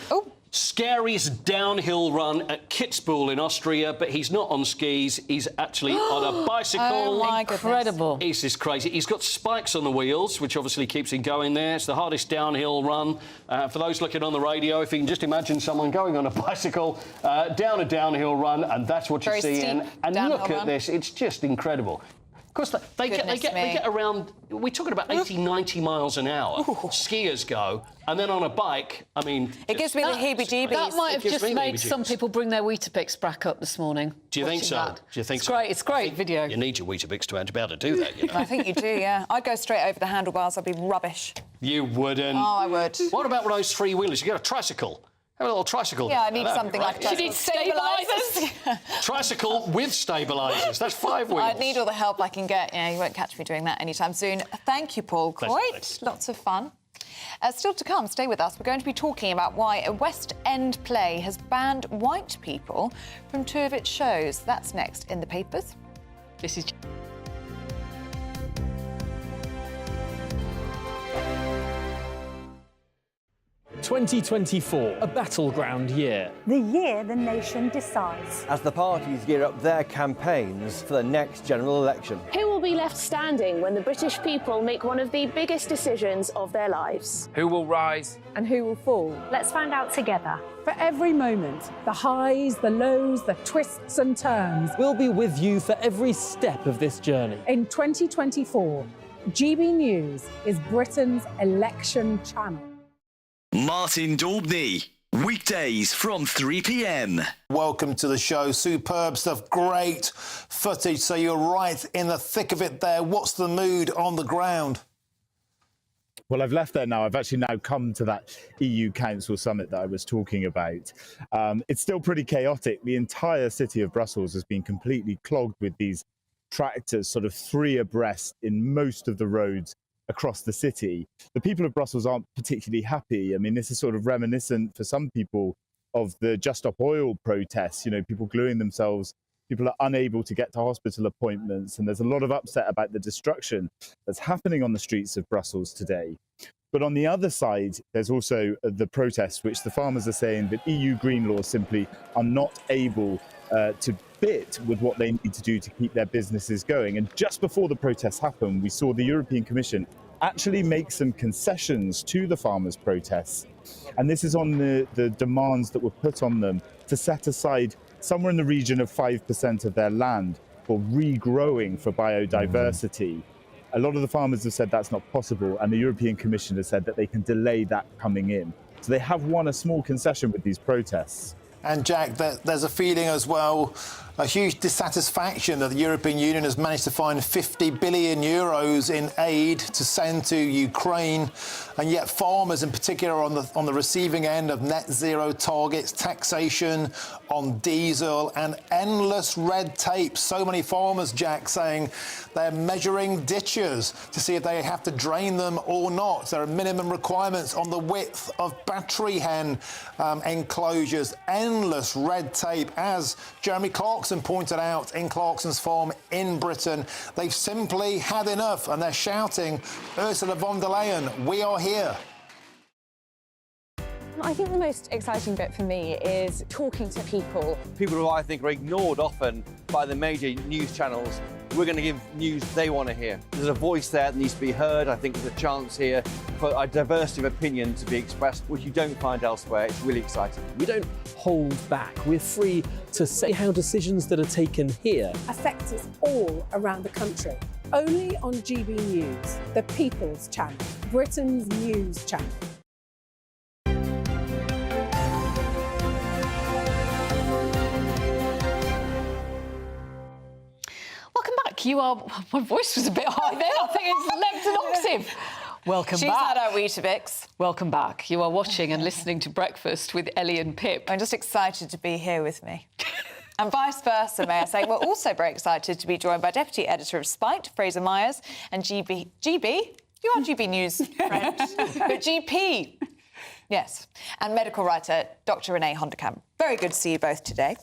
scariest downhill run at Kitzbühel in Austria, but he's not on skis. He's actually on a bicycle. Oh, my Incredible. It's just crazy. He's got spikes on the wheels, which obviously keeps him going there. It's the hardest downhill run. For those looking on the radio, if you can just imagine someone going on a bicycle down a downhill run, and that's what you see. And look at this. It's just incredible. Of course, they get around. We're talking about 80, 90 miles an hour. Skiers go, and then on a bike. I mean, it gives me the heebie-jeebies. That might have just made some people bring their Weetabix back up this morning. Do you think so? That. Do you think it's so? Great. It's great video. You need your Weetabix to be able to do that. You know? I think you do. Yeah, I'd go straight over the handlebars. I'd be rubbish. You wouldn't. Oh, I would. What about one of those three-wheelers? You got a tricycle. Have a little tricycle. Yeah, I need something like that. You need stabilisers. Tricycle with stabilisers. That's 5 wheels. I'd need all the help I can get. Yeah, you won't catch me doing that anytime soon. Thank you, Paul. Quite lots of fun. Still to come, stay with us. We're going to be talking about why a West End play has banned white people from 2 of its shows. That's next in the papers. This is... 2024, a battleground year. The year the nation decides. As the parties gear up their campaigns for the next general election. Who will be left standing when the British people make one of the biggest decisions of their lives? Who will rise? And who will fall? Let's find out together. For every moment, the highs, the lows, the twists and turns. We'll be with you for every step of this journey. In 2024, GB News is Britain's election channel. Martin Daubney, weekdays from 3 p.m. Welcome to the show. Superb stuff, great footage. So you're right in the thick of it there. What's the mood on the ground? Well, I've left there now. I've actually now come to that EU Council summit that I was talking about. It's still pretty chaotic. The entire city of Brussels has been completely clogged with these tractors, sort of 3 abreast in most of the roads across the city. The people of Brussels aren't particularly happy. I mean, this is sort of reminiscent for some people of the Just Stop Oil protests, you know, people gluing themselves. People are unable to get to hospital appointments, and there's a lot of upset about the destruction that's happening on the streets of Brussels today. But on the other side, there's also the protests, which the farmers are saying that EU green laws simply are not able to fit with what they need to do to keep their businesses going. And just before the protests happened, we saw the European Commission actually make some concessions to the farmers' protests. And this is on the demands that were put on them to set aside somewhere in the region of 5% of their land for regrowing for biodiversity. A lot of the farmers have said that's not possible, and the European Commission has said that they can delay that coming in. So they have won a small concession with these protests. And Jack, there's a feeling as well, a huge dissatisfaction that the European Union has managed to find 50 billion euros in aid to send to Ukraine, and yet farmers in particular are on the receiving end of net zero targets, taxation on diesel and endless red tape. So many farmers, Jack, saying they're measuring ditches to see if they have to drain them or not. There are minimum requirements on the width of battery hen enclosures, endless red tape. As Jeremy Clarkson pointed out in Clarkson's farm in Britain, they've simply had enough, and they're shouting, Ursula von der Leyen, we are here. I think the most exciting bit for me is talking to people. People who I think are ignored often by the major news channels. We're going to give news they want to hear. There's a voice there that needs to be heard. I think there's a chance here for a diversity of opinion to be expressed, which you don't find elsewhere. It's really exciting. We don't hold back. We're free to say how decisions that are taken here affect us all around the country. Only on GB News, the People's Channel, Britain's news channel. Welcome back. You are... My voice was a bit high there. I think it's leapt an octave. Welcome She's back. had her Weetabix. Welcome back. You are watching and listening to Breakfast with Ellie and Pip. I'm just excited to be here with me. And vice versa, may I say. We're also very excited to be joined by Deputy Editor of Spite, Fraser Myers, and GB? You are GB News, friend. But GP. Yes. And medical writer, Dr. Renee Honderkamp. Very good to see you both today.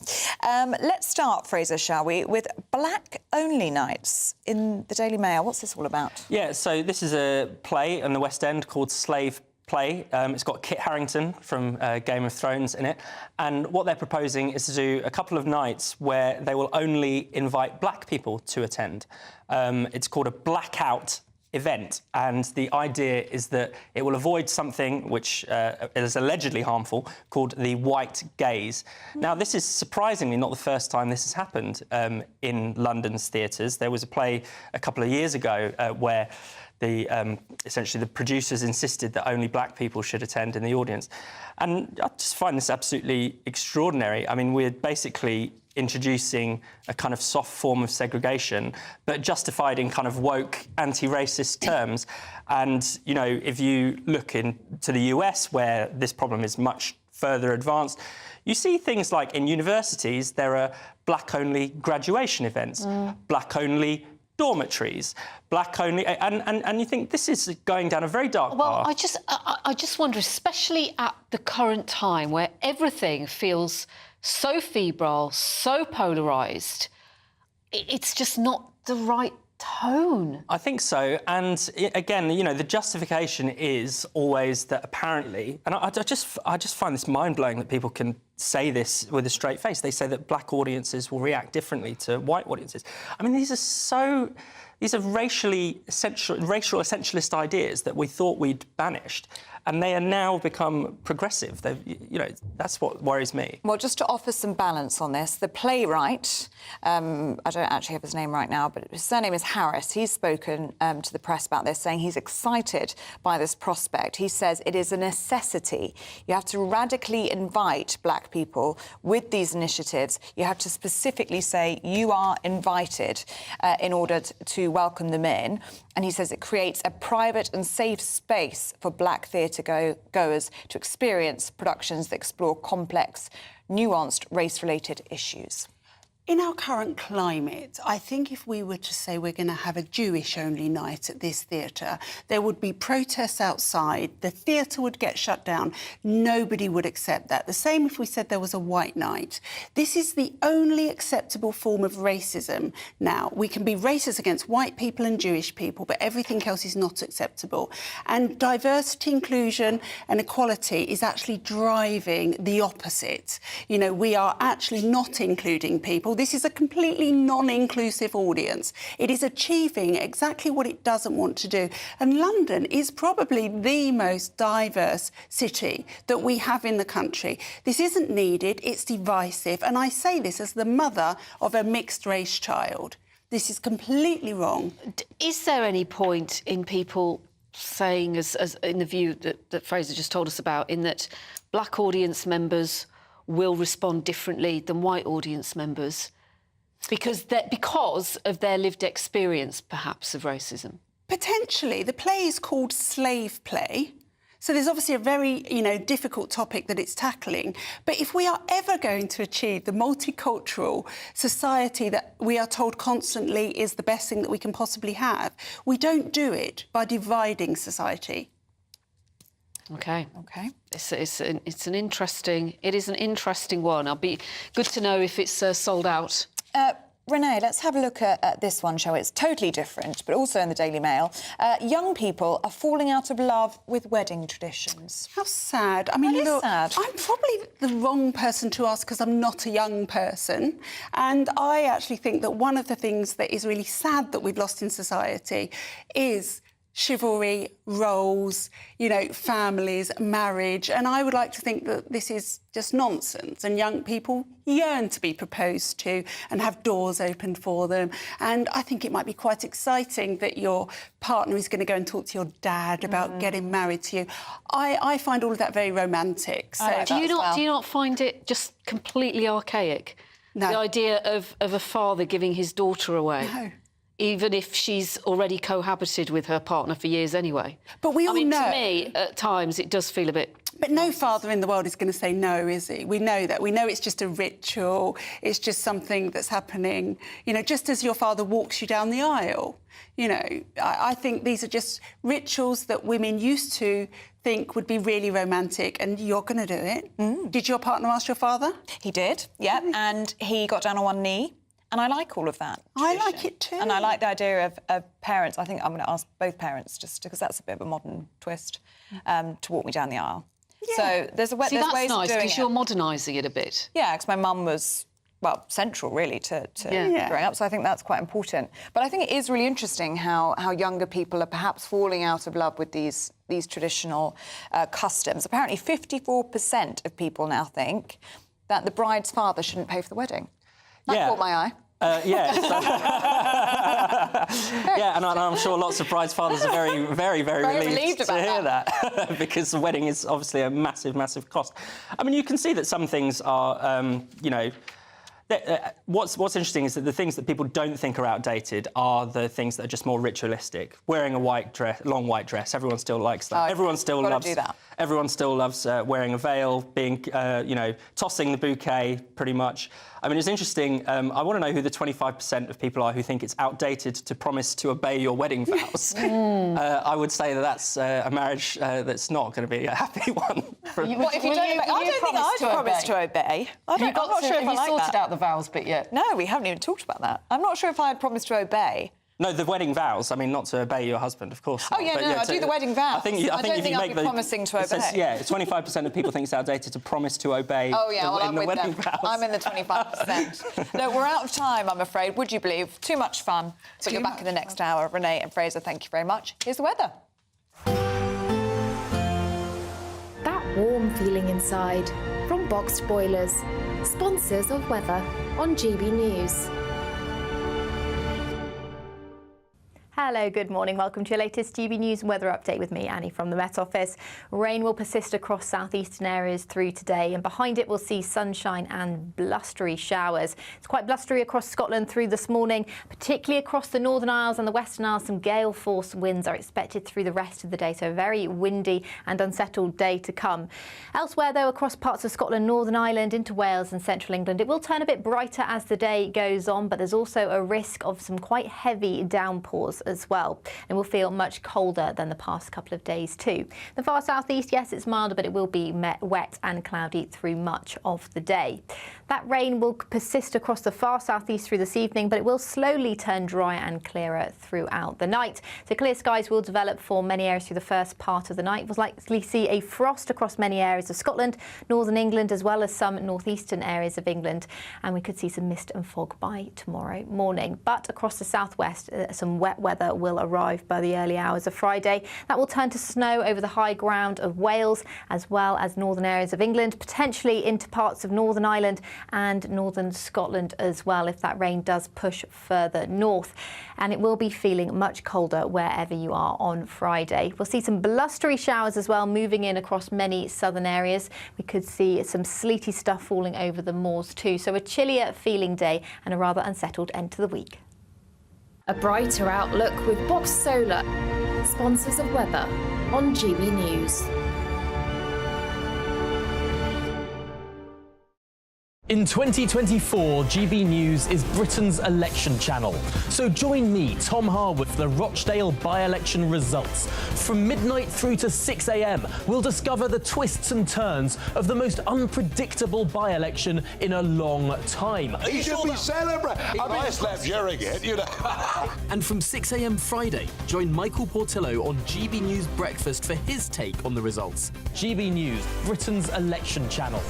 Let's start, Fraser, shall we, with black-only nights in the Daily Mail. What's this all about? Yeah, so this is a play in the West End called Slave Play. It's got Kit Harington from Game of Thrones in it. And what they're proposing is to do a couple of nights where they will only invite black people to attend. It's called a blackout event, and the idea is that it will avoid something which is allegedly harmful called the white gaze. Now, this is surprisingly not the first time this has happened in London's theatres. There was a play a couple of years ago where essentially the producers insisted that only black people should attend in the audience. And I just find this absolutely extraordinary. I mean, we're basically introducing a kind of soft form of segregation, but justified in kind of woke, anti-racist terms. And, you know, if you look into the US, where this problem is much further advanced, you see things like in universities, there are black-only graduation events, black-only dormitories, black-only... And you think this is going down a very dark path. Well, I just wonder, especially at the current time where everything feels so febrile, so polarised, it's just not the right tone. I think so. And again, you know, the justification is always that apparently, and I just find this mind-blowing that people can say this with a straight face. They say that black audiences will react differently to white audiences. I mean, these are racial essentialist ideas that we thought we'd banished, and they are now become progressive. You know, that's what worries me. Well, just to offer some balance on this, the playwright, I don't actually have his name right now, but his surname is Harris. He's spoken to the press about this, saying he's excited by this prospect. He says it is a necessity. You have to radically invite black people with these initiatives. You have to specifically say you are invited in order to welcome them in. And he says it creates a private and safe space for black theatre goers to experience productions that explore complex, nuanced, race-related issues. In our current climate, I think if we were to say we're going to have a Jewish-only night at this theatre, there would be protests outside, the theatre would get shut down, nobody would accept that. The same if we said there was a white night. This is the only acceptable form of racism now. We can be racist against white people and Jewish people, but everything else is not acceptable. And diversity, inclusion and equality is actually driving the opposite. You know, we are actually not including people. This is a completely non-inclusive audience. It is achieving exactly what it doesn't want to do. And London is probably the most diverse city that we have in the country. This isn't needed, it's divisive. And I say this as the mother of a mixed-race child. This is completely wrong. Is there any point in people saying, as in the view that Fraser just told us about, in that black audience members will respond differently than white audience members because of their lived experience, perhaps, of racism? Potentially. The play is called Slave Play. So there's obviously a very, difficult topic that it's tackling. But if we are ever going to achieve the multicultural society that we are told constantly is the best thing that we can possibly have, we don't do it by dividing society. OK. It's an interesting one. I'll be good to know if it's sold out. Renee, let's have a look at this one, shall we? It's totally different, but also in the Daily Mail. Young people are falling out of love with wedding traditions. How sad. I mean, look, sad. I'm probably the wrong person to ask because I'm not a young person. And I actually think that one of the things that is really sad that we've lost in society is chivalry, roles, families, marriage. And I would like to think that this is just nonsense and young people yearn to be proposed to and have doors opened for them. And I think it might be quite exciting that your partner is going to go and talk to your dad about getting married to you. I find all of that very romantic. So do you not find it just completely archaic? No. The idea of a father giving his daughter away? No. Even if she's already cohabited with her partner for years anyway. But we all know... to me, at times, it does feel a bit... But no father in the world is going to say no, is he? We know that. We know it's just a ritual. It's just something that's happening, just as your father walks you down the aisle. I think these are just rituals that women used to think would be really romantic, and you're going to do it. Did your partner ask your father? He did, yeah, and he got down on one knee. And I like all of that. I like it too. And I like the idea of parents. I think I'm going to ask both parents, just because that's a bit of a modern twist, to walk me down the aisle. Yeah. So there's ways that's of nice, doing because it. you're modernising it a bit. Yeah, because my mum was central, really, to growing up. So I think that's quite important. But I think it is really interesting how younger people are perhaps falling out of love with these traditional customs. Apparently 54% of people now think that the bride's father shouldn't pay for the wedding. That caught my eye. Yeah, and I'm sure lots of brides' fathers are very, very, very relieved to hear that because the wedding is obviously a massive, massive cost. I mean, you can see that some things are, what's interesting is that the things that people don't think are outdated are the things that are just more ritualistic. Wearing a long white dress, everyone still likes that. Everyone still loves that. Everyone still loves wearing a veil, being, tossing the bouquet, pretty much. I mean, it's interesting. I want to know who the 25% of people are who think it's outdated to promise to obey your wedding vows. I would say that that's a marriage that's not going to be a happy one. What if you don't obey? I don't think I'd promise to obey. I'm not sure if I like that. Have you sorted out the vows bit yet? No, we haven't even talked about that. I'm not sure if I'd promise to obey. No, the wedding vows. I mean, not to obey your husband, of course. Oh, yeah, no, I do the wedding vows. I don't think I'd be promising to obey. Says, 25% of people think it's outdated to promise to obey I'm the wedding them. vows. I'm in the 25%. No, we're out of time, I'm afraid. Would you believe? Too much fun. But you're back in the next hour. Renee and Fraser, thank you very much. Here's the weather. That warm feeling inside from Boxed Boilers, sponsors of weather on GB News. Hello, good morning. Welcome to your latest GB News weather update with me, Annie, from the Met Office. Rain will persist across southeastern areas through today, and behind it we'll see sunshine and blustery showers. It's quite blustery across Scotland through this morning, particularly across the Northern Isles and the Western Isles. Some gale-force winds are expected through the rest of the day, so a very windy and unsettled day to come. Elsewhere, though, across parts of Scotland, Northern Ireland into Wales and central England, it will turn a bit brighter as the day goes on, but there's also a risk of some quite heavy downpours as well. It will feel much colder than the past couple of days too. The far southeast, yes, it's milder, but it will be wet and cloudy through much of the day. That rain will persist across the far southeast through this evening, but it will slowly turn dry and clearer throughout the night. So clear skies will develop for many areas through the first part of the night. We'll likely see a frost across many areas of Scotland, northern England, as well as some northeastern areas of England. And we could see some mist and fog by tomorrow morning. But across the southwest, some wet weather will arrive by the early hours of Friday. That will turn to snow over the high ground of Wales, as well as northern areas of England, potentially into parts of Northern Ireland and northern Scotland as well, if that rain does push further north. And it will be feeling much colder wherever you are on Friday. We'll see some blustery showers as well moving in across many southern areas. We could see some sleety stuff falling over the moors too. So a chillier feeling day and a rather unsettled end to the week. A brighter outlook with Boxed Solar, sponsors of weather on GB News. In 2024, GB News is Britain's election channel. So join me, Tom Harwood, for the Rochdale by-election results. From midnight through to 6 a.m, we'll discover the twists and turns of the most unpredictable by-election in a long time. He should be celebrating. I mean, it's left during it, you know. And from 6 a.m. Friday, join Michael Portillo on GB News Breakfast for his take on the results. GB News, Britain's election channel.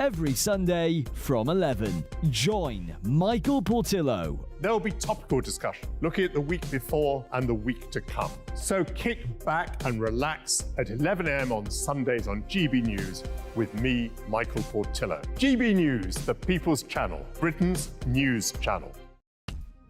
Every Sunday from 11, join Michael Portillo. There will be topical discussion, looking at the week before and the week to come. So kick back and relax at 11 a.m. on Sundays on GB News with me, Michael Portillo. GB News, the People's Channel, Britain's news channel.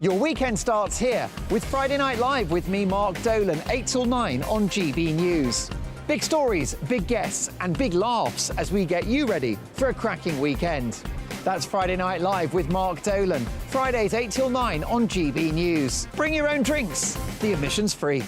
Your weekend starts here with Friday Night Live with me, Mark Dolan, 8 till 9 on GB News. Big stories, big guests and big laughs as we get you ready for a cracking weekend. That's Friday Night Live with Mark Dolan. Fridays 8 till 9 on GB News. Bring your own drinks. The admission's free.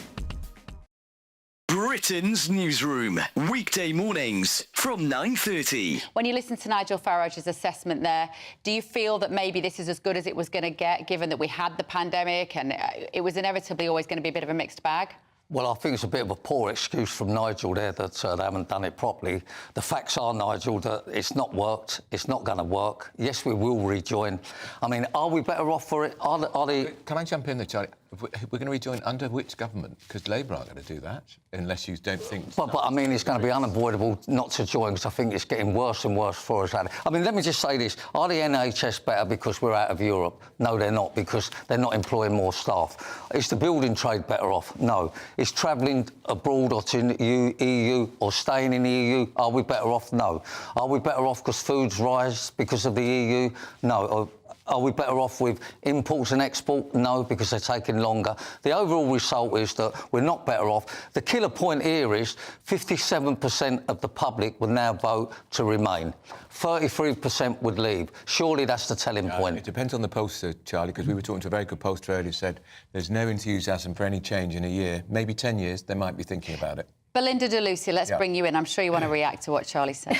Britain's Newsroom, weekday mornings from 9:30. When you listen to Nigel Farage's assessment there, do you feel that maybe this is as good as it was going to get, given that we had the pandemic and it was inevitably always going to be a bit of a mixed bag? Well, I think it's a bit of a poor excuse from Nigel there that they haven't done it properly. The facts are, Nigel, that it's not worked. It's not going to work. Yes, we will rejoin. I mean, are we better off for it? Are they... Can I jump in there, Charlie? We're going to rejoin under which government? Because Labour aren't going to do that, unless you don't think... But I mean, it's going to be unavoidable not to join, because I think it's getting worse and worse for us. I mean, let me just say this. Are the NHS better because we're out of Europe? No, they're not, because they're not employing more staff. Is the building trade better off? No. Is travelling abroad or to the EU or staying in the EU, are we better off? No. Are we better off because foods rise because of the EU? No. Are we better off with imports and export? No, because they're taking longer. The overall result is that we're not better off. The killer point here is 57% of the public would now vote to remain. 33% would leave. Surely that's the telling point. It depends on the pollster, Charlie, because we were talking to a very good pollster earlier who said there's no enthusiasm for any change in a year. Maybe 10 years, they might be thinking about it. Belinda de Lucia, let's bring you in. I'm sure you want to react to what Charlie said.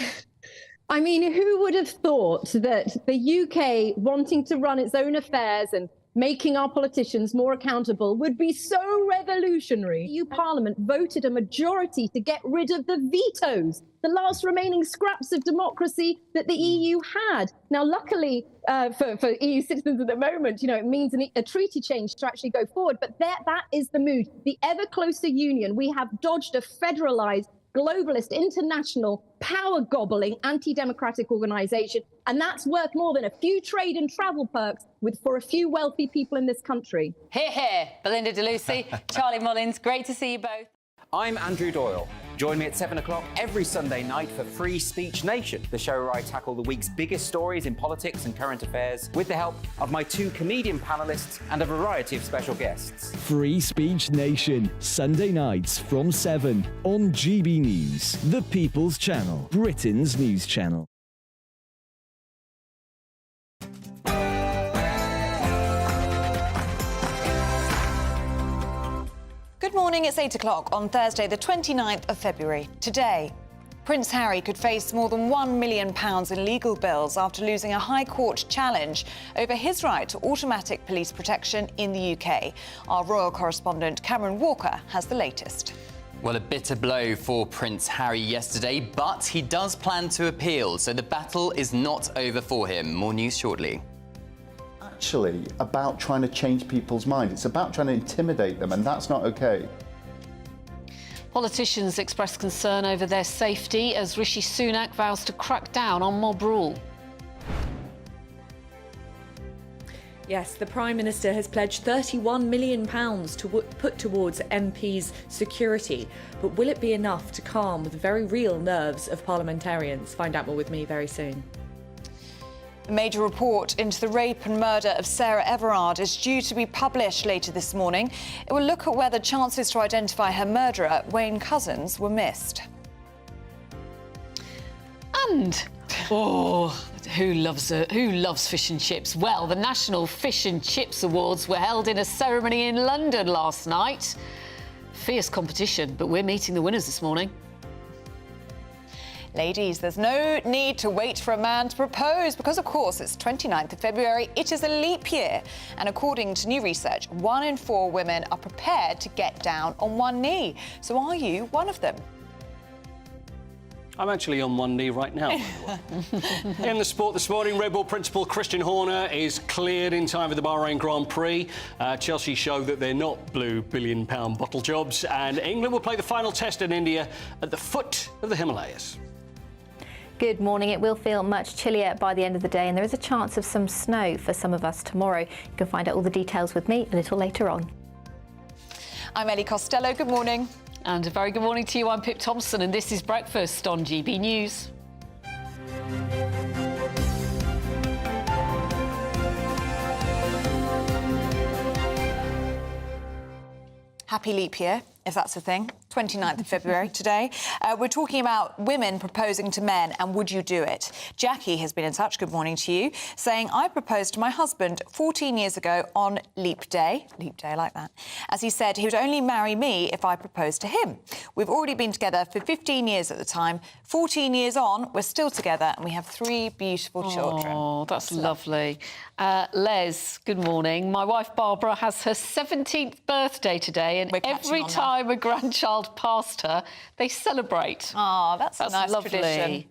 I mean, who would have thought that the UK wanting to run its own affairs and making our politicians more accountable would be so revolutionary? EU Parliament voted a majority to get rid of the vetoes, the last remaining scraps of democracy that the EU had. Now, luckily for EU citizens at the moment, you know, it means a treaty change to actually go forward. But that is the mood. The ever closer union. We have dodged a federalised, globalist, international, power-gobbling, anti-democratic organisation, and that's worth more than a few trade and travel perks for a few wealthy people in this country. Hear, hear. Belinda de Lucia, Charlie Mullins, great to see you both. I'm Andrew Doyle. Join me at 7 o'clock every Sunday night for Free Speech Nation, the show where I tackle the week's biggest stories in politics and current affairs with the help of my 2 comedian panellists and a variety of special guests. Free Speech Nation, Sunday nights from 7 on GB News, the People's Channel, Britain's news channel. Good morning, it's 8 o'clock on Thursday, the 29th of February. Today, Prince Harry could face more than £1 million in legal bills after losing a High Court challenge over his right to automatic police protection in the UK. Our royal correspondent Cameron Walker has the latest. Well, a bitter blow for Prince Harry yesterday, but he does plan to appeal, so the battle is not over for him. More news shortly. Actually about trying to change people's minds. It's about trying to intimidate them, and that's not okay. Politicians express concern over their safety as Rishi Sunak vows to crack down on mob rule. Yes, the Prime Minister has pledged £31 million to put towards MPs' security. But will it be enough to calm the very real nerves of parliamentarians? Find out more with me very soon. A major report into the rape and murder of Sarah Everard is due to be published later this morning. It will look at whether chances to identify her murderer, Wayne Couzens, were missed. And, who loves fish and chips? Well, the National Fish and Chips Awards were held in a ceremony in London last night. Fierce competition, but we're meeting the winners this morning. Ladies, there's no need to wait for a man to propose because, of course, it's 29th of February. It is a leap year. And according to new research, 1 in 4 women are prepared to get down on one knee. So are you one of them? I'm actually on one knee right now. In the sport this morning, Red Bull principal Christian Horner is cleared in time for the Bahrain Grand Prix. Chelsea show that they're not blue billion-pound bottle jobs. And England will play the final test in India at the foot of the Himalayas. Good morning. It will feel much chillier by the end of the day, and there is a chance of some snow for some of us tomorrow. You can find out all the details with me a little later on. I'm Ellie Costello. Good morning. And a very good morning to you. I'm Pip Thompson, and this is Breakfast on GB News. Happy leap year, if that's a thing. 29th of February today. We're talking about women proposing to men and would you do it? Jackie has been in touch, good morning to you, saying, I proposed to my husband 14 years ago on leap day, I like that, as he said he would only marry me if I proposed to him. We've already been together for 15 years at the time. 14 years on, we're still together and we have 3 beautiful children. Oh, that's lovely. Les, good morning. My wife Barbara has her 17th birthday today, and every time time a grandchild passed her, they celebrate. Oh, that's a nice lovely. tradition.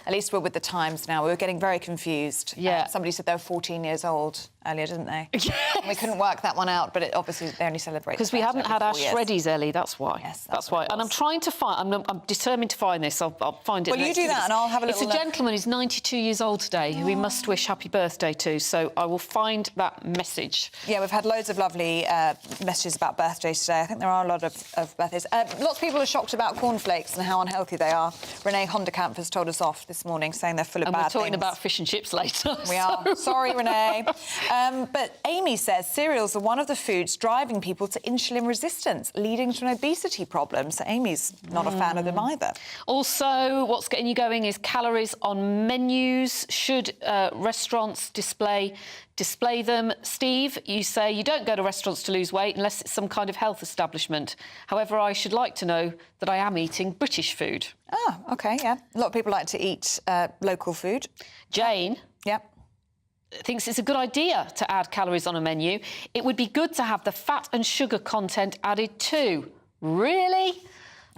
At least we're with the times now. We were getting very confused. Yeah. Somebody said they were 14 years old earlier, didn't they? Yes. We couldn't work that one out, but obviously they only celebrate. Because we haven't had our shreddies, Ellie, that's why. Yes, that's why. And I'm trying to find... I'm determined to find this. I'll find it Well, you next do week. that and I'll have a little It's a gentleman who's 92 years old today who we must wish happy birthday to, so I will find that message. Yeah, we've had loads of lovely messages about birthdays today. I think there are a lot of birthdays. Lots of people are shocked about cornflakes and how unhealthy they are. Renee Honderkamp has told us off this morning, saying they're full of and bad we're talking things. about fish and chips later. We are. Sorry, Renee. But Amy says cereals are one of the foods driving people to insulin resistance, leading to an obesity problem. So Amy's not a fan of them either. Also, what's getting you going is calories on menus. Should restaurants display them? Steve, you say you don't go to restaurants to lose weight unless it's some kind of health establishment. However, I should like to know that I am eating British food. Ah, OK, yeah. A lot of people like to eat local food. Jane? Yep. Thinks it's a good idea to add calories on a menu. It would be good to have the fat and sugar content added too. Really?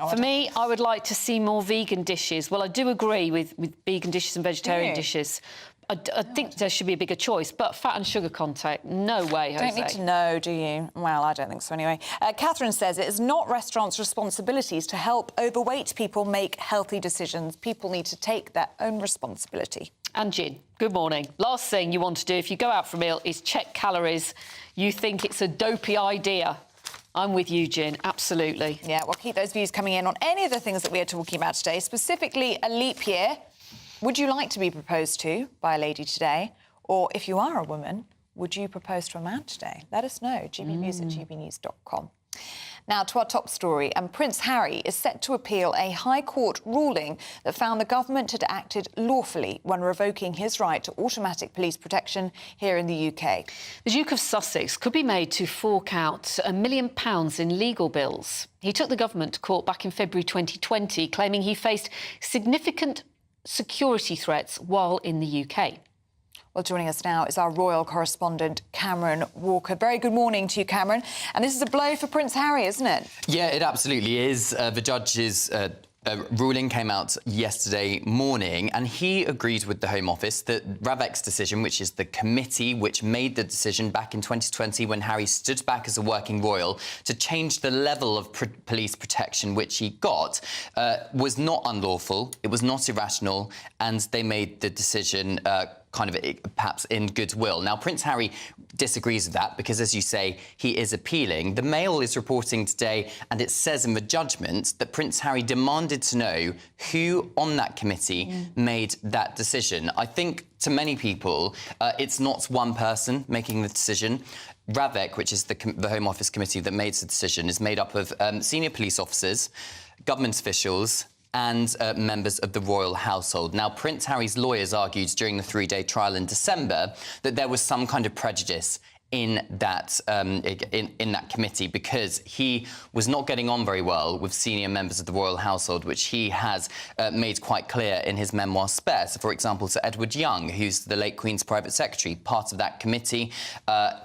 For me, I would like to see more vegan dishes. Well, I do agree with vegan dishes and vegetarian dishes. I think there should be a bigger choice, but fat and sugar content, no way, Jose. Don't need to know, do you? Well, I don't think so anyway. Catherine says it is not restaurants' responsibilities to help overweight people make healthy decisions. People need to take their own responsibility. And Jin, good morning. Last thing you want to do if you go out for a meal is check calories. You think it's a dopey idea. I'm with you, Jin, absolutely. Yeah, we'll keep those views coming in on any of the things that we are talking about today, specifically a leap year. Would you like to be proposed to by a lady today? Or if you are a woman, would you propose to a man today? Let us know, gbnews@gbnews.com. Now, to our top story, and Prince Harry is set to appeal a High Court ruling that found the government had acted lawfully when revoking his right to automatic police protection here in the UK. The Duke of Sussex could be made to fork out £1 million in legal bills. He took the government to court back in February 2020, claiming he faced significant security threats while in the UK. Well, joining us now is our royal correspondent, Cameron Walker. Very good morning to you, Cameron. And this is a blow for Prince Harry, isn't it? Yeah, it absolutely is. The judge's ruling came out yesterday morning, and he agreed with the Home Office that RAVEC's decision, which is the committee which made the decision back in 2020 when Harry stood back as a working royal to change the level of police protection which he got, was not unlawful, it was not irrational, and they made the decision kind of perhaps in goodwill. Now, Prince Harry disagrees with that because, as you say, he is appealing. The Mail is reporting today, and it says in the judgment that Prince Harry demanded to know who on that committee made that decision. I think to many people, it's not one person making the decision. RAVEC, which is the Home Office committee that made the decision, is made up of senior police officers, government officials, and members of the royal household. Now, Prince Harry's lawyers argued during the three-day trial in December that there was some kind of prejudice in that committee because he was not getting on very well with senior members of the royal household, which he has made quite clear in his memoir Spare. So, for example, Sir Edward Young, who's the late Queen's private secretary, part of that committee,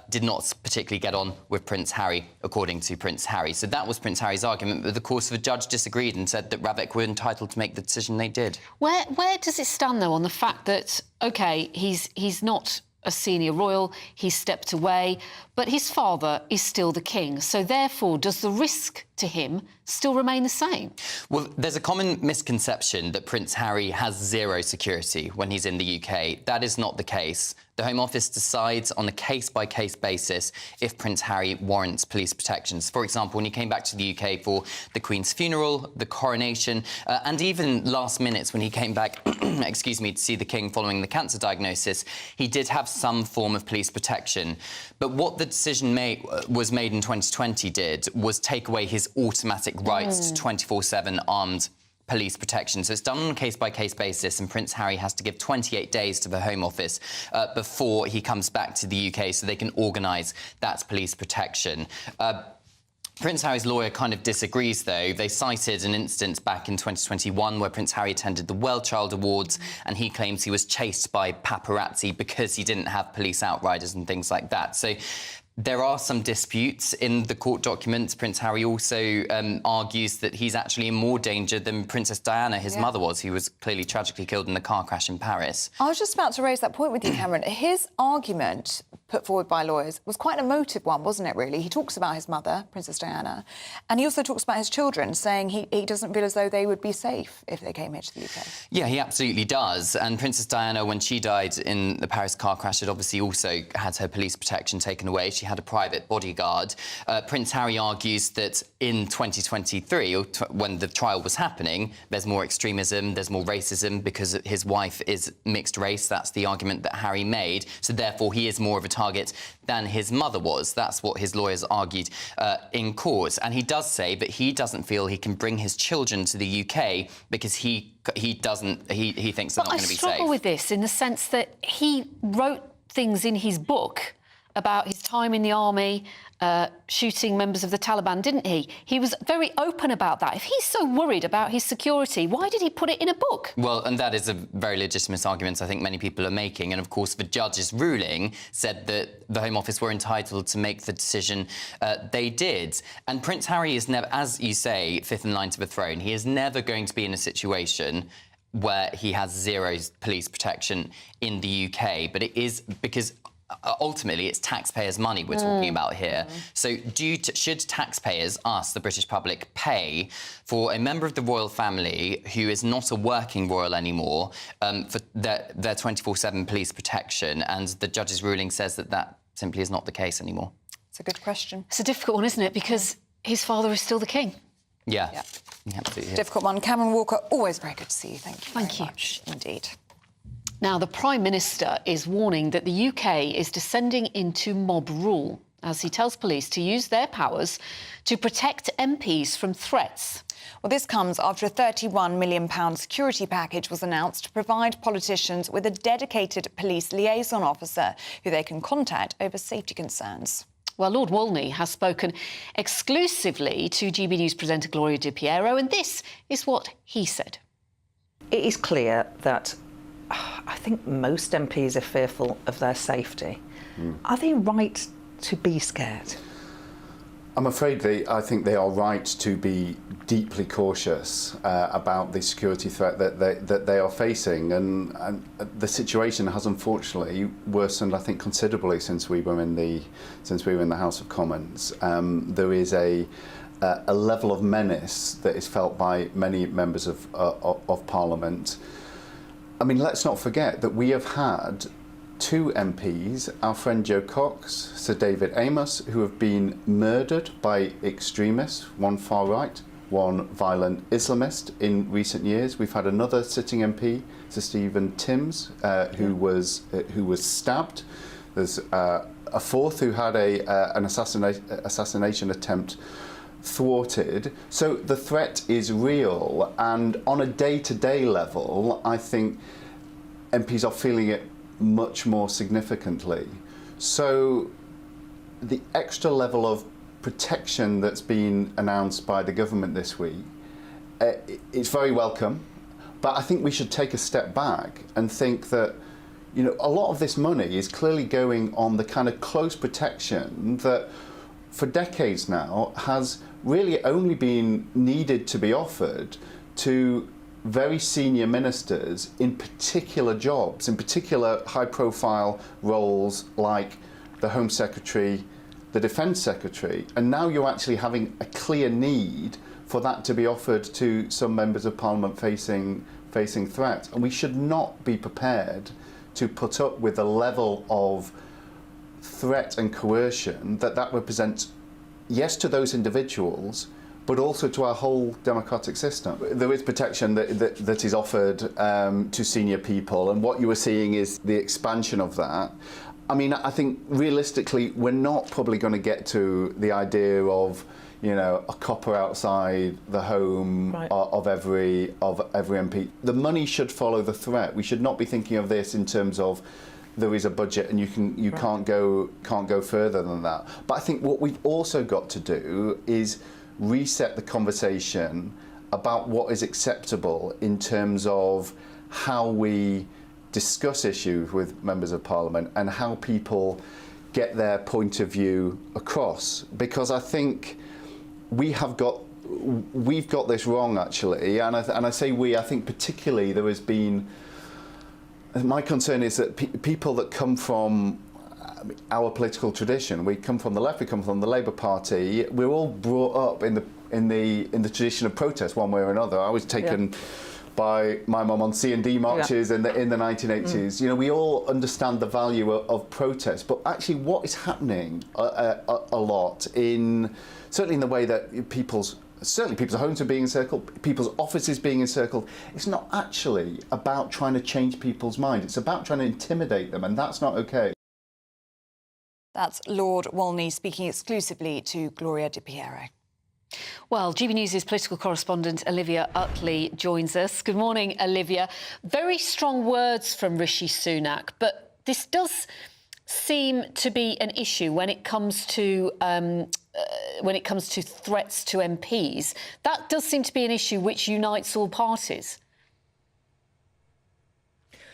did not particularly get on with Prince Harry, according to Prince Harry. So that was Prince Harry's argument, but of course the judge disagreed and said that RAVEC were entitled to make the decision they did. Where does it stand, though, on the fact that, OK, he's not a senior royal, he's stepped away, but his father is still the king. So, therefore, does the risk to him still remain the same? Well, there's a common misconception that Prince Harry has zero security when he's in the UK. That is not the case. The Home Office decides on a case-by-case basis if Prince Harry warrants police protections. For example, when he came back to the UK for the Queen's funeral, the coronation, and even last minutes when he came back, excuse me, to see the King following the cancer diagnosis, he did have some form of police protection. But what the decision was made in 2020 was take away his automatic rights to 24/7 armed police protection. So it's done on a case-by-case basis, and Prince Harry has to give 28 days to the Home Office before he comes back to the UK so they can organise that police protection. Prince Harry's lawyer kind of disagrees, though. They cited an instance back in 2021 where Prince Harry attended the Well Child Awards and he claims he was chased by paparazzi because he didn't have police outriders and things like that. So There are some disputes in the court documents. Prince Harry also argues that he's actually in more danger than Princess Diana, his mother, was, who was clearly tragically killed in the car crash in Paris. I was just about to raise that point with you, Cameron. His argument put forward by lawyers was quite an emotive one, wasn't it, really? He talks about his mother, Princess Diana, and he also talks about his children, saying he doesn't feel as though they would be safe if they came here to the UK. Yeah, he absolutely does. And Princess Diana, when she died in the Paris car crash, had obviously also had her police protection taken away. She had a private bodyguard. Prince Harry argues that in 2023, when the trial was happening, there's more extremism, there's more racism because his wife is mixed race. That's the argument that Harry made. So therefore, he is more of a target than his mother was. That's what his lawyers argued in court. And he does say that he doesn't feel he can bring his children to the UK because he thinks they're not going to be safe. I struggle with this in the sense that he wrote things in his book about his time in the army, shooting members of the Taliban, didn't he? He was very open about that. If he's so worried about his security, why did he put it in a book? Well, and that is a very legitimate argument I think many people are making. And, of course, the judge's ruling said that the Home Office were entitled to make the decision they did. And Prince Harry is never, as you say, fifth in line to the throne. He is never going to be in a situation where he has zero police protection in the UK. But it is because ultimately, it's taxpayers' money we're talking about here. So should taxpayers, us, the British public, pay for a member of the royal family who is not a working royal anymore for their 24/7 police protection? And the judge's ruling says that that simply is not the case anymore. It's a good question. It's a difficult one, isn't it? Because his father is still the king. Yeah. Absolutely. Difficult one. Cameron Walker, always very good to see you. Thank you Thank you. very much indeed. Now, the Prime Minister is warning that the UK is descending into mob rule as he tells police to use their powers to protect MPs from threats. Well, this comes after a £31 million security package was announced to provide politicians with a dedicated police liaison officer who they can contact over safety concerns. Well, Lord Wolney has spoken exclusively to GB News presenter Gloria Di Piero, and this is what he said. It is clear that I think most MPs are fearful of their safety. Are they right to be scared? I'm afraid I think they are right to be deeply cautious about the security threat that they are facing, and the situation has unfortunately worsened, I think, considerably since we were in the House of Commons. There is a level of menace that is felt by many members of Parliament. I mean, let's not forget that we have had two MPs, our friend Joe Cox, Sir David Amos, who have been murdered by extremists, one far right, one violent Islamist in recent years. We've had another sitting MP, Sir Stephen Timms, who was stabbed. There's a fourth who had an assassination attempt thwarted. So the threat is real, and on a day-to-day level, I think MPs are feeling it much more significantly. So the extra level of protection that's been announced by the government this week, it's very welcome, but I think we should take a step back and think that, you know, a lot of this money is clearly going on the kind of close protection that for decades now has really only been needed to be offered to very senior ministers in particular jobs, in particular high-profile roles like the Home Secretary, the Defence Secretary, and now you're actually having a clear need for that to be offered to some members of Parliament facing threats. And we should not be prepared to put up with the level of threat and coercion that represents, yes, to those individuals, but also to our whole democratic system. There is protection that is offered to senior people, and what you are seeing is the expansion of that. I mean, I think realistically, we're not probably going to get to the idea of, you know, a copper outside the home of every MP. The money should follow the threat. We should not be thinking of this in terms of there is a budget and you can't go further than that. But I think what we've also got to do is reset the conversation about what is acceptable in terms of how we discuss issues with members of Parliament and how people get their point of view across, because I think we've got this wrong, actually, and I say we. I think particularly there has been. My concern is that people that come from our political tradition, we come from the left, we come from the Labour Party. We're all brought up in the tradition of protest, one way or another. I was taken by my mum on C&D marches in the 1980s. You know, we all understand the value of protest, but actually, what is happening a lot certainly in the way that people's homes are being encircled, people's offices being encircled. It's not actually about trying to change people's minds. It's about trying to intimidate them, and that's not okay. That's Lord Wolney speaking exclusively to Gloria Di Piero. Well, GB News' political correspondent Olivia Utley joins us. Good morning, Olivia. Very strong words from Rishi Sunak, but this does seem to be an issue when it comes to threats to MPs. That does seem to be an issue which unites all parties.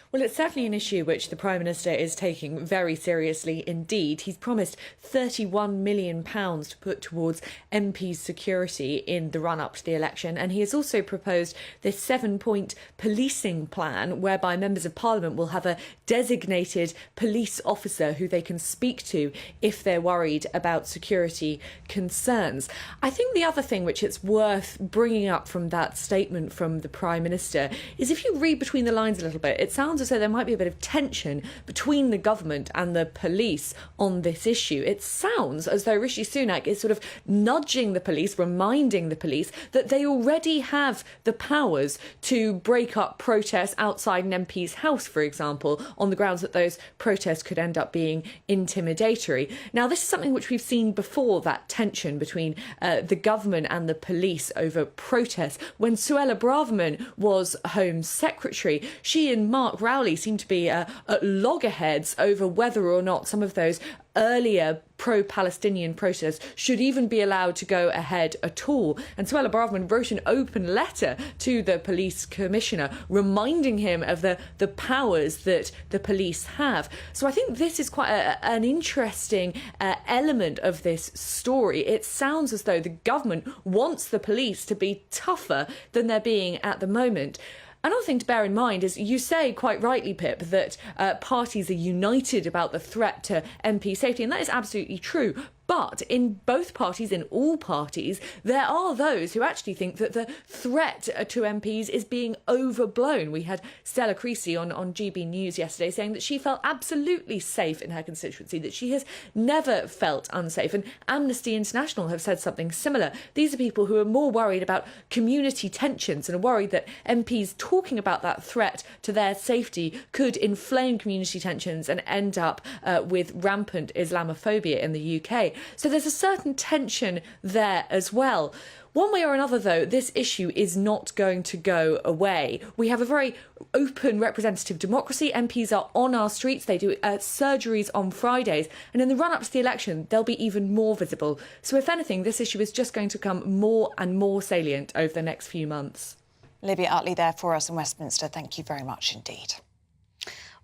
Well, it's certainly an issue which the Prime Minister is taking very seriously indeed. He's promised £31 million to put towards MPs' security in the run-up to the election, and he has also proposed this 7-point policing plan whereby members of Parliament will have a designated police officer who they can speak to if they're worried about security concerns. I think the other thing which it's worth bringing up from that statement from the Prime Minister is, if you read between the lines a little bit, it sounds as though there might be a bit of tension between the government and the police on this issue. It sounds as though Rishi Sunak is sort of nudging the police, reminding the police that they already have the powers to break up protests outside an MP's house, for example, on the grounds that those protests could end up being intimidatory. Now, this is something which we've seen before, that tension between the government and the police over protests. When Suella Braverman was Home Secretary, she and Mark Rowley seemed to be at loggerheads over whether or not some of those earlier pro-Palestinian protests should even be allowed to go ahead at all. And Suella Braverman wrote an open letter to the police commissioner reminding him of the powers that the police have. So I think this is quite an interesting element of this story. It sounds as though the government wants the police to be tougher than they're being at the moment. Another thing to bear in mind is, you say quite rightly, Pip, that parties are united about the threat to MP safety, and that is absolutely true. But in both parties, in all parties, there are those who actually think that the threat to MPs is being overblown. We had Stella Creasy on GB News yesterday saying that she felt absolutely safe in her constituency, that she has never felt unsafe. And Amnesty International have said something similar. These are people who are more worried about community tensions and are worried that MPs talking about that threat to their safety could inflame community tensions and end up with rampant Islamophobia in the UK. So there's a certain tension there as well. One way or another, though, this issue is not going to go away. We have a very open representative democracy. MPs are on our streets. They do surgeries on Fridays. And in the run-up to the election, they'll be even more visible. So if anything, this issue is just going to become more and more salient over the next few months. Olivia Utley there for us in Westminster. Thank you very much indeed.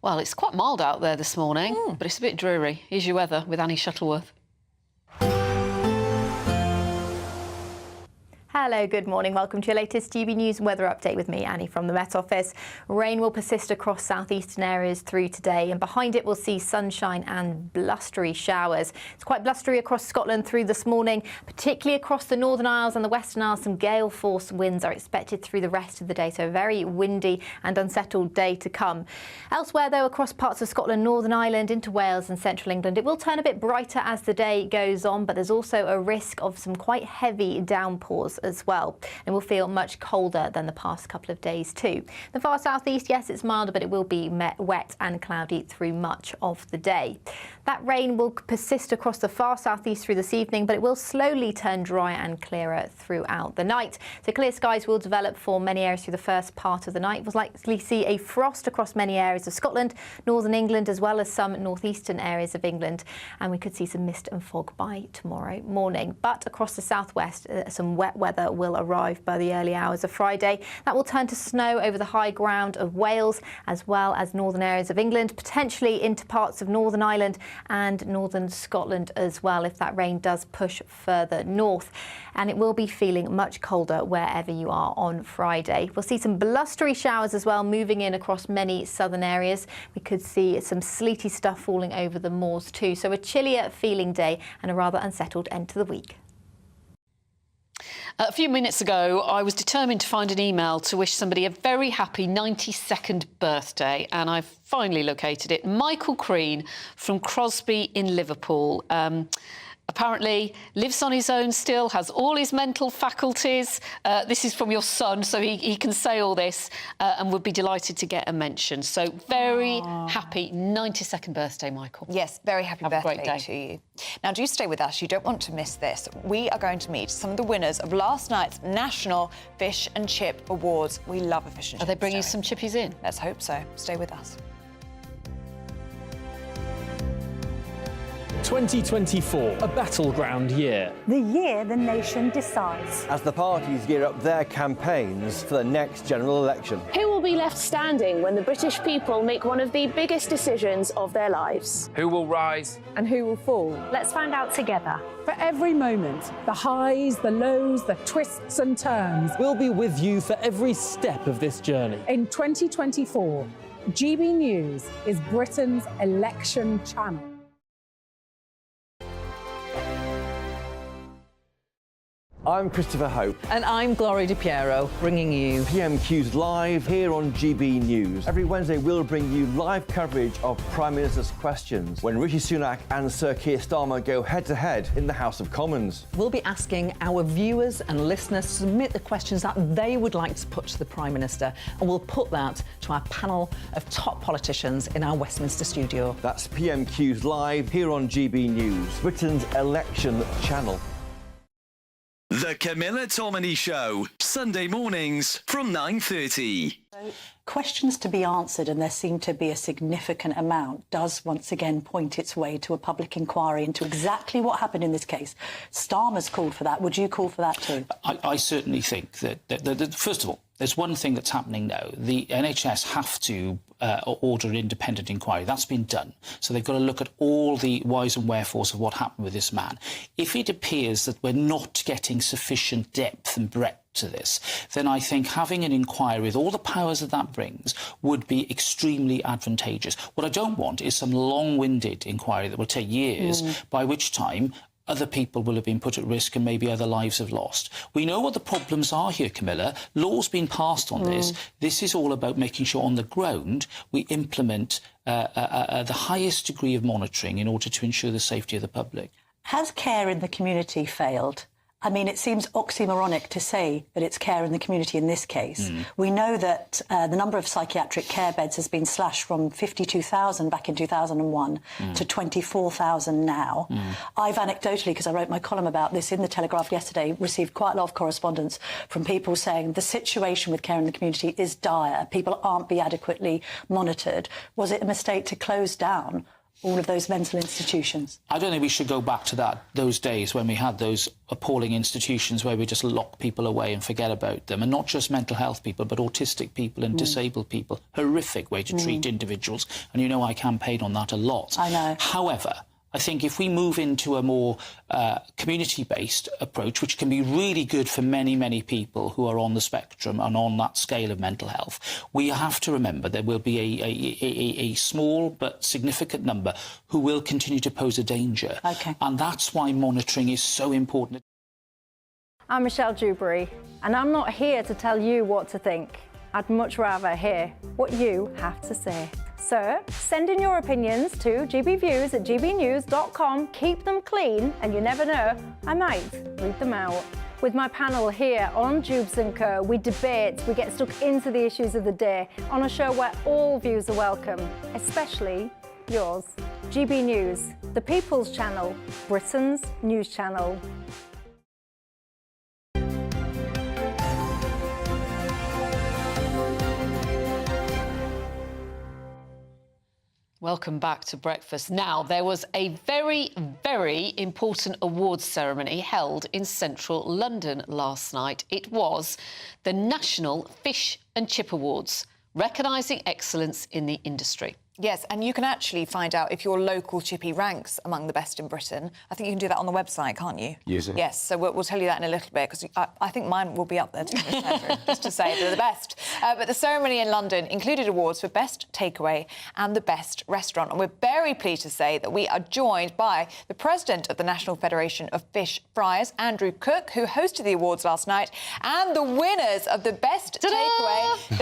Well, it's quite mild out there this morning, but it's a bit dreary. Here's your weather with Annie Shuttleworth. Hello, good morning. Welcome to your latest GB News weather update with me, Annie, from the Met Office. Rain will persist across southeastern areas through today, and behind it we'll see sunshine and blustery showers. It's quite blustery across Scotland through this morning, particularly across the Northern Isles and the Western Isles. Some gale-force winds are expected through the rest of the day, so a very windy and unsettled day to come. Elsewhere, though, across parts of Scotland, Northern Ireland into Wales and central England, it will turn a bit brighter as the day goes on, but there's also a risk of some quite heavy downpours as well, and will feel much colder than the past couple of days too. The far southeast, yes, it's milder, but it will be wet and cloudy through much of the day. That rain will persist across the far southeast through this evening, but it will slowly turn dry and clearer throughout the night. So clear skies will develop for many areas through the first part of the night. We'll likely see a frost across many areas of Scotland, northern England, as well as some northeastern areas of England, and we could see some mist and fog by tomorrow morning. But across the southwest, some wet weather weather will arrive by the early hours of Friday. That will turn to snow over the high ground of Wales, as well as northern areas of England, potentially into parts of Northern Ireland and northern Scotland as well, if that rain does push further north. And it will be feeling much colder wherever you are on Friday. We'll see some blustery showers as well moving in across many southern areas. We could see some sleety stuff falling over the moors too. So a chillier feeling day and a rather unsettled end to the week. A few minutes ago, I was determined to find an email to wish somebody a very happy 92nd birthday, and I've finally located it. Michael Crean from Crosby in Liverpool. Apparently lives on his own still, has all his mental faculties. This is from your son, so he can say all this and would be delighted to get a mention. So very happy 92nd birthday, Michael. Yes, very happy Have a birthday great day. to you. Now, do stay with us. You don't want to miss this. We are going to meet some of the winners of last night's National Fish and Chip Awards. We love a fish and chip. Are they bringing some chippies in? Let's hope so. Stay with us. 2024, a battleground year. The year the nation decides. As the parties gear up their campaigns for the next general election. Who will be left standing when the British people make one of the biggest decisions of their lives? Who will rise? And who will fall? Let's find out together. For every moment, the highs, the lows, the twists and turns. We'll be with you for every step of this journey. In 2024, GB News is Britain's election channel. I'm Christopher Hope. And I'm Gloria Di Piero, bringing you PMQ's live here on GB News. Every Wednesday, we'll bring you live coverage of Prime Minister's questions when Rishi Sunak and Sir Keir Starmer go head-to-head in the House of Commons. We'll be asking our viewers and listeners to submit the questions that they would like to put to the Prime Minister, and we'll put that to our panel of top politicians in our Westminster studio. That's PMQ's live here on GB News, Britain's election channel. The Camilla Tominey Show, Sunday mornings from 9:30. Questions to be answered, and there seem to be a significant amount, does once again point its way to a public inquiry into exactly what happened in this case. Starmer's called for that. Would you call for that too? I certainly think that first of all, there's one thing that's happening now. The NHS have to order an independent inquiry. That's been done. So they've got to look at all the whys and wherefores of what happened with this man. If it appears that we're not getting sufficient depth and breadth to this, then I think having an inquiry with all the powers that brings would be extremely advantageous. What I don't want is some long-winded inquiry that will take years, by which time other people will have been put at risk and maybe other lives have lost. We know what the problems are here, Camilla. Law's been passed on this. This is all about making sure on the ground we implement the highest degree of monitoring in order to ensure the safety of the public. Has care in the community failed? I mean, it seems oxymoronic to say that it's care in the community in this case. We know that the number of psychiatric care beds has been slashed from 52,000 back in 2001 to 24,000 now. I've anecdotally, because I wrote my column about this in the Telegraph yesterday, received quite a lot of correspondence from people saying the situation with care in the community is dire. People aren't being adequately monitored. Was it a mistake to close down all of those mental institutions? I don't think we should go back to those days when we had those appalling institutions where we just lock people away and forget about them, and not just mental health people, but autistic people and disabled people. Horrific way to treat individuals, and you know I campaign on that a lot. I know. However, I think if we move into a more community-based approach, which can be really good for many, many people who are on the spectrum and on that scale of mental health, we have to remember there will be a small but significant number who will continue to pose a danger. Okay. And that's why monitoring is so important. I'm Michelle Dewberry, and I'm not here to tell you what to think. I'd much rather hear what you have to say. So send in your opinions to gbviews@gbnews.com. Keep them clean, and you never know, I might read them out. With my panel here on Jubes & Co, we debate, we get stuck into the issues of the day on a show where all views are welcome, especially yours. GB News, the People's Channel, Britain's news channel. Welcome back to Breakfast. Now, there was a very, very important awards ceremony held in central London last night. It was the National Fish and Chip Awards, recognising excellence in the industry. Yes, and you can actually find out if your local chippy ranks among the best in Britain. I think you can do that on the website, can't you? Use it. Yes, so we'll tell you that in a little bit, because I think mine will be up there, just to say they're the best. But the ceremony in London included awards for Best Takeaway and the Best Restaurant. And we're very pleased to say that we are joined by the President of the National Federation of Fish Fryers, Andrew Cook, who hosted the awards last night, and the winners of the Best Takeaway,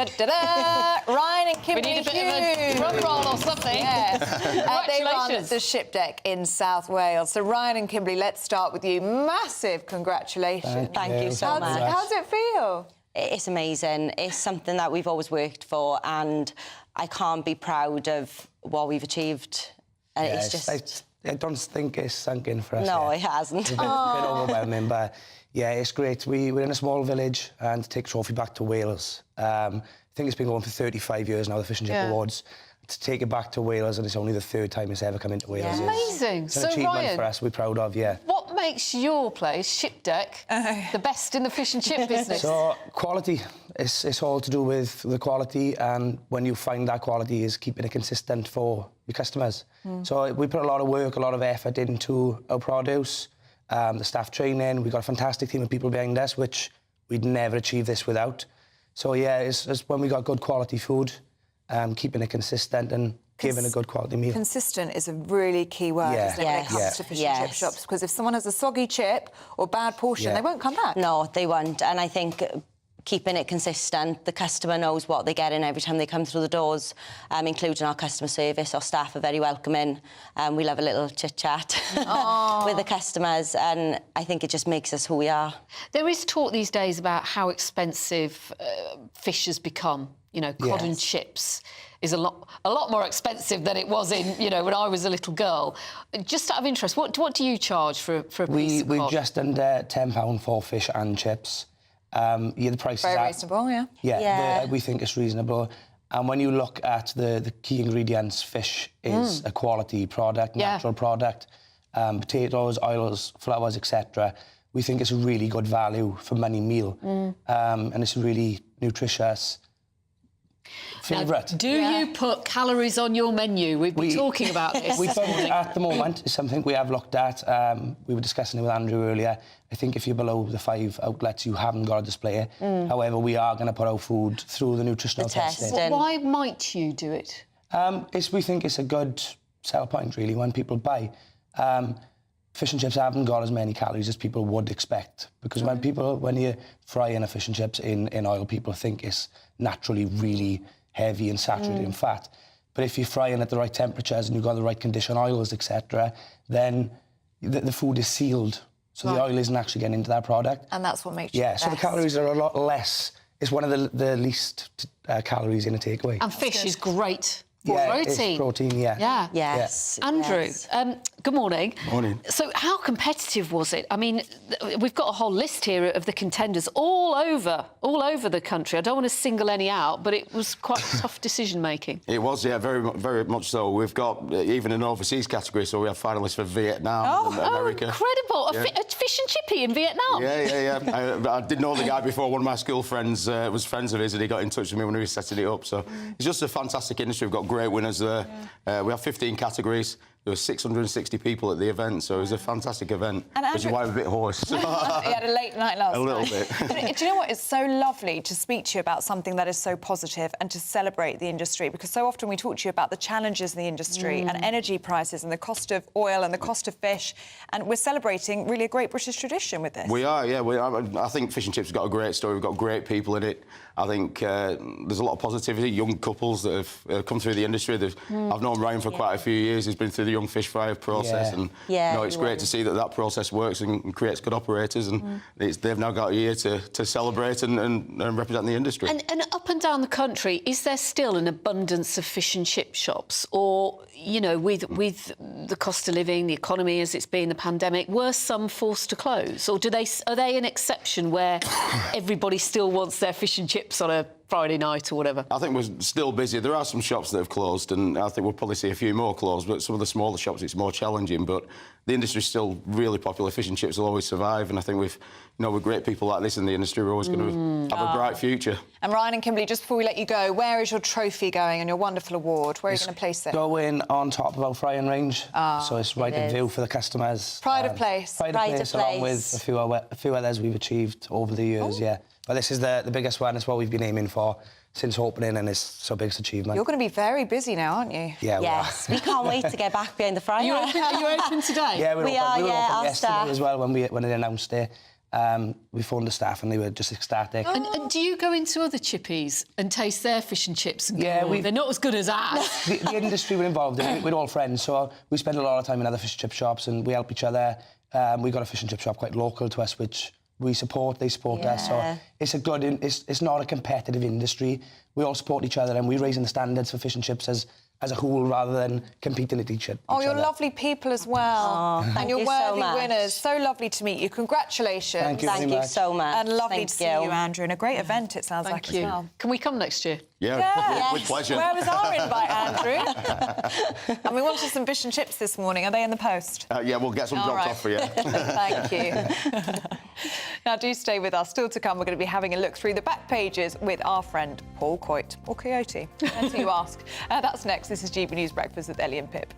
Ryan and Kimberly We need a bit of a drum roll or something. Yes. They run Congratulations. the ship deck in South Wales. So, Ryan and Kimberly, let's start with you. Massive congratulations. Thank you so much. How's it feel? It's amazing. It's something that we've always worked for, and I can't be proud of what we've achieved. It's just... I don't think it's sunk in for us No, yet. it hasn't. It's a bit overwhelming, but yeah, it's great. We're in a small village, and to take the trophy back to Wales. I think it's been going for 35 years now, the Fish and Chip Awards. To take it back to Wales, and it's only the 3rd time it's ever come into Wales. Amazing. It's an So, achievement Ryan, for us. We're proud of, yeah. what makes your place, Ship Deck, the best in the fish and chip business? So, quality. It's all to do with the quality, and when you find that quality is keeping it consistent for your customers. So we put a lot of work, a lot of effort into our produce, the staff training. We've got a fantastic team of people behind us, which we'd never achieve this without. So, yeah, it's when we got good quality food, keeping it consistent and giving a good quality meal. Consistent is a really key word, isn't it, when it comes to fish and chip shops? Because if someone has a soggy chip or bad portion, they won't come back. No, they won't. And I think keeping it consistent, the customer knows what they're getting every time they come through the doors, including our customer service. Our staff are very welcoming. We love a little chit-chat with the customers, and I think it just makes us who we are. There is talk these days about how expensive fish has become. You know, cod and chips is a lot more expensive than it was in, when I was a little girl. Just out of interest, what do you charge for a piece of cod? We're just under £10 for fish and chips. The prices Very are reasonable, yeah. Yeah. We think it's reasonable. And when you look at the key ingredients, fish is a quality product, natural product. Potatoes, oils, flours, etc. We think it's a really good value for money meal. And it's really nutritious. Favourite. Do you put calories on your menu? We've been talking about this. We think at the moment it's something we have looked at. We were discussing it with Andrew earlier. I think if you're below the 5 outlets, you haven't got a display. However, we are going to put our food through the nutritional testing. Well, why might you do it? We think it's a good sell point, really, when people buy. Fish and chips haven't got as many calories as people would expect, because when you're frying a fish and chips in oil, people think it's naturally really heavy and saturated in fat. But if you're frying at the right temperatures and you've got the right condition oils, etc., then the food is sealed, so the oil isn't actually getting into that product. And that's what makes it so the calories are a lot less. It's one of the least calories in a takeaway. And fish is great. Protein. It's protein, Yes. Andrew, good morning. Morning. So how competitive was it? I mean, we've got a whole list here of the contenders all over the country. I don't want to single any out, but it was quite tough decision-making. It was, yeah, very, very much so. We've got even an overseas category, so we have finalists for Vietnam and America. Incredible. A fish and chippy in Vietnam. Yeah. I didn't know the guy before. One of my school friends was friends of his, and he got in touch with me when we were setting it up. So it's just a fantastic industry. We've got great winners there. We have 15 categories. There were 660 people at the event, so it was a fantastic event. Which is why I'm a bit hoarse. You had a late night last night. A little bit. Do you know what? It's so lovely to speak to you about something that is so positive and to celebrate the industry, because so often we talk to you about the challenges in the industry and energy prices and the cost of oil and the cost of fish, and we're celebrating really a great British tradition with this. We are, yeah. I think Fish and Chips have got a great story. We've got great people in it. I think there's a lot of positivity. Young couples that have come through the industry. I've known Ryan for quite a few years. He's been through the young fish fryer process, and it's great to see that process works and creates good operators. And they've now got a year to celebrate and represent the industry. And up and down the country, is there still an abundance of fish and chip shops, or with the cost of living, the economy as it's been, the pandemic, were some forced to close, or are they an exception where everybody still wants their fish and chips on a Friday night or whatever? I think we're still busy. There are some shops that have closed, and I think we'll probably see a few more close, but some of the smaller shops, it's more challenging. But the industry's still really popular. Fish and chips will always survive, and I think with great people like this in the industry, we're always going to have a bright future. And Ryan and Kimberly, just before we let you go, where is your trophy going and your wonderful award? Where are you going to place it? Going on top of our frying range, so it's right in view for the customers. Pride of place. Pride of place, along with a few others we've achieved over the years, yeah. But this is the biggest one. It's what we've been aiming for since opening, and it's our biggest achievement. You're going to be very busy now, aren't you? Yeah, yes, we can't wait to get back behind the fryer. Are you open today? Yeah, we were open yesterday staff. as well when they announced it. We phoned the staff and they were just ecstatic. And do you go into other chippies and taste their fish and chips? And go, they're not as good as ours. The industry we're involved in, we're all friends, so we spend a lot of time in other fish and chip shops and we help each other. We've got a fish and chip shop quite local to us, which we support, they support us. So it's a good, it's not a competitive industry. We all support each other and we're raising the standards for fish and chips as a whole rather than competing at each other. Oh, you're lovely people as well. Oh, and you're you worthy so much. winners. So lovely to meet you. Congratulations. Thank you very Thank you so much. And lovely Thank to see you, Andrew. And a great event, it sounds like, Thank you. as well. Can we come next year? Yeah, with pleasure. Where was our invite, Andrew? And we wanted some fish and chips this morning. Are they in the post? Yeah, we'll get some dropped off for you. Thank you. Now, do stay with us. Still to come, we're going to be having a look through the back pages with our friend Paul Coit, or Coyote, depends who you ask. That's next. This is GB News Breakfast with Ellie and Pip.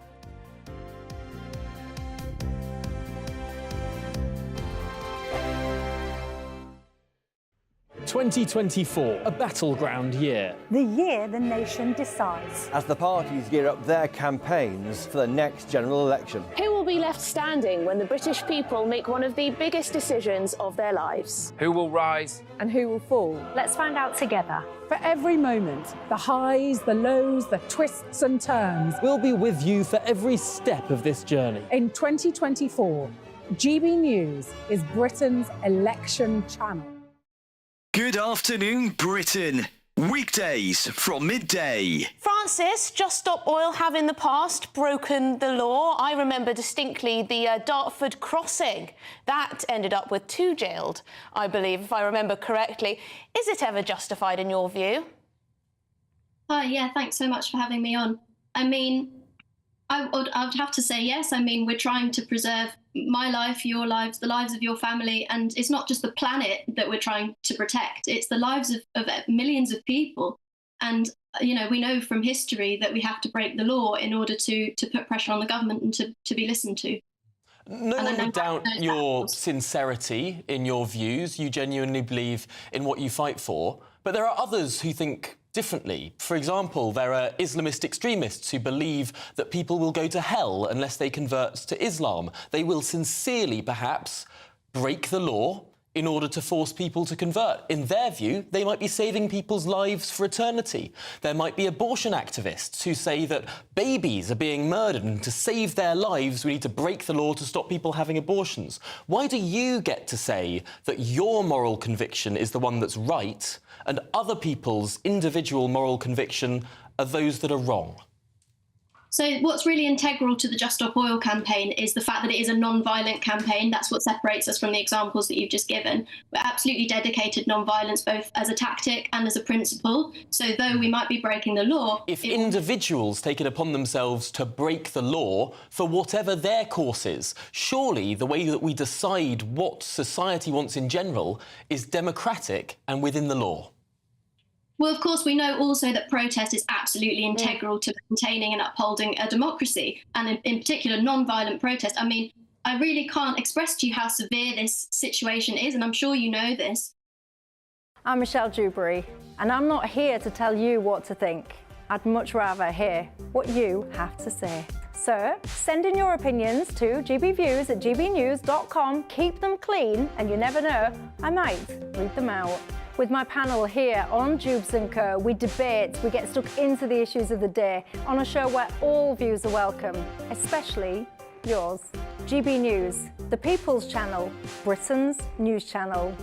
2024, a battleground year. The year the nation decides. As the parties gear up their campaigns for the next general election. Who will be left standing when the British people make one of the biggest decisions of their lives? Who will rise? And who will fall? Let's find out together. For every moment, the highs, the lows, the twists and turns. We'll be with you for every step of this journey. In 2024, GB News is Britain's election channel. Good afternoon, Britain. Weekdays from midday. Francis, Just Stop Oil have in the past broken the law. I remember distinctly the Dartford crossing. That ended up with 2 jailed, I believe, if I remember correctly. Is it ever justified in your view? Yeah, thanks so much for having me on. I mean, I would have to say yes. I mean, we're trying to preserve my life, your lives, the lives of your family, and it's not just the planet that we're trying to protect, it's the lives of millions of people. And, you know, we know from history that we have to break the law in order to put pressure on the government and to be listened to. No one would doubt your sincerity in your views. You genuinely believe in what you fight for. But there are others who think differently. For example, there are Islamist extremists who believe that people will go to hell unless they convert to Islam. They will sincerely, perhaps, break the law in order to force people to convert. In their view, they might be saving people's lives for eternity. There might be abortion activists who say that babies are being murdered and to save their lives we need to break the law to stop people having abortions. Why do you get to say that your moral conviction is the one that's right and other people's individual moral conviction are those that are wrong? So what's really integral to the Just Stop Oil campaign is the fact that it is a non-violent campaign. That's what separates us from the examples that you've just given. We're absolutely dedicated non-violence, both as a tactic and as a principle. So though we might be breaking the law... If individuals take it upon themselves to break the law for whatever their course is, surely the way that we decide what society wants in general is democratic and within the law. Well, of course, we know also that protest is absolutely integral to maintaining and upholding a democracy, and in particular, non-violent protest. I mean, I really can't express to you how severe this situation is, and I'm sure you know this. I'm Michelle Dewberry, and I'm not here to tell you what to think. I'd much rather hear what you have to say. So, send in your opinions to gbviews@gbnews.com. Keep them clean, and you never know, I might read them out. With my panel here on Jubes & Co, we debate, we get stuck into the issues of the day on a show where all views are welcome, especially yours. GB News, the People's Channel, Britain's news channel.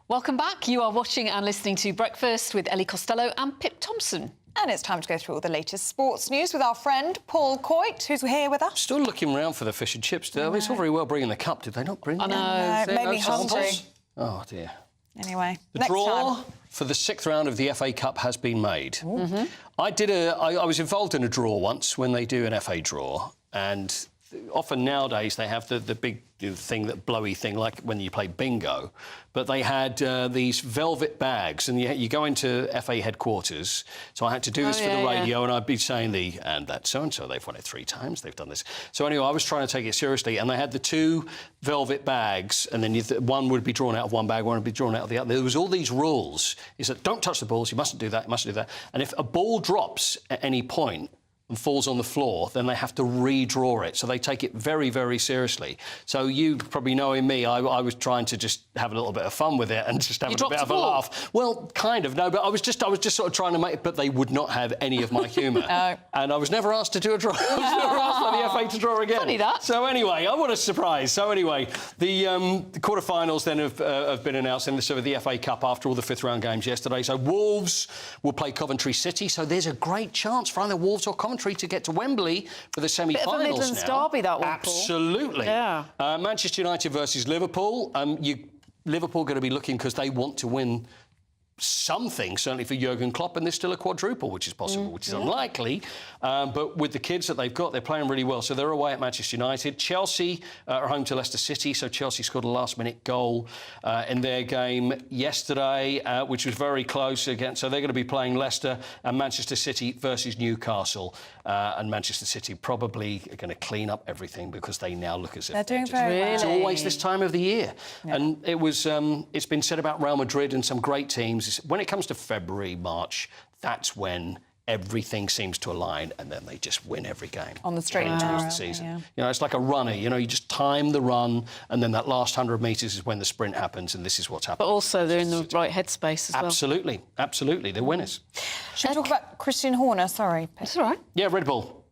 Welcome back. You are watching and listening to Breakfast with Ellie Costello and Pip Thompson. And it's time to go through all the latest sports news with our friend Paul Coit, who's here with us. Still looking around for the fish and chips, though. It's all very well bringing the cup. Did they not bring it? No, it made me hungry. Oh, dear. Anyway, The next draw time. for the 6th round of the FA Cup has been made. I was involved in a draw once when they do an FA draw, and often nowadays they have the big thing, that blowy thing, like when you play bingo. But they had these velvet bags, and you go into FA headquarters. So I had to do this for the radio, and I'd be saying and that so-and-so, they've won it 3 times, they've done this. So anyway, I was trying to take it seriously, and they had the 2 velvet bags, and then one would be drawn out of one bag, one would be drawn out of the other. There was all these rules. Is that don't touch the balls, you mustn't do that, you mustn't do that. And if a ball drops at any point and falls on the floor, then they have to redraw it. So they take it very, very seriously. So you probably knowing me, I was trying to just have a little bit of fun with it and just have a bit of a laugh. Well, kind of, no, but I was just sort of trying to make it, but they would not have any of my humour. And I was never asked to do a draw. I was never asked by the FA to draw again. Funny that. So anyway, what a surprise. So anyway, the quarter-finals then have been announced in the FA Cup after all the 5th round games yesterday. So Wolves will play Coventry City. So there's a great chance for either Wolves or Coventry to get to Wembley for the semi-finals now. Bit of a Midlands derby, that one, Paul. Absolutely. Yeah. Manchester United versus Liverpool. Liverpool going to be looking because they want to win something, certainly for Jurgen Klopp, and there's still a quadruple, which is possible, which is unlikely. But with the kids that they've got, they're playing really well. So they're away at Manchester United. Chelsea are home to Leicester City, so Chelsea scored a last-minute goal in their game yesterday, which was very close again. So they're going to be playing Leicester and Manchester City versus Newcastle. And Manchester City probably are going to clean up everything because they now look as if they're doing very well. It's always this time of the year. Yeah. And it's been said about Real Madrid and some great teams. When it comes to February, March, that's when everything seems to align, and then they just win every game on the straight and narrow the season. Yeah. You know, it's like a runner. You know, you just time the run, and then that last 100 metres is when the sprint happens, and this is what's happening. But also they're in the right headspace as well. Absolutely, they're winners. Should we talk about Christian Horner? Sorry, that's all right. Yeah, Red Bull.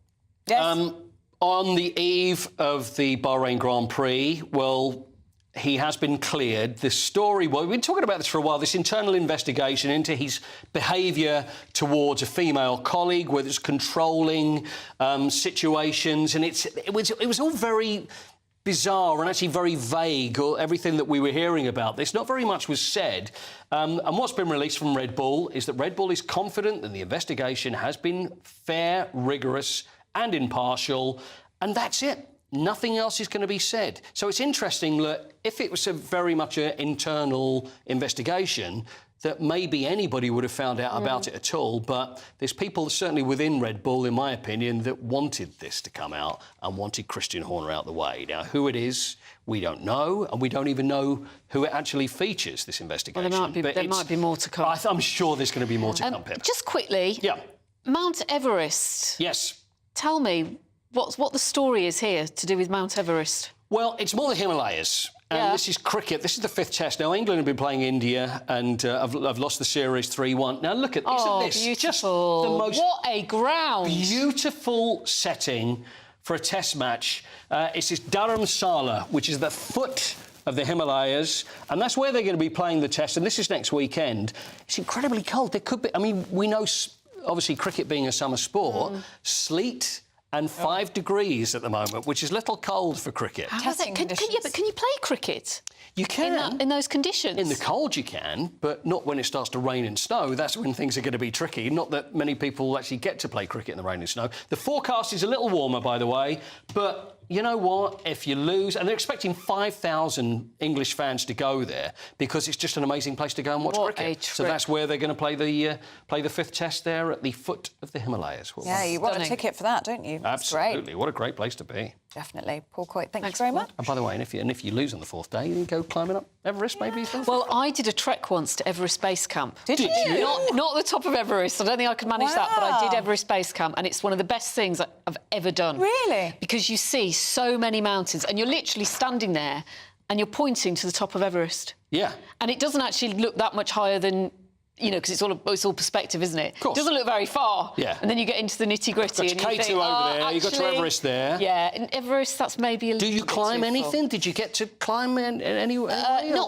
Yes. On the eve of the Bahrain Grand Prix, well, he has been cleared. The story, well, we've been talking about this for a while, this internal investigation into his behaviour towards a female colleague, whether it's controlling situations, and it was all very bizarre and actually very vague, or everything that we were hearing about this. Not very much was said. And what's been released from Red Bull is that Red Bull is confident that the investigation has been fair, rigorous and impartial, and that's it. Nothing else is going to be said. So it's interesting that if it was very much an internal investigation, that maybe anybody would have found out about it at all. But there's people certainly within Red Bull, in my opinion, that wanted this to come out and wanted Christian Horner out the way. Now, who it is, we don't know, and we don't even know who it actually features, this investigation. Well, there might be more to come. I'm sure there's going to be more to come, Pip. Just quickly, Mount Everest. Yes. Tell me what the story is here to do with Mount Everest. Well, it's more the Himalayas. And this is cricket. This is the 5th test. Now, England have been playing India and have lost the series 3-1. Now, look at this. Beautiful. Just the most... What a ground. Beautiful setting for a test match. It's this Dharamsala, which is the foot of the Himalayas, and that's where they're going to be playing the test, and this is next weekend. It's incredibly cold. There could be... I mean, we know, obviously, cricket being a summer sport, sleet and 5 degrees at the moment, which is a little cold for cricket. Can you play cricket? You can. In those conditions? In the cold you can, but not when it starts to rain and snow. That's when things are going to be tricky. Not that many people actually get to play cricket in the rain and snow. The forecast is a little warmer, by the way, but... You know what? If you lose... And they're expecting 5,000 English fans to go there because it's just an amazing place to go and watch cricket. So that's where they're going to play the 5th test there at the foot of the Himalayas. Yeah, you want a ticket for that, don't you? That's Absolutely. great. What a great place to be. Definitely. Paul Coit, thank you very much. And by the way, if you lose on the 4th day, you can go climbing up Everest, maybe? Well, I did a trek once to Everest Base Camp. Did you? Not the top of Everest. I don't think I could manage that, but I did Everest Base Camp, and it's one of the best things I've ever done. Really? Because you see so many mountains, and you're literally standing there, and you're pointing to the top of Everest. Yeah. And it doesn't actually look that much higher than you know, because it's all perspective, isn't it? Of course. It doesn't look very far. Yeah. And then you get into the nitty-gritty. You've got your K2 over there, you've got your Everest there. Yeah, and Everest, that's maybe a little Do you bit climb too anything? full. Did you get to climb anywhere?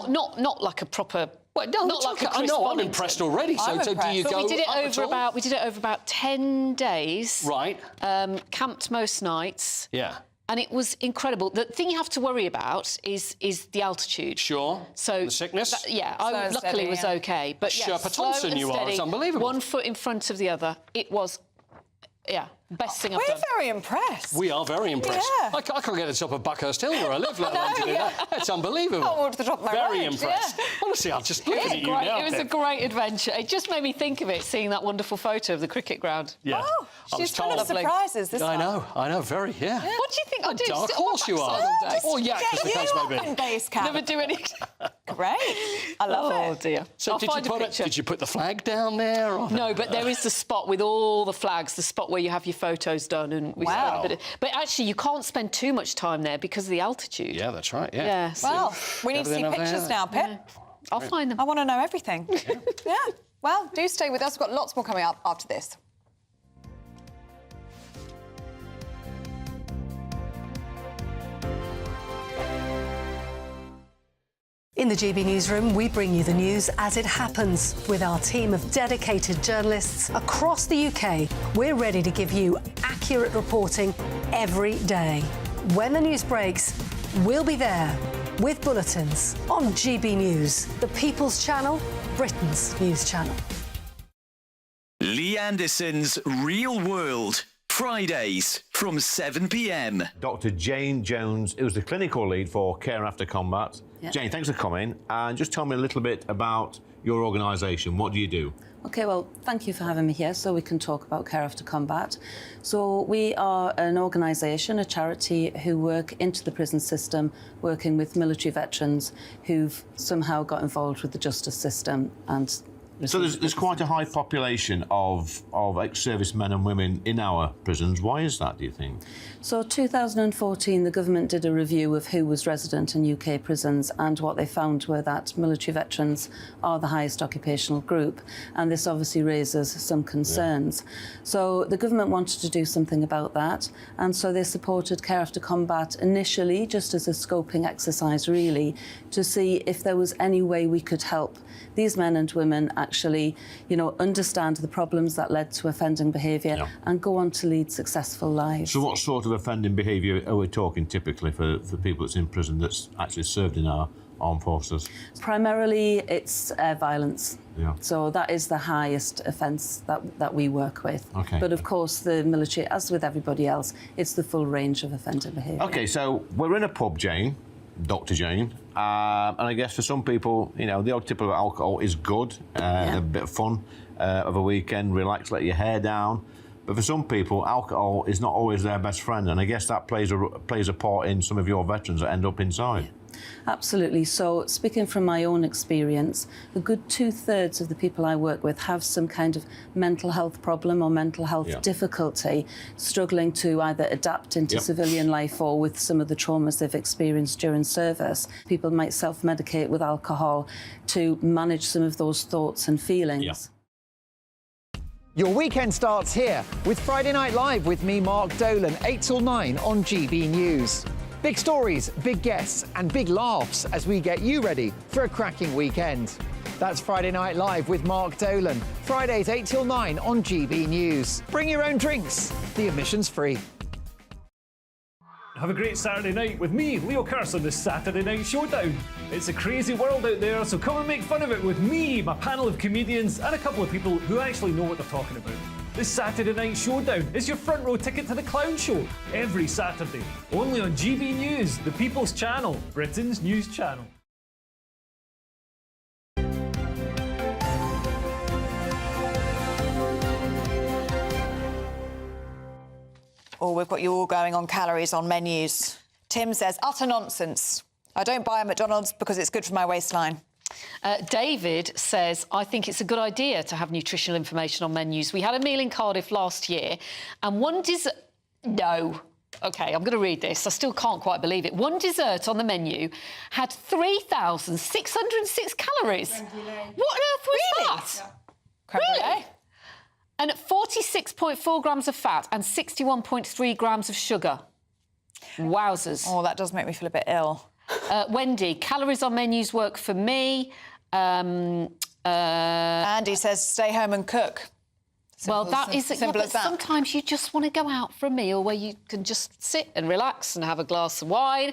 Not like a proper... Well, no, not like a I know, I'm impressed already. So do you but go we did it up at all? We did it over about 10 days. Right. Camped most nights. Yeah. And it was incredible. The thing you have to worry about is the altitude. Sure. So the sickness. I luckily was okay. But Sherpa slow Thompson, and you are. steady, It's unbelievable. One foot in front of the other. It was, best thing I've done. We're very impressed. We are very impressed. Yeah. I can't get to the top of Buckhurst Hill where I live, let alone to do that. That's unbelievable. Can't walk to the top of my Very road, impressed. yeah. Honestly, I'm just looking at you now. It was a great adventure. It just made me think of it, seeing that wonderful photo of the cricket ground. Yeah. Oh, she's full of surprises this I time. I know, very, yeah. What do you think I do? Dark Sit on my horse you are. backside all day? Oh, yeah, because the case may be. On base camp. Never do any... Great. I love it. Oh, dear. So did you put the flag down there? Or? No, but there is the spot with all the flags, the spot where you have your photos done. And Wow. But actually, you can't spend too much time there because of the altitude. Yeah, that's right, yeah. Yeah. Well, we need to see Everything over pictures there. now, Pip. Yeah. I'll find them. I want to know everything. Yeah. Well, do stay with us. We've got lots more coming up after this. In the GB Newsroom, we bring you the news as it happens. With our team of dedicated journalists across the UK, we're ready to give you accurate reporting every day. When the news breaks, we'll be there with bulletins on GB News, the People's Channel, Britain's news channel. Lee Anderson's Real World, Fridays from 7 p.m. Dr. Jane Jones, who's the clinical lead for Care After Combat. Yep. Jane, thanks for coming. And just tell me a little bit about your organisation. What do you do? OK, well, thank you for having me here so we can talk about Care After Combat. So we are an organisation, a charity, who work into the prison system, working with military veterans who've somehow got involved with the justice system and... So there's quite a high population of ex-servicemen and women in our prisons. Why is that, do you think? So 2014, the government did a review of who was resident in UK prisons, and what they found were that military veterans are the highest occupational group, and this obviously raises some concerns. Yeah. So the government wanted to do something about that, and so they supported Care After Combat initially, just as a scoping exercise, really, to see if there was any way we could help these men and women actually, understand the problems that led to offending behaviour and go on to lead successful lives. So what sort of offending behaviour are we talking typically for people that's in prison that's actually served in our armed forces? Primarily, it's violence. Yeah. So that is the highest offence that we work with. Okay. But of course, the military, as with everybody else, it's the full range of offending behaviour. OK, so we're in a pub, Jane, Dr. Jane, and I guess for some people, the odd tip of alcohol is good, a bit of fun of a weekend, relax, let your hair down. But for some people, alcohol is not always their best friend, and I guess that plays a part in some of your veterans that end up inside. Yeah. Absolutely. So, speaking from my own experience, a good 2/3 of the people I work with have some kind of mental health problem or mental health difficulty, struggling to either adapt into civilian life or with some of the traumas they've experienced during service. People might self-medicate with alcohol to manage some of those thoughts and feelings. Yeah. Your weekend starts here with Friday Night Live with me, Mark Dolan, 8 till 9 on GB News. Big stories, big guests and big laughs as we get you ready for a cracking weekend. That's Friday Night Live with Mark Dolan. Fridays 8 till 9 on GB News. Bring your own drinks. The admission's free. Have a great Saturday night with me, Leo Curse, on the Saturday Night Showdown. It's a crazy world out there, so come and make fun of it with me, my panel of comedians, and a couple of people who actually know what they're talking about. This Saturday Night Showdown is your front row ticket to the clown show every Saturday, only on GB News, the People's Channel, Britain's news channel. Oh, we've got you all going on calories on menus. Tim says, utter nonsense. I don't buy a McDonald's because it's good for my waistline. David says, I think it's a good idea to have nutritional information on menus. We had a meal in Cardiff last year, and one dessert... No. OK, I'm going to read this. I still can't quite believe it. One dessert on the menu had 3,606 calories. What on earth was that? Creme brulee. And 46.4 grams of fat and 61.3 grams of sugar. Wowzers. Oh, that does make me feel a bit ill. Wendy, calories on menus work for me. Andy says stay home and cook. Well, that is simple as that. Sometimes you just want to go out for a meal where you can just sit and relax and have a glass of wine.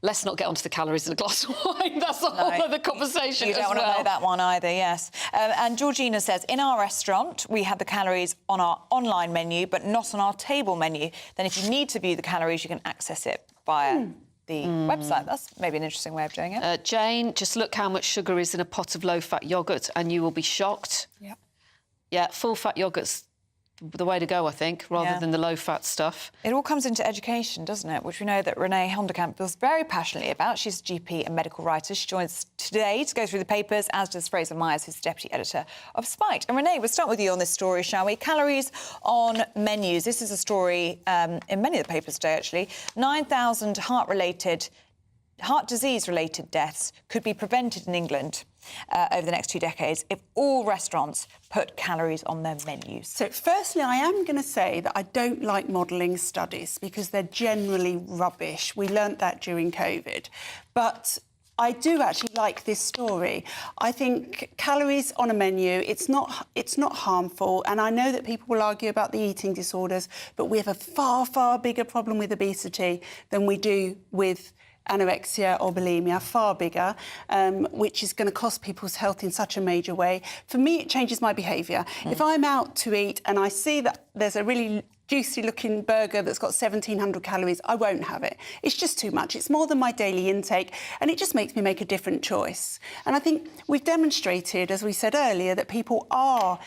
Let's not get onto the calories in a glass of wine. That's a whole other conversation. You don't want to know that one either, yes. And Georgina says, in our restaurant, we have the calories on our online menu, but not on our table menu. Then if you need to view the calories, you can access it via the website. That's maybe an interesting way of doing it. Jane, just look how much sugar is in a pot of low-fat yoghurt and you will be shocked. Yeah. Yeah, full-fat yoghurt's the way to go, I think, rather than the low-fat stuff. It all comes into education, doesn't it? Which we know that Renee Honderkamp feels very passionately about. She's a GP and medical writer. She joins us today to go through the papers, as does Fraser Myers, who's deputy editor of Spiked. And Renee, we'll start with you on this story, shall we? Calories on menus. This is a story in many of the papers today, actually. 9,000 heart disease-related deaths could be prevented in England over the next 2 decades if all restaurants put calories on their menus. So, firstly, I am going to say that I don't like modelling studies because they're generally rubbish. We learnt that during COVID. But I do actually like this story. I think calories on a menu, it's not harmful. And I know that people will argue about the eating disorders, but we have a far, far bigger problem with obesity than we do with anorexia or bulimia, far bigger, which is going to cost people's health in such a major way. For me, it changes my behaviour. If I'm out to eat and I see that there's a really juicy-looking burger that's got 1,700 calories, I won't have it. It's just too much. It's more than my daily intake, and it just makes me make a different choice. And I think we've demonstrated, as we said earlier, that people are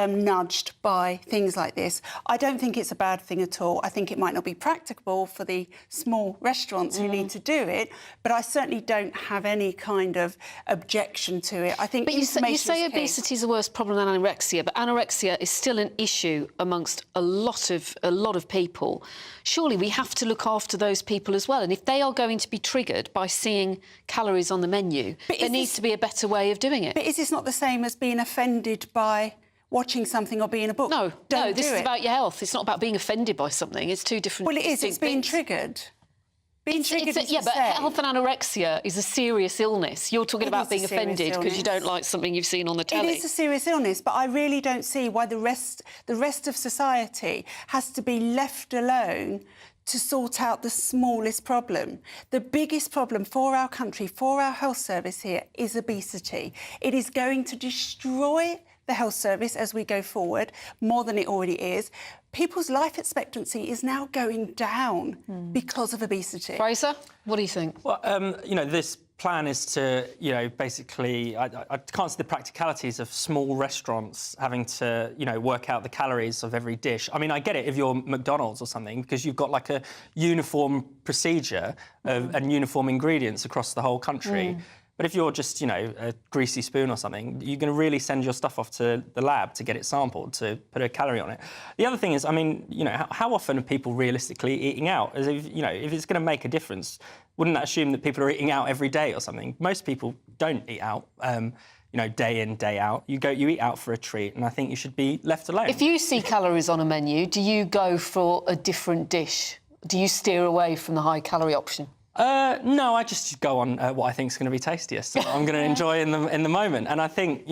nudged by things like this. I don't think it's a bad thing at all. I think it might not be practicable for the small restaurants who need to do it, but I certainly don't have any kind of objection to it. I think But you say obesity is a worse problem than anorexia, but anorexia is still an issue amongst a lot of people. Surely we have to look after those people as well. And if they are going to be triggered by seeing calories on the menu, there needs to be a better way of doing it. But is this not the same as being offended by watching something or being a book? No, this is about your health. It's not about being offended by something. It's two different. Well, it is. It's being triggered. Being triggered is but health and anorexia is a serious illness. You're talking about being offended because you don't like something you've seen on the telly. It is a serious illness, but I really don't see why the rest of society has to be left alone to sort out the smallest problem. The biggest problem for our country, for our health service here, is obesity. It is going to destroy the health service as we go forward, more than it already is. People's life expectancy is now going down because of obesity. Fraser, what do you think? Well, this plan is to, basically, I can't see the practicalities of small restaurants having to, work out the calories of every dish. I mean, I get it if you're McDonald's or something, because you've got like a uniform procedure and uniform ingredients across the whole country. But if you're just, a greasy spoon or something, you're going to really send your stuff off to the lab to get it sampled, to put a calorie on it. The other thing is, I mean, how often are people realistically eating out? As if, if it's going to make a difference, wouldn't that assume that people are eating out every day or something? Most people don't eat out, day in, day out. You eat out for a treat, and I think you should be left alone. If you see calories on a menu, do you go for a different dish? Do you steer away from the high-calorie option? No, I just go on what I think is going to be tastiest. I'm going to enjoy in the moment. And I think,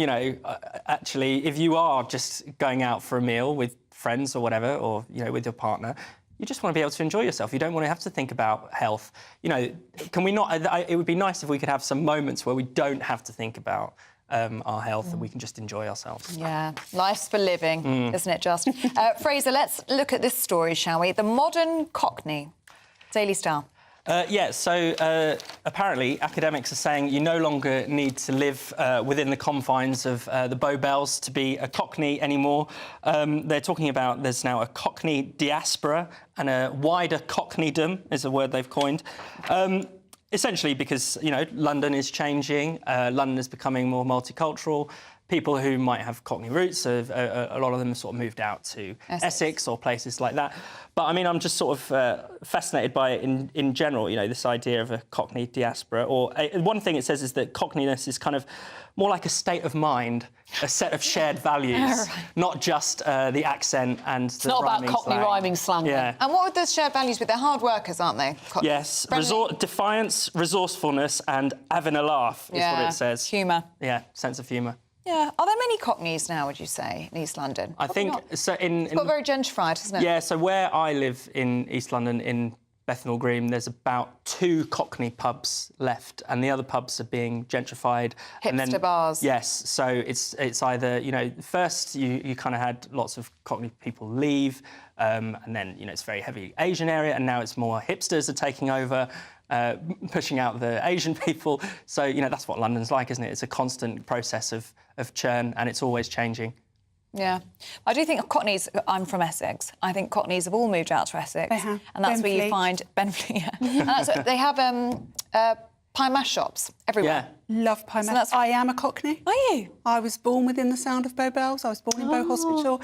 actually, if you are just going out for a meal with friends or whatever, or, with your partner, you just want to be able to enjoy yourself. You don't want to have to think about health. Can we not... It would be nice if we could have some moments where we don't have to think about our health and we can just enjoy ourselves. Yeah, life's for living, isn't it just? Fraser, let's look at this story, shall we? The modern Cockney. Daily Star. So apparently academics are saying you no longer need to live within the confines of the Bow Bells to be a Cockney anymore. They're talking about there's now a Cockney diaspora and a wider Cockneydom is a word they've coined. Essentially because, London is changing, London is becoming more multicultural. people who might have Cockney roots, a lot of them have sort of moved out to Essex or places like that. But I mean, I'm just sort of fascinated by it in general, you know, this idea of a Cockney diaspora. Or one thing it says is that Cockneyness is kind of more like a state of mind, a set of shared values, not just the accent and It's not about Cockney rhyming slang. Yeah. And what are the shared values with? They're hard workers, aren't they? Yes, defiance, resourcefulness and having a laugh is what it says. Humour. Yeah, sense of humour. Yeah. Are there many Cockneys now, would you say, in East London? I think so. It's got very gentrified, hasn't it? Yeah, so where I live in East London, in Bethnal Green, there's about 2 Cockney pubs left, and the other pubs are being gentrified. Hipster bars. Yes, so it's either, you know, first you kind of had lots of Cockney people leave, and then, you know, it's a very heavy Asian area, and now it's more hipsters are taking over, pushing out the Asian people. So, you know, that's what London's like, isn't it? It's a constant process of churn, and it's always changing. Yeah. I do think Cockneys... I'm from Essex. I think Cockneys have all moved out to Essex. They have. And that's where you Benfleet. find... Benfleet, yeah. And that's, they have pie mash shops everywhere. Love pie mash. I am a Cockney. Are you? I was born within the sound of Bow Bells. I was born in Bow Hospital.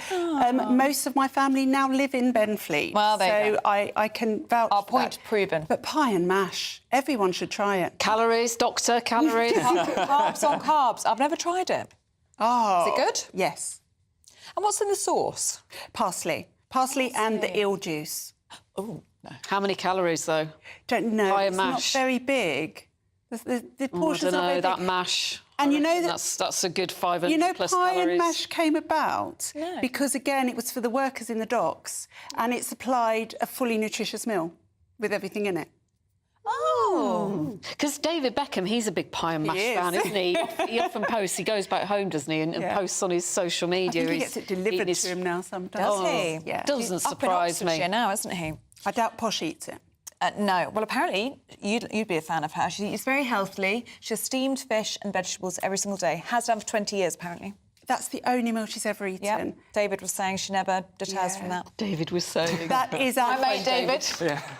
Most of my family now live in Benfleet. Well, there you go. I can vouch for point that. proven. But pie and mash, everyone should try it. Calories, doctor, calories. Carbs on carbs. I've never tried it. Oh. Is it good? Yes. And what's in the sauce? Parsley. Parsley and the eel juice. Oh, no. How many calories, though? Don't know. Pie and It's mash. not very big. The portions I don't are very know, that big. mash. And I you know reckon that... That's a good 500 You know, plus pie calories. and mash came about because, again, it was for the workers in the docks and it supplied a fully nutritious meal with everything in it. Oh. Because David Beckham, he's a big pie and mash He is. fan, isn't he? He often posts, he goes back home, doesn't he, and posts on his social media. I think he gets it delivered to him now sometimes. Does he? Yeah. He's Doesn't up in surprise me. Oxfordshire now, isn't he? I doubt Posh eats it. No. Well, apparently, you'd be a fan of her. She eats very healthily. She has steamed fish and vegetables every single day. Has done for 20 years, apparently. That's the only meal she's ever eaten. Yeah. David was saying she never deters from that. David was saying. That is My actually... mate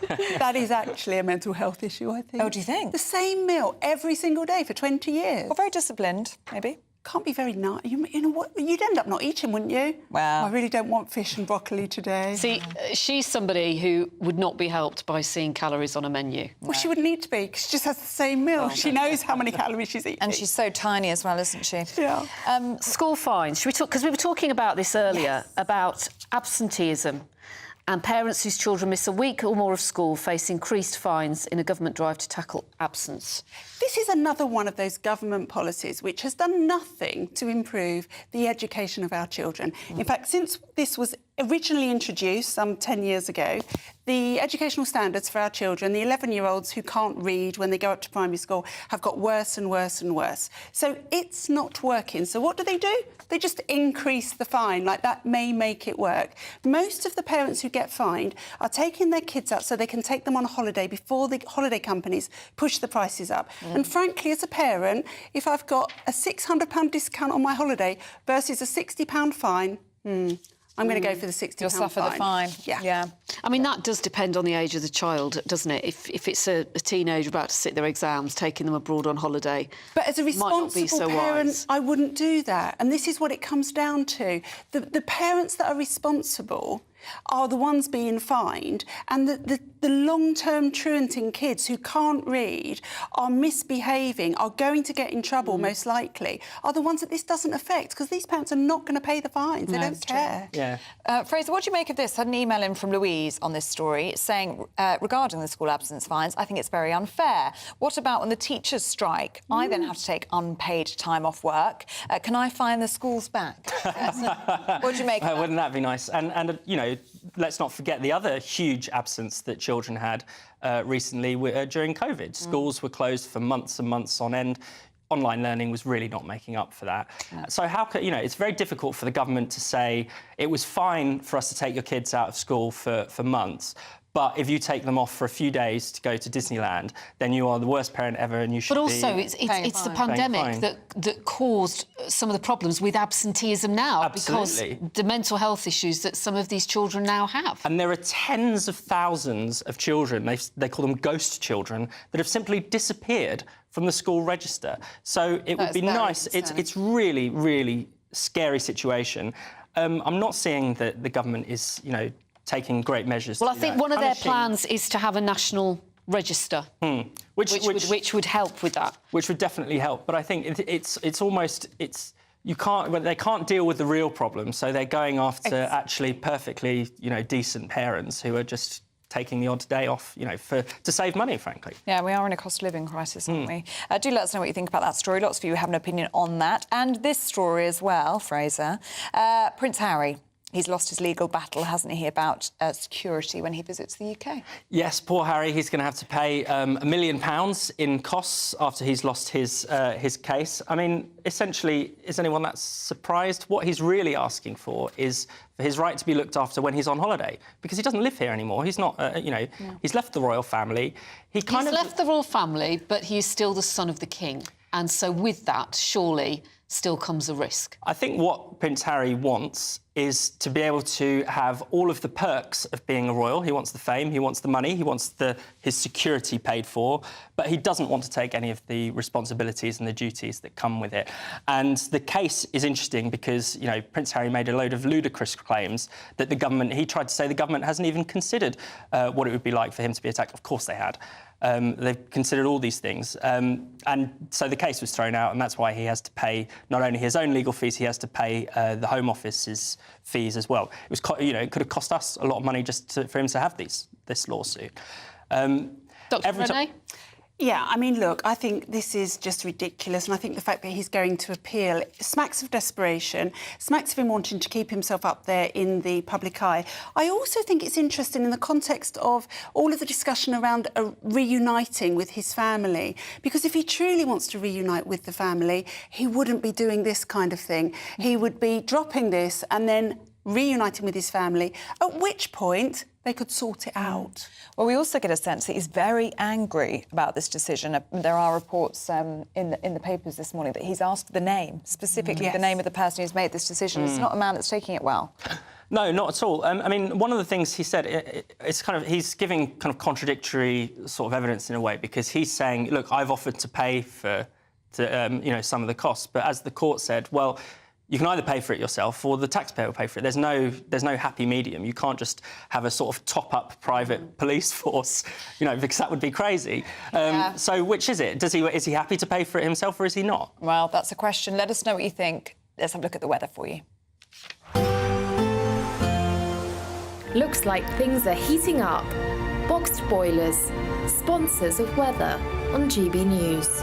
David. That is actually a mental health issue, I think. Oh, do you think? The same meal every single day for 20 years. Well, very disciplined, maybe. Can't be very nice. You know what? You'd end up not eating, wouldn't you? Well... I really don't want fish and broccoli today. See, she's somebody who would not be helped by seeing calories on a menu. Well, she wouldn't need to be, because she just has the same meal. She knows how many calories she's eating. And she's so tiny as well, isn't she? Yeah. School fines. Should we talk? Because we were talking about this earlier, about absenteeism and parents whose children miss a week or more of school face increased fines in a government drive to tackle absence. This is another one of those government policies which has done nothing to improve the education of our children. In fact, since this was originally introduced some 10 years ago, the educational standards for our children, the 11-year-olds who can't read when they go up to primary school, have got worse and worse and worse. So it's not working. So what do? They just increase the fine, like that may make it work. Most of the parents who get fined are taking their kids out so they can take them on a holiday before the holiday companies push the prices up. And frankly, as a parent, if I've got a £600 discount on my holiday versus a £60 fine, I'm going to go for the £60 You'll suffer the fine. Yeah. I mean, that does depend on the age of the child, doesn't it? If it's a teenager about to sit their exams, taking them abroad on holiday, But as a might not be responsible so parent, wise. I wouldn't do that. And this is what it comes down to. The parents that are responsible are the ones being fined, and the long-term truanting kids who can't read, are misbehaving, are going to get in trouble most likely, are the ones that this doesn't affect, because these parents are not going to pay the fines. They don't care. Yeah. Fraser, what do you make of this? I had an email in from Louise on this story saying, regarding the school absence fines, I think it's very unfair. What about when the teachers strike? I then have to take unpaid time off work. Can I find the schools back? What do you make of that? Wouldn't that be nice? And you know, let's not forget the other huge absence that children had recently during COVID. Schools were closed for months and months on end. Online learning was really not making up for that. So how could, you know, it's very difficult for the government to say it was fine for us to take your kids out of school for months, But if you take them off for a few days to go to Disneyland, then you are the worst parent ever, and you should. But also, it's the pandemic that caused some of the problems with absenteeism now. Absolutely. Because the mental health issues that some of these children now have. And there are tens of thousands of children, they call them ghost children, that have simply disappeared from the school register. So it would be nice. It's really, really scary situation. I'm not saying that the government is, taking great measures. Well, I think one of their plans is to have a national register, which would help with that. Which would definitely help. But I think they can't deal with the real problem, so they're going after actually perfectly, decent parents who are just taking the odd day off, to save money, frankly. Yeah, we are in a cost of living crisis, aren't we? Do let us know what you think about that story. Lots of you have an opinion on that. And this story as well, Fraser. Prince Harry. He's lost his legal battle, hasn't he, about security when he visits the UK? Yes, poor Harry. He's going to have to pay £1 million in costs after he's lost his case. I mean, essentially, is anyone that surprised? What he's really asking for is for his right to be looked after when he's on holiday, because he doesn't live here anymore. He's not, he's left the royal family. He's left the royal family, but he is still the son of the king. And so with that, surely, still comes a risk. I think what Prince Harry wants is to be able to have all of the perks of being a royal. He wants the fame, he wants the money, he wants his security paid for, but he doesn't want to take any of the responsibilities and the duties that come with it. And the case is interesting because, Prince Harry made a load of ludicrous claims that he tried to say the government hasn't even considered what it would be like for him to be attacked. Of course they had. They've considered all these things. And so the case was thrown out, and that's why he has to pay not only his own legal fees, he has to pay the Home Office's fees as well. It was, it could have cost us a lot of money just for him to have this lawsuit. Dr. Renee? Yeah, I mean, look, I think this is just ridiculous, and I think the fact that he's going to appeal smacks of desperation, smacks of him wanting to keep himself up there in the public eye. I also think it's interesting in the context of all of the discussion around reuniting with his family, because if he truly wants to reunite with the family, he wouldn't be doing this kind of thing. He would be dropping this and then reuniting with his family, at which point they could sort it out. Well, we also get a sense that he's very angry about this decision. There are reports in the papers this morning that he's asked the name, specifically the name of the person who's made this decision. It's not a man that's taking it well. No, not at all. I mean, one of the things he said, he's giving kind of contradictory sort of evidence in a way, because he's saying, look, I've offered to pay for some of the costs, but as the court said, well, you can either pay for it yourself or the taxpayer will pay for it. There's no happy medium. You can't just have a sort of top-up private police force, because that would be crazy. So which is it? Is he happy to pay for it himself or is he not? Well, that's a question. Let us know what you think. Let's have a look at the weather for you. Looks like things are heating up. Boxed boilers, sponsors of weather on GB News.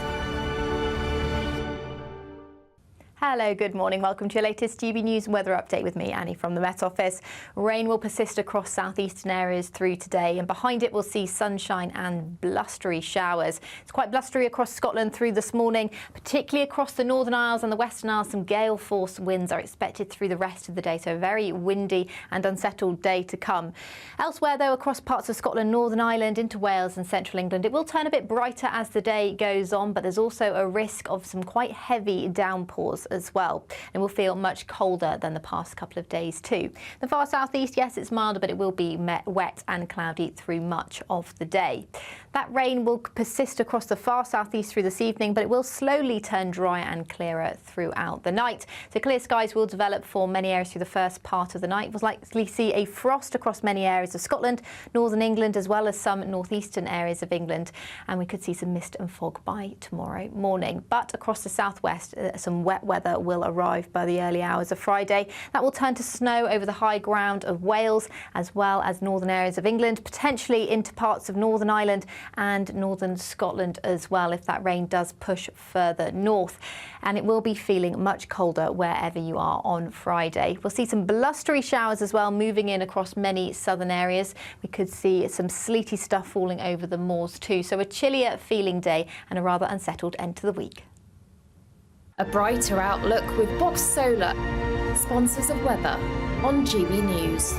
Hello, good morning. Welcome to your latest GB News weather update with me, Annie, from the Met Office. Rain will persist across southeastern areas through today, and behind it we'll see sunshine and blustery showers. It's quite blustery across Scotland through this morning, particularly across the Northern Isles and the Western Isles. Some gale force winds are expected through the rest of the day, so a very windy and unsettled day to come. Elsewhere, though, across parts of Scotland, Northern Ireland into Wales and central England, it will turn a bit brighter as the day goes on, but there's also a risk of some quite heavy downpours as well, and will feel much colder than the past couple of days too. The far southeast, yes, it's milder, but it will be wet and cloudy through much of the day. That rain will persist across the far southeast through this evening, but it will slowly turn drier and clearer throughout the night. So clear skies will develop for many areas through the first part of the night. We'll likely see a frost across many areas of Scotland, northern England, as well as some northeastern areas of England, and we could see some mist and fog by tomorrow morning. But across the southwest, some wet weather will arrive by the early hours of Friday. That will turn to snow over the high ground of Wales, as well as northern areas of England, potentially into parts of Northern Ireland and northern Scotland as well, if that rain does push further north. And it will be feeling much colder wherever you are on Friday. We'll see some blustery showers as well moving in across many southern areas. We could see some sleety stuff falling over the moors too. So a chillier feeling day and a rather unsettled end to the week. A brighter outlook with Box Solar, sponsors of weather on GB News.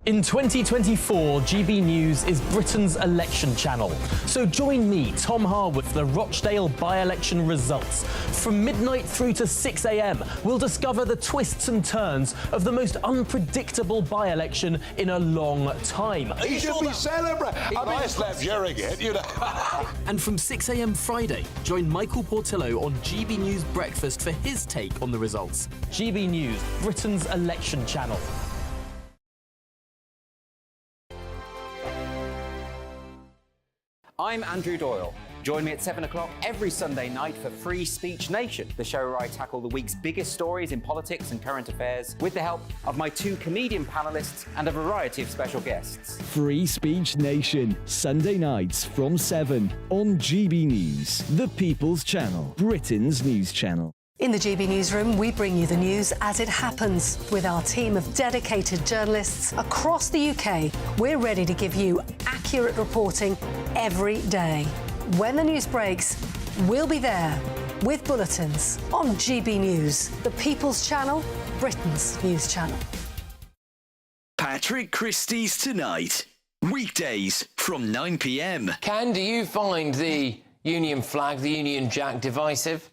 In 2024, GB News is Britain's election channel. So join me, Tom Harwood, for the Rochdale by-election results. From midnight through to 6 a.m, we'll discover the twists and turns of the most unpredictable by-election in a long time. He should be celebrating. I just left hearing it, you know. And from 6 a.m. Friday, join Michael Portillo on GB News Breakfast for his take on the results. GB News, Britain's election channel. I'm Andrew Doyle. Join me at 7 o'clock every Sunday night for Free Speech Nation, the show where I tackle the week's biggest stories in politics and current affairs with the help of my 2 comedian panellists and a variety of special guests. Free Speech Nation, Sunday nights from 7 on GB News, the People's Channel, Britain's news channel. In the GB Newsroom, we bring you the news as it happens. With our team of dedicated journalists across the UK, we're ready to give you accurate reporting every day. When the news breaks, we'll be there with bulletins on GB News, the People's Channel, Britain's news channel. Patrick Christie's Tonight, weekdays from 9 p.m. Ken, do you find the Union flag, the Union Jack, divisive?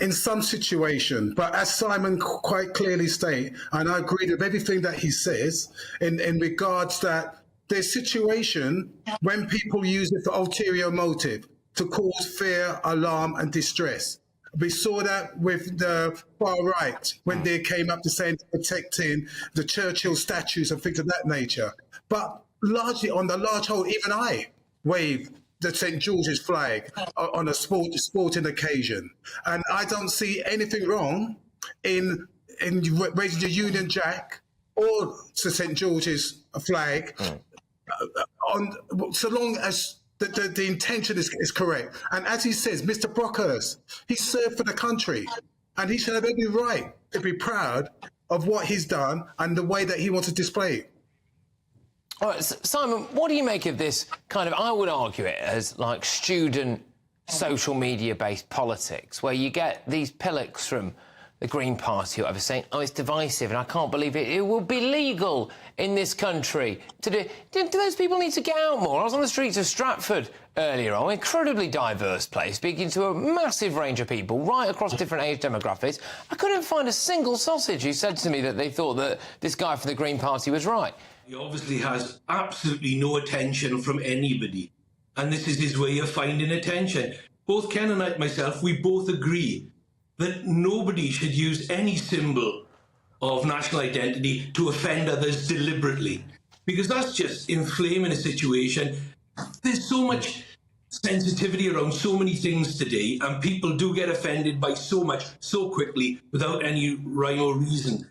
In some situation, but as Simon quite clearly stated, and I agree with everything that he says in regards that there's situation when people use it for ulterior motive to cause fear, alarm and distress. We saw that with the far right when they came up to saying protecting the Churchill statues and things of that nature. But largely on the large whole, even I wave the St. George's flag on a sporting occasion. And I don't see anything wrong in raising the Union Jack or the St. George's flag so long as the intention is correct. And as he says, Mr. Brockhurst, he served for the country and he should have every right to be proud of what he's done and the way that he wants to display it. All right, Simon, what do you make of this kind of, I would argue it as like student social media-based politics, where you get these pillocks from the Green Party or whatever saying, oh, it's divisive and I can't believe it. It will be legal in this country to do... Do those people need to get out more? I was on the streets of Stratford earlier on, an incredibly diverse place, speaking to a massive range of people right across different age demographics. I couldn't find a single sausage who said to me that they thought that this guy from the Green Party was right. He obviously has absolutely no attention from anybody, and this is his way of finding attention. Both Ken and myself, we both agree that nobody should use any symbol of national identity to offend others deliberately, because that's just inflaming a situation. There's so much sensitivity around so many things today, and people do get offended by so much so quickly without any rhyme or reason.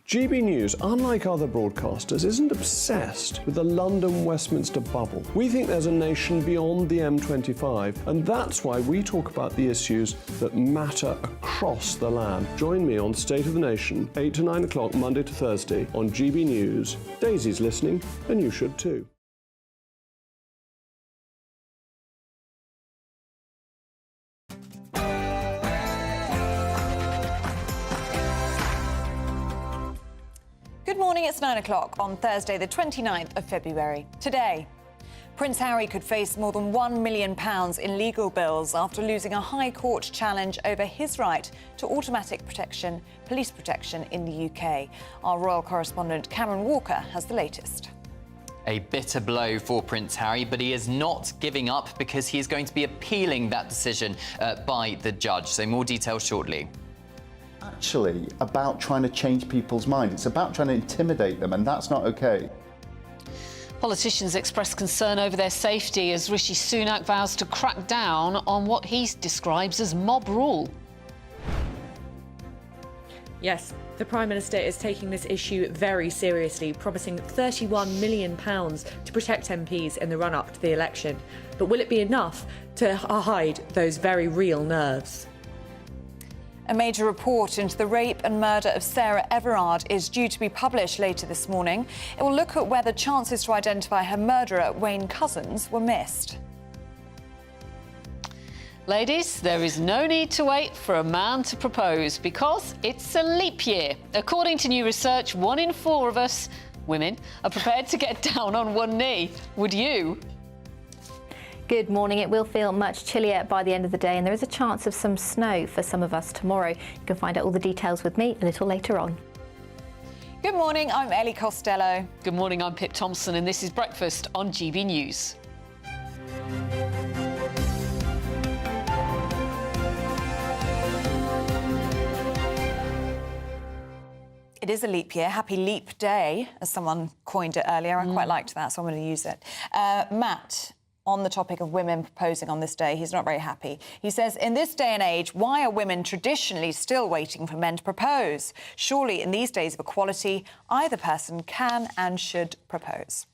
GB News, unlike other broadcasters, isn't obsessed with the London-Westminster bubble. We think there's a nation beyond the M25, and that's why we talk about the issues that matter across the land. Join me on State of the Nation, 8 to 9 o'clock, Monday to Thursday, on GB News. Daisy's listening, and you should too. Good morning, it's 9 o'clock on Thursday, the 29th of February. Today, Prince Harry could face more than £1 million in legal bills after losing a High Court challenge over his right to automatic protection, police protection in the UK. Our royal correspondent Cameron Walker has the latest. A bitter blow for Prince Harry, but he is not giving up because he is going to be appealing that decision by the judge. So more details shortly. Actually about trying to change people's minds. It's about trying to intimidate them, and that's not okay. Politicians express concern over their safety as Rishi Sunak vows to crack down on what he describes as mob rule. Yes, the Prime Minister is taking this issue very seriously, promising £31 million to protect MPs in the run-up to the election. But will it be enough to hide those very real nerves? A major report into the rape and murder of Sarah Everard is due to be published later this morning. It will look at whether chances to identify her murderer, Wayne Couzens, were missed. Ladies, there is no need to wait for a man to propose because it's a leap year. According to new research, 1 in 4 of us, women, are prepared to get down on one knee. Would you? Good morning. It will feel much chillier by the end of the day, and there is a chance of some snow for some of us tomorrow. You can find out all the details with me a little later on. Good morning, I'm Ellie Costello. Good morning, I'm Pip Thompson, and this is Breakfast on GB News. It is a leap year. Happy leap day, as someone coined it earlier. I quite liked that, so I'm going to use it. Matt, on the topic of women proposing on this day, he's not very happy. He says, in this day and age, why are women traditionally still waiting for men to propose? Surely, in these days of equality, either person can and should propose.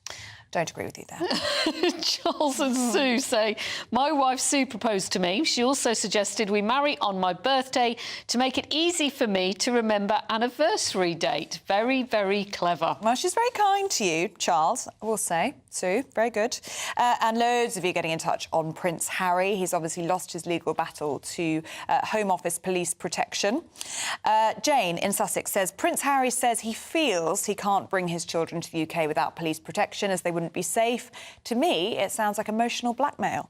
Don't agree with you there. Charles and Sue say, my wife Sue proposed to me. She also suggested we marry on my birthday to make it easy for me to remember anniversary date. Very, very clever. Well, she's very kind to you, Charles, I will say. Sue, very good. And loads of you getting in touch on Prince Harry. He's obviously lost his legal battle to Home Office police protection. Jane in Sussex says, Prince Harry says he feels he can't bring his children to the UK without police protection as they wouldn't be safe. To me, it sounds like emotional blackmail.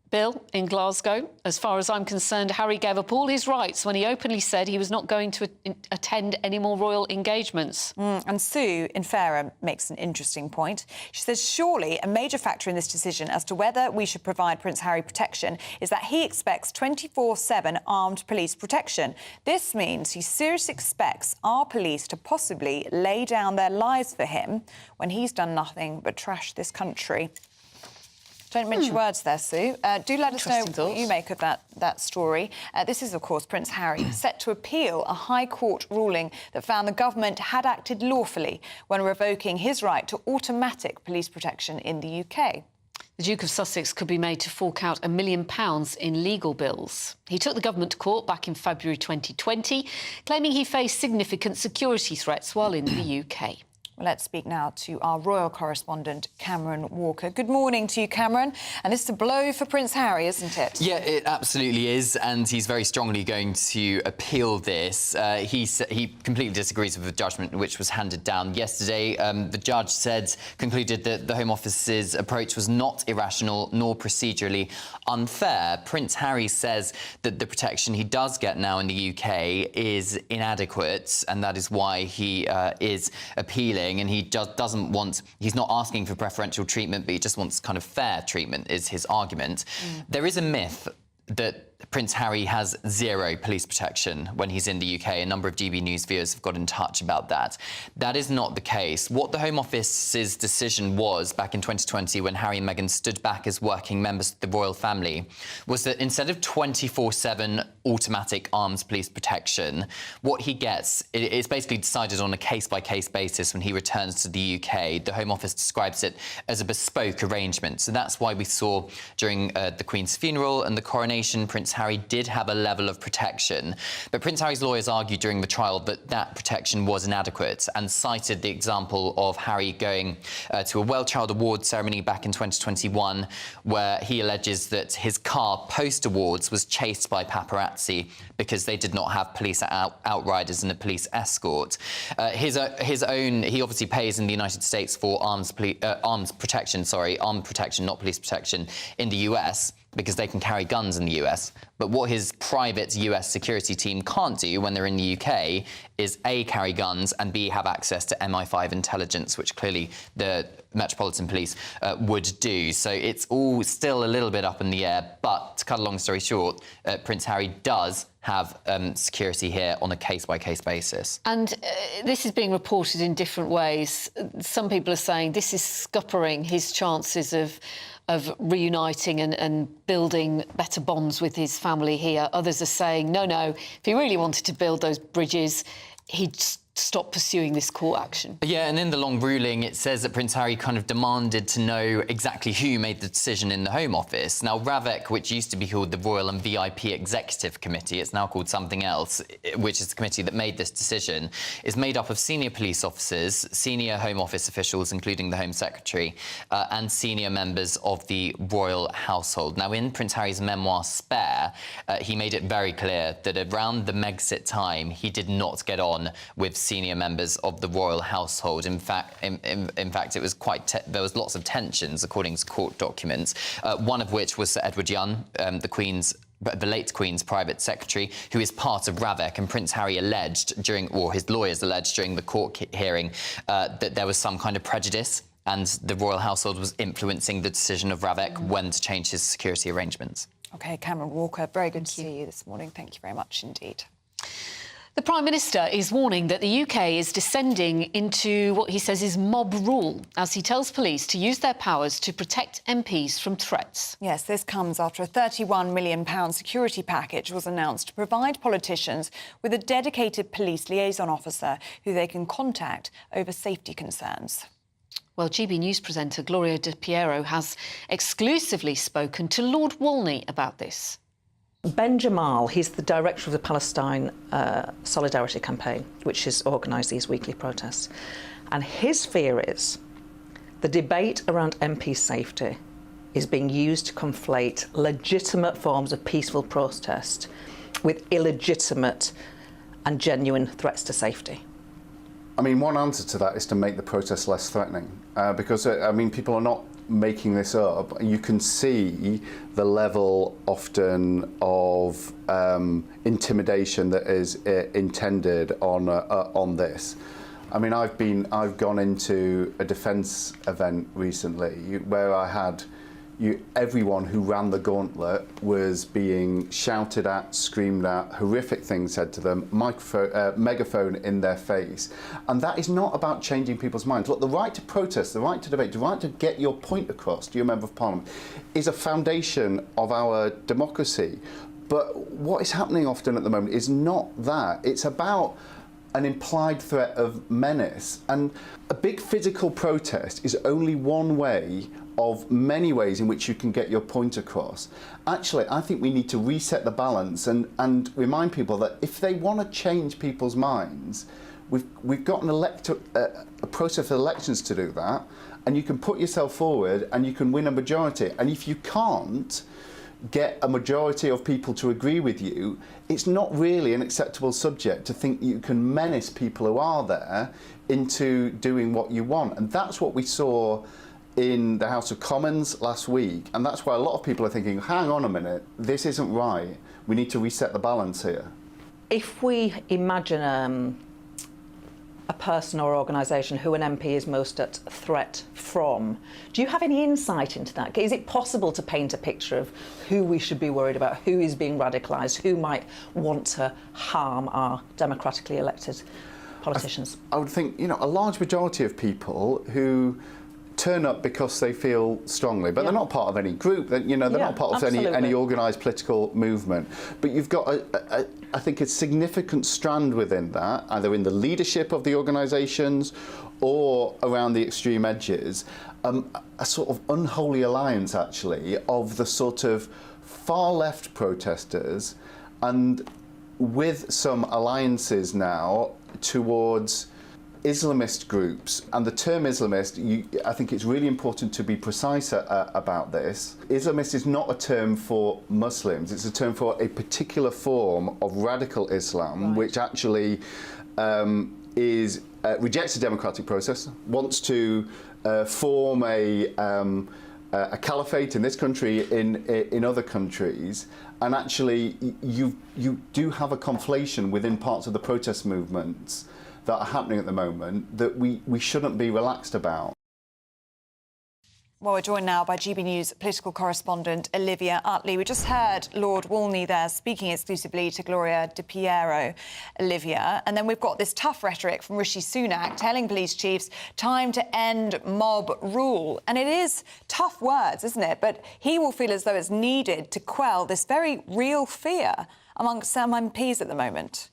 Bill in Glasgow, as far as I'm concerned, Harry gave up all his rights when he openly said he was not going to attend any more royal engagements. And Sue in Fareham makes an interesting point. She says, surely a major factor in this decision as to whether we should provide Prince Harry protection is that he expects 24/7 armed police protection. This means he seriously expects our police to possibly lay down their lives for him when he's done nothing but trash this country. Don't mince your words there, Sue. Do let us know what you make of that story. This is, of course, Prince Harry, set to appeal a High Court ruling that found the government had acted lawfully when revoking his right to automatic police protection in the UK. The Duke of Sussex could be made to fork out £1 million in legal bills. He took the government to court back in February 2020, claiming he faced significant security threats while in the UK. Let's speak now to our royal correspondent, Cameron Walker. Good morning to you, Cameron. And this is a blow for Prince Harry, isn't it? Yeah, it absolutely is, and he's very strongly going to appeal this. He completely disagrees with the judgment which was handed down yesterday. The judge concluded that the Home Office's approach was not irrational nor procedurally unfair. Prince Harry says that the protection he does get now in the UK is inadequate, and that is why he is appealing. And he doesn't want, he's not asking for preferential treatment, but he just wants kind of fair treatment, is his argument. There is a myth that Prince Harry has zero police protection when he's in the UK. A number of GB News viewers have got in touch about that. That is not the case. What the Home Office's decision was back in 2020 when Harry and Meghan stood back as working members of the royal family was that instead of 24/7 automatic armed police protection, what he gets is basically decided on a case-by-case basis when he returns to the UK. The Home Office describes it as a bespoke arrangement. So that's why we saw during the Queen's funeral and the coronation, Prince Harry did have a level of protection. But Prince Harry's lawyers argued during the trial that that protection was inadequate and cited the example of Harry going to a Well Child Awards ceremony back in 2021, where he alleges that his car post-awards was chased by paparazzi because they did not have police outriders and a police escort. He obviously pays in the United States for armed protection, not police protection, in the US, because they can carry guns in the US. But what his private US security team can't do when they're in the UK is A, carry guns, and B, have access to MI5 intelligence, which clearly the Metropolitan Police would do. So it's all still a little bit up in the air. But to cut a long story short, Prince Harry does have security here on a case-by-case basis. And this is being reported in different ways. Some people are saying this is scuppering his chances of reuniting and building better bonds with his family here. Others are saying, no, if he really wanted to build those bridges, he'd stop pursuing this court action. Yeah, and in the long ruling, it says that Prince Harry kind of demanded to know exactly who made the decision in the Home Office. Now, RAVEC, which used to be called the Royal and VIP Executive Committee, it's now called something else, which is the committee that made this decision, is made up of senior police officers, senior Home Office officials, including the Home Secretary, and senior members of the royal household. Now, in Prince Harry's memoir, Spare, he made it very clear that around the Megxit time, he did not get on with senior members of the royal household. In fact, it was there was lots of tensions, according to court documents. One of which was Sir Edward Young, the late Queen's private secretary, who is part of RAVEC, and Prince Harry alleged or his lawyers alleged during the court hearing that there was some kind of prejudice, and the royal household was influencing the decision of RAVEC when to change his security arrangements. OK, Cameron Walker, very good to see you this morning. Thank you very much indeed. The Prime Minister is warning that the UK is descending into what he says is mob rule, as he tells police to use their powers to protect MPs from threats. Yes, this comes after a £31 million security package was announced to provide politicians with a dedicated police liaison officer who they can contact over safety concerns. Well, GB News presenter Gloria De Piero has exclusively spoken to Lord Wolney about this. Ben Jamal, he's the director of the Palestine Solidarity Campaign, which has organised these weekly protests. And his fear is the debate around MP safety is being used to conflate legitimate forms of peaceful protest with illegitimate and genuine threats to safety. I mean, one answer to that is to make the protests less threatening, because, I mean, people are not making this up. You can see the level often of intimidation that is intended on this. I mean, I've gone into a defence event recently where I had everyone who ran the gauntlet was being shouted at, screamed at, horrific things said to them, megaphone in their face. And that is not about changing people's minds. Look, the right to protest, the right to debate, the right to get your point across to your Member of Parliament is a foundation of our democracy. But what is happening often at the moment is not that. It's about an implied threat of menace. And a big physical protest is only one way of many ways in which you can get your point across. Actually, I think we need to reset the balance and remind people that if they want to change people's minds, we've got a process of elections to do that, and you can put yourself forward and you can win a majority. And if you can't get a majority of people to agree with you, it's not really an acceptable subject to think you can menace people who are there into doing what you want. And that's what we saw in the House of Commons last week, and that's why a lot of people are thinking, hang on a minute, this isn't right, we need to reset the balance here. If we imagine a person or organisation who an MP is most at threat from, do you have any insight into that? Is it possible to paint a picture of who we should be worried about, who is being radicalised, who might want to harm our democratically elected politicians? I would think, a large majority of people who turn up because they feel strongly, but they're not part of any group. They're not part of any organised political movement. But you've got, I think, a significant strand within that, either in the leadership of the organisations or around the extreme edges, a sort of unholy alliance, actually, of the sort of far-left protesters and with some alliances now towards Islamist groups. And the term Islamist, I think it's really important to be precise about this. Islamist is not a term for Muslims, it's a term for a particular form of radical Islam, which actually rejects the democratic process, wants to form a caliphate in this country, in other countries, and actually you do have a conflation within parts of the protest movements that are happening at the moment that we shouldn't be relaxed about. Well, we're joined now by GB News political correspondent Olivia Utley. We just heard Lord Wolney there speaking exclusively to Gloria De Piero, Olivia. And then we've got this tough rhetoric from Rishi Sunak telling police chiefs time to end mob rule. And it is tough words, isn't it? But he will feel as though it's needed to quell this very real fear amongst some MPs at the moment.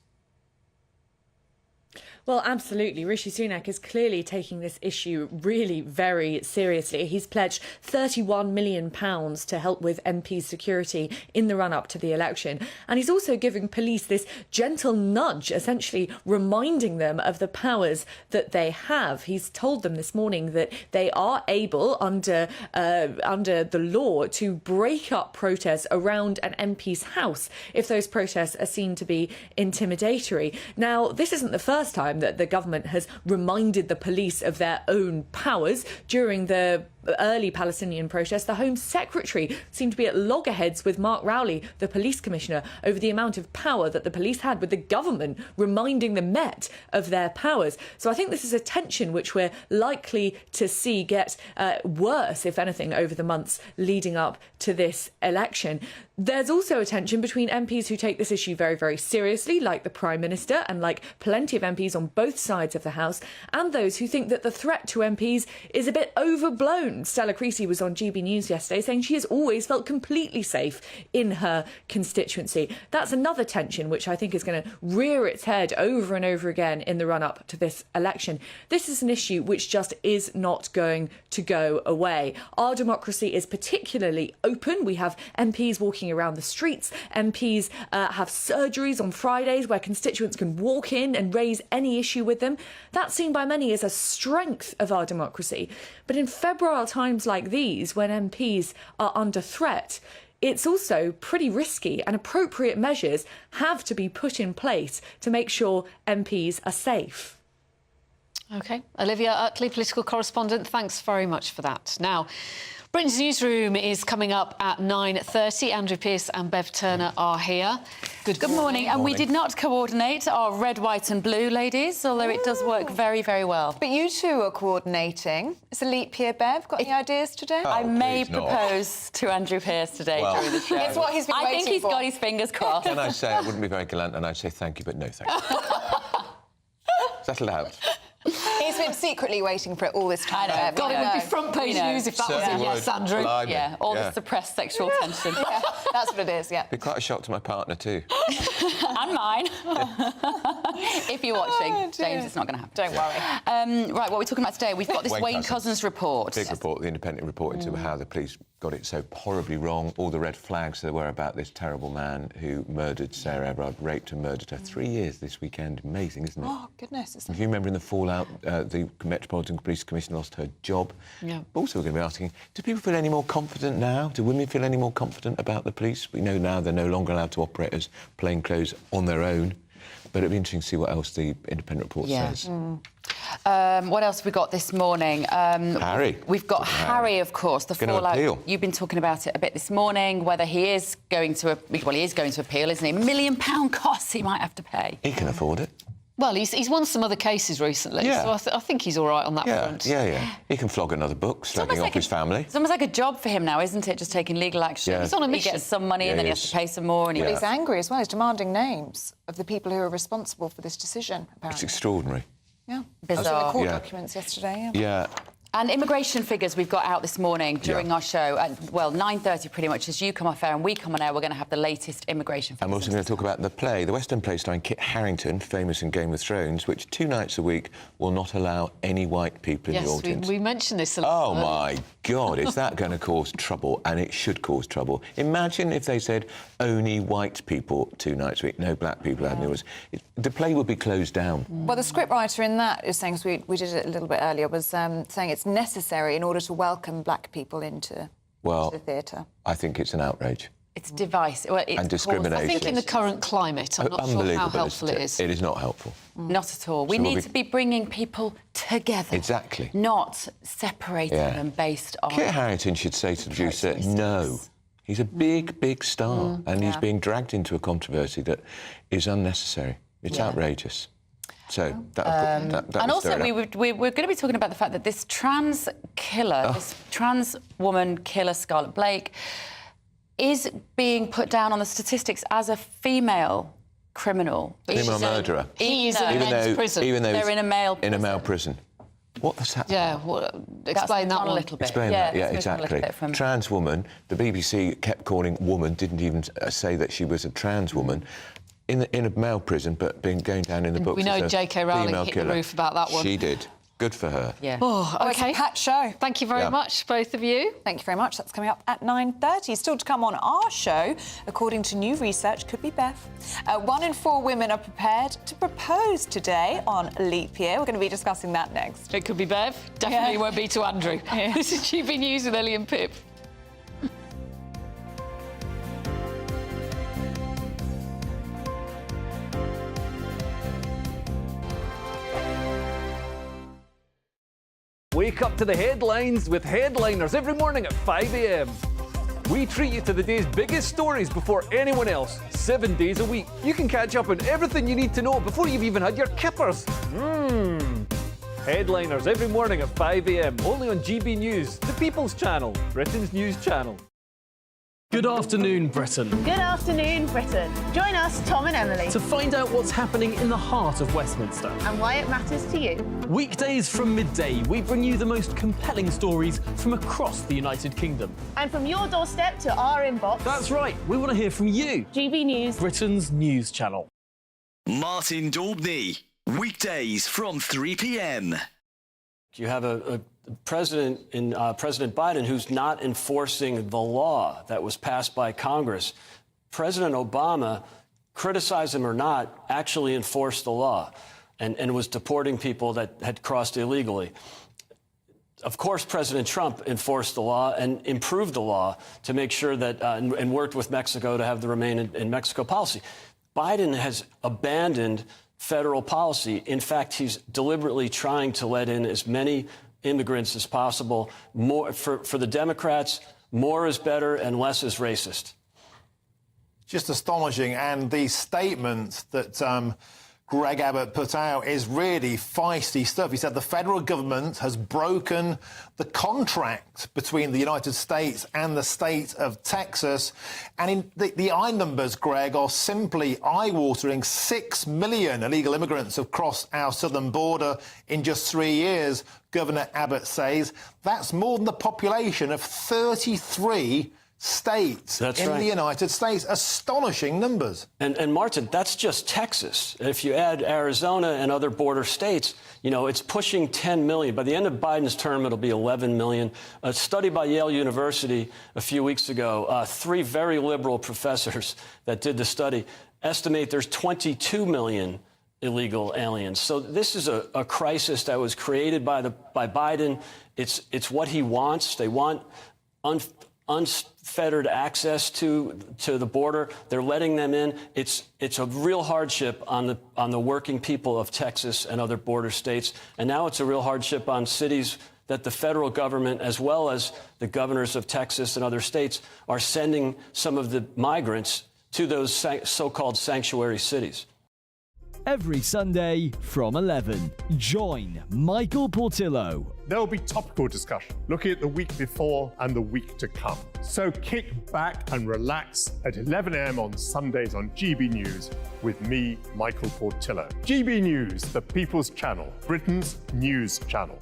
Well, absolutely. Rishi Sunak is clearly taking this issue really very seriously. He's pledged £31 million to help with MPs' security in the run-up to the election. And he's also giving police this gentle nudge, essentially reminding them of the powers that they have. He's told them this morning that they are able, under the law, to break up protests around an MP's house if those protests are seen to be intimidatory. Now, this isn't the first time that the government has reminded the police of their own powers. During the early Palestinian protests, the Home Secretary seemed to be at loggerheads with Mark Rowley, the police commissioner, over the amount of power that the police had, with the government reminding the Met of their powers. So I think this is a tension which we're likely to see get worse, if anything, over the months leading up to this election. There's also a tension between MPs who take this issue very, very seriously, like the Prime Minister and like plenty of MPs on both sides of the House, and those who think that the threat to MPs is a bit overblown. Stella Creasy was on GB News yesterday saying she has always felt completely safe in her constituency. That's another tension which I think is going to rear its head over and over again in the run-up to this election. This is an issue which just is not going to go away. Our democracy is particularly open. We have MPs walking around the streets. MPs have surgeries on Fridays where constituents can walk in and raise any issue with them. That's seen by many as a strength of our democracy. But in febrile times like these, when MPs are under threat, it's also pretty risky, and appropriate measures have to be put in place to make sure MPs are safe. OK. Olivia Utley, political correspondent, thanks very much for that. Now, Britain's newsroom is coming up at 9:30. Andrew Pearce and Bev Turner are here. Good morning. And we did not coordinate our red, white and blue, ladies, although it does work very, very well. But you two are coordinating. It's a leap year, Bev. Got any ideas today? I may propose to Andrew Pearce today during the show. It's what he's been I waiting think he's for. got his fingers crossed. Can I say, I wouldn't be very gallant, and I'd say thank you, but no thank you. Settle out. He's been secretly waiting for it all this time. I know. God, it would be front page news if that was it. Yes, Andrew. Yeah, all the suppressed sexual tension. Yeah, that's what it is, yeah. Be quite a shock to my partner, too. And mine. If you're watching, James, it's not going to happen. Don't worry. Right, what are we talking about today? We've got this Wayne Couzens report. Big report, the Independent report into how the police got it so horribly wrong, all the red flags there were about this terrible man who murdered Sarah Everard, raped and murdered her. 3 years this weekend. Amazing, isn't it? Oh, goodness. If you remember in the fallout, the Metropolitan Police Commissioner lost her job. Yeah. Also, we're going to be asking, do people feel any more confident now? Do women feel any more confident about the police? We know now they're no longer allowed to operate as plainclothes on their own. But it'd be interesting to see what else the Independent report says. What else have we got this morning? Harry. We've got Harry, of course, the fallout. Appeal. You've been talking about it a bit this morning, whether he is going to... Well, he is going to appeal, isn't he? £1 million costs he might have to pay. He can afford it. Well, he's won some other cases recently, Yeah. so I think he's all right on that front. Yeah. He can flog another book, slagging off his family. It's almost like a job for him now, isn't it? Just taking legal action. Yeah. He's on a mission. He gets some money and then he has to pay some more. And But he's angry as well. He's demanding names of the people who are responsible for this decision, apparently. It's extraordinary. Yeah. Bizarre. That's in the court Yeah. documents yesterday, Yeah. And immigration figures we've got out this morning during our show at, 9:30 pretty much. As you come off air and we come on air, we're going to have the latest immigration figures. I'm also going to talk about the play, the West End play starring Kit Harington, famous in Game of Thrones, which 2 nights a week will not allow any white people in the audience. Yes, we mentioned this a lot. Oh, my God, is that going to cause trouble? And it should cause trouble. Imagine if they said only white people 2 nights a week, no black people had the audience. The play would be closed down. Well, the scriptwriter in that is saying, as we did it a little bit earlier, was saying it's necessary in order to welcome black people into the theatre. I think it's an outrage. It's divisive. Well, And discrimination. I think in the current climate, I'm not sure how helpful it is. It is not helpful. Not at all. We need to be bringing people together. Exactly. Not separating them based on... Kit Harington should say to the producer, no. He's a big, big star, and he's being dragged into a controversy that is unnecessary. It's outrageous. So that and also, we're going to be talking about the fact that this trans killer, this trans woman killer, Scarlett Blake, is being put down on the statistics as a female criminal. Female murderer. He is in a men's prison. Even though they're in a male prison. In a male prison. What does that... Yeah, well, explain that one a little bit. Explain that, yeah, exactly. Trans woman, the BBC kept calling woman, didn't even say that she was a trans woman. in a male prison, but going down in the books. We know as a J.K. Rowling female hit killer. the roof about that one. She did. Good for her. Yeah. Oh, OK. It's a packed show. Thank you very much, both of you. Thank you very much. That's coming up at 9:30. Still to come on our show, according to new research, could be Beth. 1 in 4 women are prepared to propose today on leap year. We're going to be discussing that next. It could be Bev. Definitely won't be to Andrew. Yeah. This is GB News with Ellie and Pip. Wake up to the headlines with Headliners every morning at 5 a.m. We treat you to the day's biggest stories before anyone else, 7 days a week. You can catch up on everything you need to know before you've even had your kippers. Headliners every morning at 5 a.m. only on GB News, the People's Channel, Britain's news channel. Good afternoon, Britain. Good afternoon, Britain. Join us, Tom and Emily, To find out what's happening in the heart of Westminster. and why it matters to you. Weekdays from midday, we bring you the most compelling stories from across the United Kingdom. And from your doorstep to our inbox. That's right, we want to hear from you. GB News, Britain's news channel. Martin Daubney, weekdays from 3 p.m. You have a president in President Biden who's not enforcing the law that was passed by Congress. President Obama, criticize him or not, actually enforced the law and was deporting people that had crossed illegally. Of course, President Trump enforced the law and improved the law to make sure that and worked with Mexico to have the Remain in Mexico policy. Biden has abandoned federal policy. In fact, he's deliberately trying to let in as many immigrants as possible. More for the Democrats, more is better and less is racist. Just astonishing. And the statement that Greg Abbott put out is really feisty stuff. He said the federal government has broken the contract between the United States and the state of Texas. And the eye numbers, Greg, are simply eye-watering. 6 million illegal immigrants have crossed our southern border in just 3 years, Governor Abbott says. That's more than the population of 33 states in the United States. Astonishing numbers. And Martin, that's just Texas. If you add Arizona and other border states, you know, it's pushing 10 million. By the end of Biden's term, it'll be 11 million. A study by Yale University a few weeks ago, 3 very liberal professors that did the study estimate there's 22 million illegal aliens. So this is a crisis that was created by Biden. It's what he wants. They want unfettered access to the border. They're letting them in. It's a real hardship on the working people of Texas and other border states. And now it's a real hardship on cities that the federal government, as well as the governors of Texas and other states, are sending some of the migrants to those so-called sanctuary cities. Every Sunday from 11, join Michael Portillo. There will be topical discussion, looking at the week before and the week to come. So kick back and relax at 11 a.m. on Sundays on GB News with me, Michael Portillo. GB News, the People's Channel, Britain's news channel.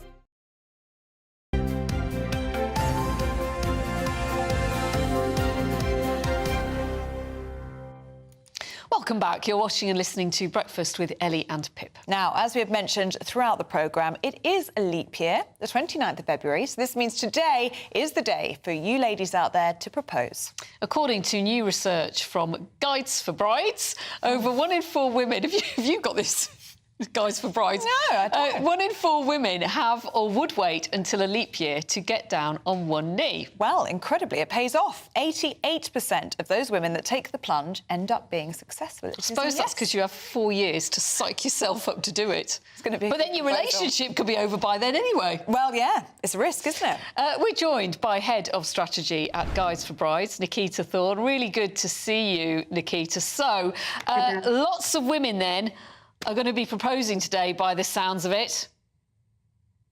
Welcome back. You're watching and listening to Breakfast with Ellie and Pip. Now, as we have mentioned throughout the programme, it is a leap year, the 29th of February, so this means today is the day for you ladies out there to propose. According to new research from Guides for Brides, over 1 in 4 women... Have you got this? Guys for Brides. No, I don't. 1 in 4 women have or would wait until a leap year to get down on one knee. Well, incredibly, it pays off. 88% of those women that take the plunge end up being successful. I suppose that's because you have 4 years to psych yourself up to do it. It's going to be. But then your relationship could be over by then anyway. Well, yeah, it's a risk, isn't it? We're joined by Head of Strategy at Guides for Brides, Nikita Thorne. Really good to see you, Nikita. So, lots of women then are going to be proposing today by the sounds of it.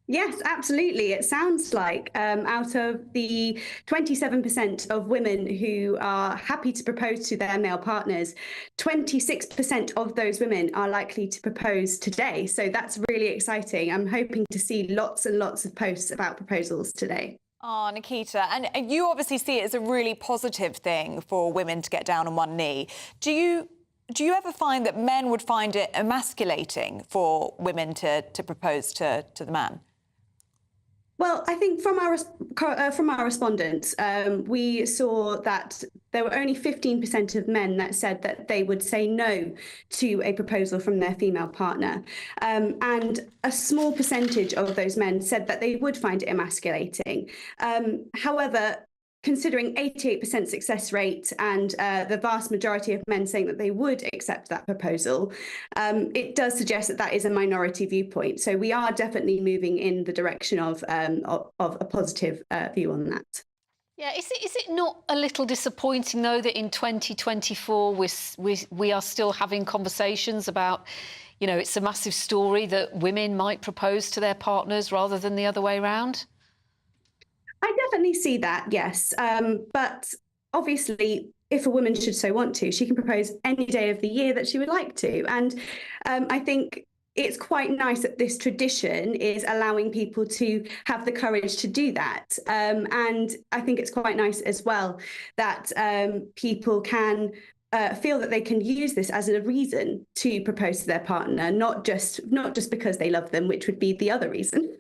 Yes, absolutely. It sounds like out of the 27% of women who are happy to propose to their male partners, 26% of those women are likely to propose today. So that's really exciting. I'm hoping to see lots and lots of posts about proposals today. Oh, Nikita, and you obviously see it as a really positive thing for women to get down on one knee. Do you Do you ever find that men would find it emasculating for women to propose to the man? Well, I think from our respondents, we saw that there were only 15% of men that said that they would say no to a proposal from their female partner. And a small percentage of those men said that they would find it emasculating. However, considering 88% success rate and the vast majority of men saying that they would accept that proposal, it does suggest that that is a minority viewpoint. So we are definitely moving in the direction of a positive view on that. Yeah, is it not a little disappointing, though, that in 2024 we are still having conversations about, you know, it's a massive story that women might propose to their partners rather than the other way around? I definitely see that, yes. But obviously, if a woman should so want to, she can propose any day of the year that she would like to. And I think it's quite nice that this tradition is allowing people to have the courage to do that. And I think it's quite nice as well that people can feel that they can use this as a reason to propose to their partner, not just because they love them, which would be the other reason.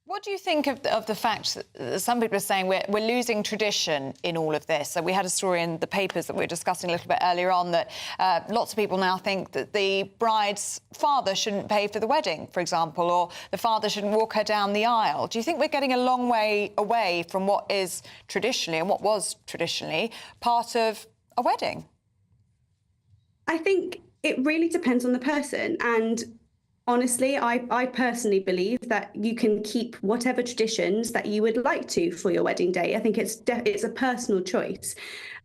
What do you think of the fact that some people are saying we're losing tradition in all of this? So we had a story in the papers that we were discussing a little bit earlier on that lots of people now think that the bride's father shouldn't pay for the wedding, for example, or the father shouldn't walk her down the aisle. Do you think we're getting a long way away from what is traditionally and what was traditionally part of a wedding? I think it really depends on the person. And honestly, I personally believe that you can keep whatever traditions that you would like to for your wedding day. I think it's a personal choice.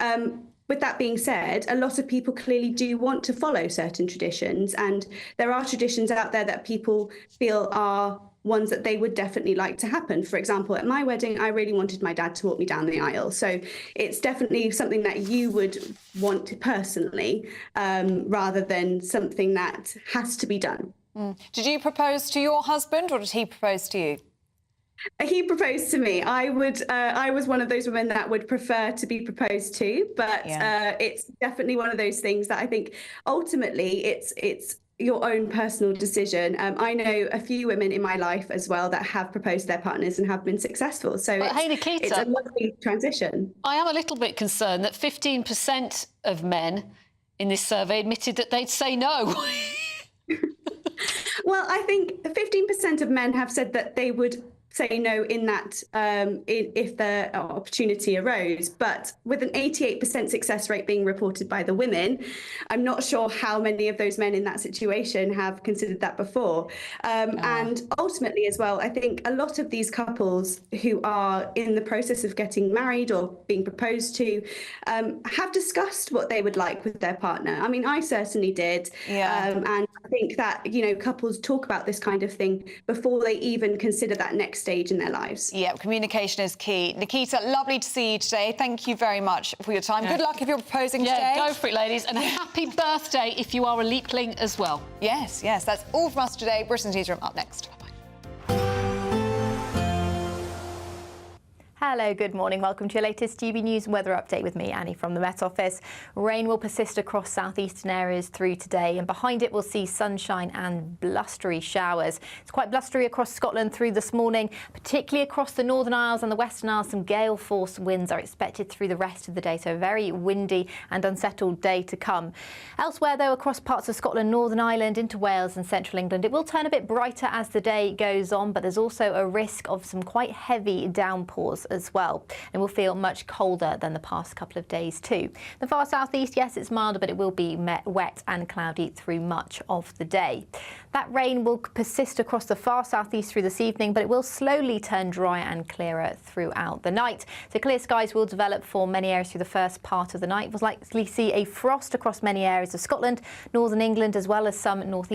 With that being said, a lot of people clearly do want to follow certain traditions, and there are traditions out there that people feel are ones that they would definitely like to happen. For example, at my wedding, I really wanted my dad to walk me down the aisle. So it's definitely something that you would want personally, rather than something that has to be done. Did you propose to your husband, or did he propose to you? He proposed to me. I was one of those women that would prefer to be proposed to, but it's definitely one of those things that I think ultimately it's your own personal decision. I know a few women in my life as well that have proposed to their partners and have been successful. So it's a lovely transition. I am a little bit concerned that 15% of men in this survey admitted that they'd say no. Well, I think 15% of men have said that they would say no in that if the opportunity arose. But with an 88% success rate being reported by the women, I'm not sure how many of those men in that situation have considered that before. And ultimately as well, I think a lot of these couples who are in the process of getting married or being proposed to have discussed what they would like with their partner. I mean, I certainly did. And I think that, you know, couples talk about this kind of thing before they even consider that next stage in their lives. Yeah, communication is key. Nikita, lovely to see you today. Thank you very much for your time. Good luck if you're proposing today. Yeah, go for it, ladies. And a happy birthday if you are a leapling as well. Yes, yes. That's all from us today. Britain's Newsroom up next. Hello, good morning. Welcome to your latest GB News weather update with me, Annie, from the Met Office. Rain will persist across southeastern areas through today, and behind it we'll see sunshine and blustery showers. It's quite blustery across Scotland through this morning, particularly across the Northern Isles and the Western Isles. Some gale-force winds are expected through the rest of the day, so a very windy and unsettled day to come. Elsewhere, though, across parts of Scotland, Northern Ireland into Wales and central England, it will turn a bit brighter as the day goes on, but there's also a risk of some quite heavy downpours as well, and will feel much colder than the past couple of days too. The far southeast, yes, it's milder, but it will be wet and cloudy through much of the day. That rain will persist across the far southeast through this evening, but it will slowly turn drier and clearer throughout the night. So clear skies will develop for many areas through the first part of the night. We'll likely see a frost across many areas of Scotland, northern England, as well as some northeast